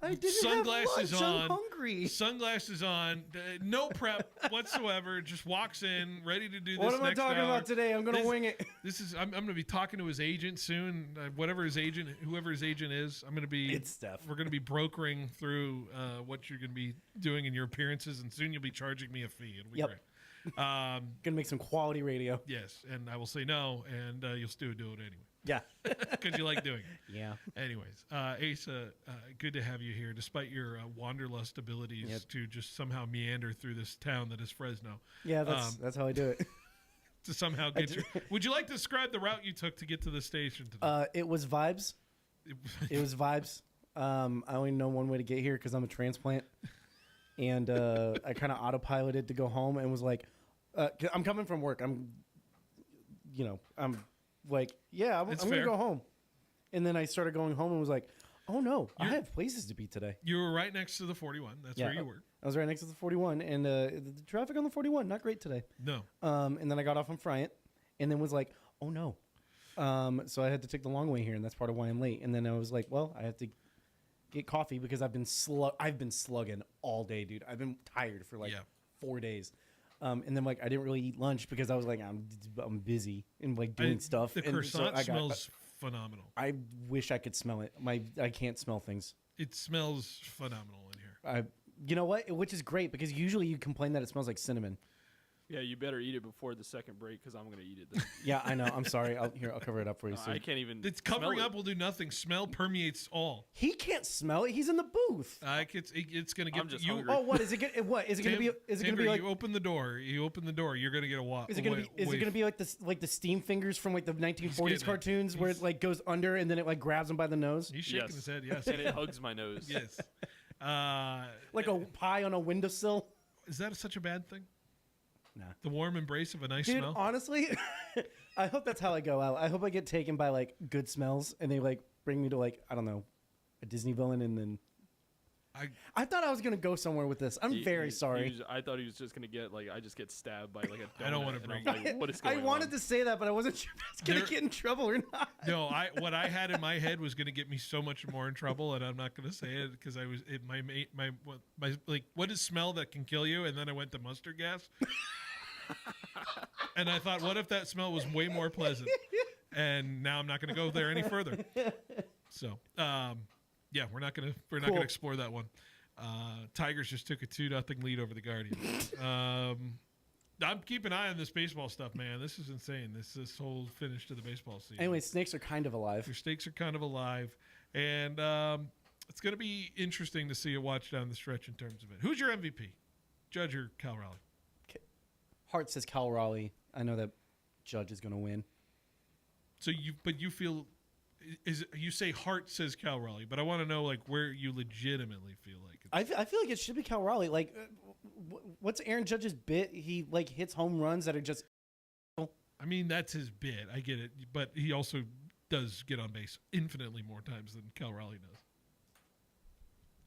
I didn't Sunglasses have lunch. on. I'm hungry. Sunglasses on. No prep whatsoever. Just walks in, ready to do this. What am I next talking hour. about today? I'm gonna wing it. This is. I'm going to be talking to his agent soon. Whoever his agent is. I'm going to be. It's Steph. We're going to be brokering through what you're going to be doing in your appearances, and soon you'll be charging me a fee. It'll be great. Gonna make some quality radio. Yes, and I will say no, and you'll still do it anyway. Yeah, because you like doing it. Yeah. Anyways, Asa, good to have you here, despite your wanderlust abilities to just somehow meander through this town that is Fresno. Yeah, that's how I do it. To somehow get you. Would you like to describe the route you took to get to the station today? It was vibes. It was vibes. I only know one way to get here because I'm a transplant, and I kind of autopiloted to go home and was like, I'm coming from work. I'm like, I'm going to go home. And then I started going home and was like, oh no, I have places to be today. You were right next to the 41. That's where you were. I was right next to the 41. And the traffic on the 41, not great today. No. And then I got off on Friant and then was like, oh no. So I had to take the long way here, and that's part of why I'm late. And then I was like, well, I have to get coffee because I've been slugging all day, dude. I've been tired for 4 days. And then I didn't really eat lunch because I was like, I'm busy and doing stuff. The croissant smells phenomenal. I wish I could smell it. I can't smell things. It smells phenomenal in here. You know what? Which is great because usually you complain that it smells like cinnamon. Yeah, you better eat it before the second break because I'm going to eat it then. Yeah, I know. I'm sorry. I'll cover it up for you. I can't even. It's covering up will do nothing. Smell permeates all. He can't smell it. He's in the booth. It's going to get I'm just you. hungry. Oh, what is it? What is it going to be? Is it going to be like? You open the door. You're going to get a walk. Is it going to be like the steam fingers from the 1940s cartoons where it goes under and then it grabs him by the nose? He's shaking his head. Yes, and it hugs my nose. Yes. Like a pie on a windowsill. Is that such a bad thing? Nah. The warm embrace of a nice Dude, smell? honestly, I hope that's how I go out. I hope I get taken by good smells and they bring me to I don't know, a Disney villain, and then I thought I was gonna go somewhere with this. I'm very sorry. I thought he was just gonna get I just get stabbed by a donut. I don't want to bring. What is going on? I wanted to say that, but I wasn't sure if I was gonna get in trouble or not. No, what I had in my head was gonna get me so much more in trouble, and I'm not gonna say it because my what is smell that can kill you? And then I went to mustard gas. And I thought, what if that smell was way more pleasant? And now I'm not going to go there any further. So, we're not going to explore that one. Tigers just took a 2-0 lead over the Guardians. I'm keeping an eye on this baseball stuff, man. This is insane. This whole finish to the baseball season. Anyway, snakes are kind of alive. Your snakes are kind of alive, and it's going to be interesting to see a watch down the stretch in terms of it. Who's your MVP, Judge or Cal Raleigh? Heart says Cal Raleigh. I know that Judge is going to win. So you feel, you say heart says Cal Raleigh, but I want to know where you legitimately feel like it's. I feel like it should be Cal Raleigh. What's Aaron Judge's bit? He hits home runs that are just. I mean, that's his bit. I get it, but he also does get on base infinitely more times than Cal Raleigh does.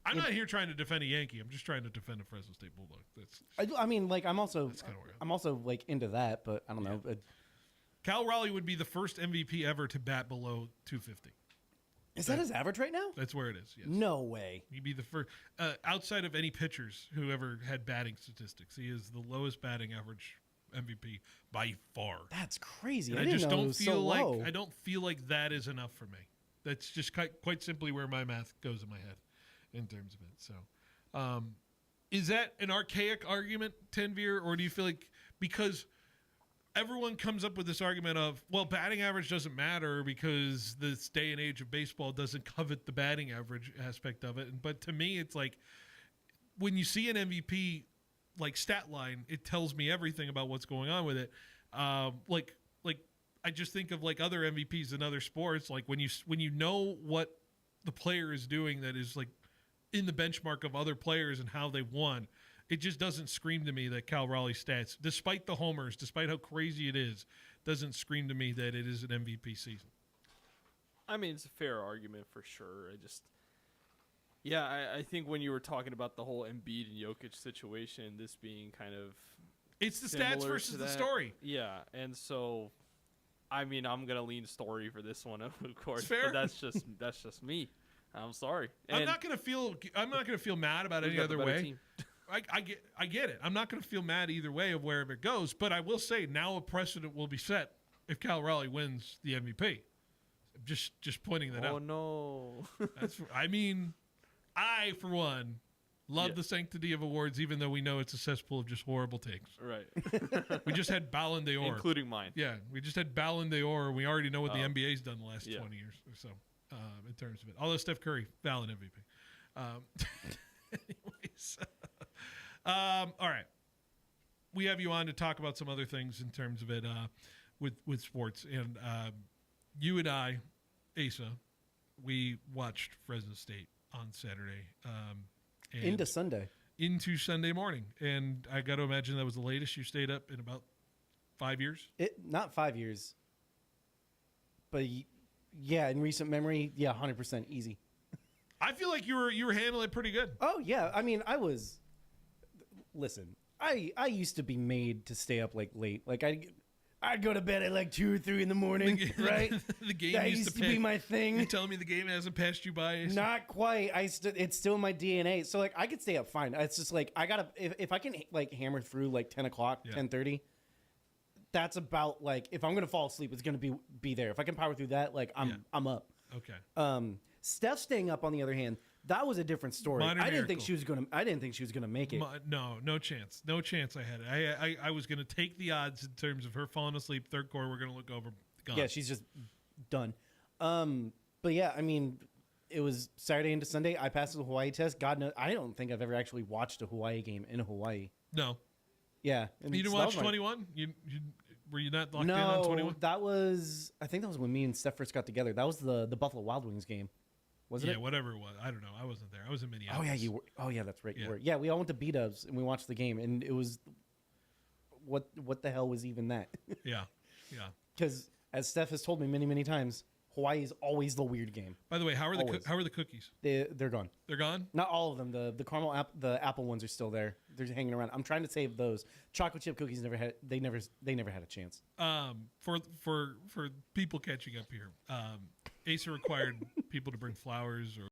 I'm not here trying to defend a Yankee. I'm just trying to defend a Fresno State Bulldog. I'm also into that, but I don't know. Cal Raleigh would be the first MVP ever to bat below 250. Is that his average right now? That's where it is. Yes. No way. He'd be the first outside of any pitchers who ever had batting statistics. He is the lowest batting average MVP by far. That's crazy. And I just don't feel I don't feel like that is enough for me. That's just quite simply where my math goes in my head. In terms of it. So, is that an archaic argument, Tanvir, or do you feel like because everyone comes up with this argument of, well, batting average doesn't matter because this day and age of baseball doesn't covet the batting average aspect of it. But to me, it's when you see an MVP stat line, it tells me everything about what's going on with it. I just think of other MVPs in other sports, when you know what the player is doing that is in the benchmark of other players and how they won, it just doesn't scream to me that Cal Raleigh stats, despite the homers, despite how crazy it is, doesn't scream to me that it is an MVP season. I mean, it's a fair argument for sure. I think when you were talking about the whole Embiid and Jokic situation, this being kind of it's the stats versus the story. Yeah, and so, I mean, I'm gonna lean story for this one, of course. Fair. But that's just me. I'm sorry. I'm not gonna feel mad about any other way. I get it. I'm not gonna feel mad either way of wherever it goes. But I will say now a precedent will be set if Cal Raleigh wins the MVP. Just pointing that out. Oh no. I for one love the sanctity of awards, even though we know it's a cesspool of just horrible takes. Right. We just had Ballon d'Or. Including mine. Yeah, we just had Ballon d'Or. We already know what the NBA's done the last 20 years or so in terms of it. Although Steph Curry, valid MVP. Anyways. All right. We have you on to talk about some other things in terms of it with sports. And you and I, Asa, we watched Fresno State on Saturday. Into Sunday morning. And I got to imagine that was the latest you stayed up in about 5 years? Not 5 years. But yeah, in recent memory, 100% easy. I feel like you were handling it pretty good. Oh, yeah. I mean, listen, I used to be made to stay up like late. Like I'd go to bed at like 2 or 3 in the morning, right? The game that used to be my thing. You're telling me the game hasn't passed you by? Not quite. It's still in my DNA. So like I could stay up fine. It's just like I gotta if I can like hammer through like 10 o'clock, 10:30. That's about like if I'm gonna fall asleep, it's gonna be there. If I can power through that, like I'm up. Okay. Steph staying up on the other hand, that was a different story. I didn't think she was gonna make it. No chance. No chance I had it. I was gonna take the odds in terms of her falling asleep. Third quarter, we're gonna look over. Gone. Yeah, she's just done. But yeah, I mean, it was Saturday into Sunday. I passed the Hawaii test. God knows, I don't think I've ever actually watched a Hawaii game in Hawaii. No. Yeah. You didn't watch 21? Were you not locked in on 21? I think that was when me and Steph first got together. That was the Buffalo Wild Wings game. Was it? Yeah, whatever it was. I don't know. I wasn't there. I was in Minneapolis. Oh yeah, you were. Oh yeah, that's right. You were. Yeah, we all went to B-Dubs and we watched the game, and it was what the hell was even that? Yeah. Because as Steph has told me many times, Hawaii is always the weird game. By the way, how are the cookies? They're gone. They're gone? Not all of them. The caramel the apple ones are still there. They're hanging around. I'm trying to save those. Chocolate chip cookies never had a chance. For people catching up here, Asa required people to bring flowers or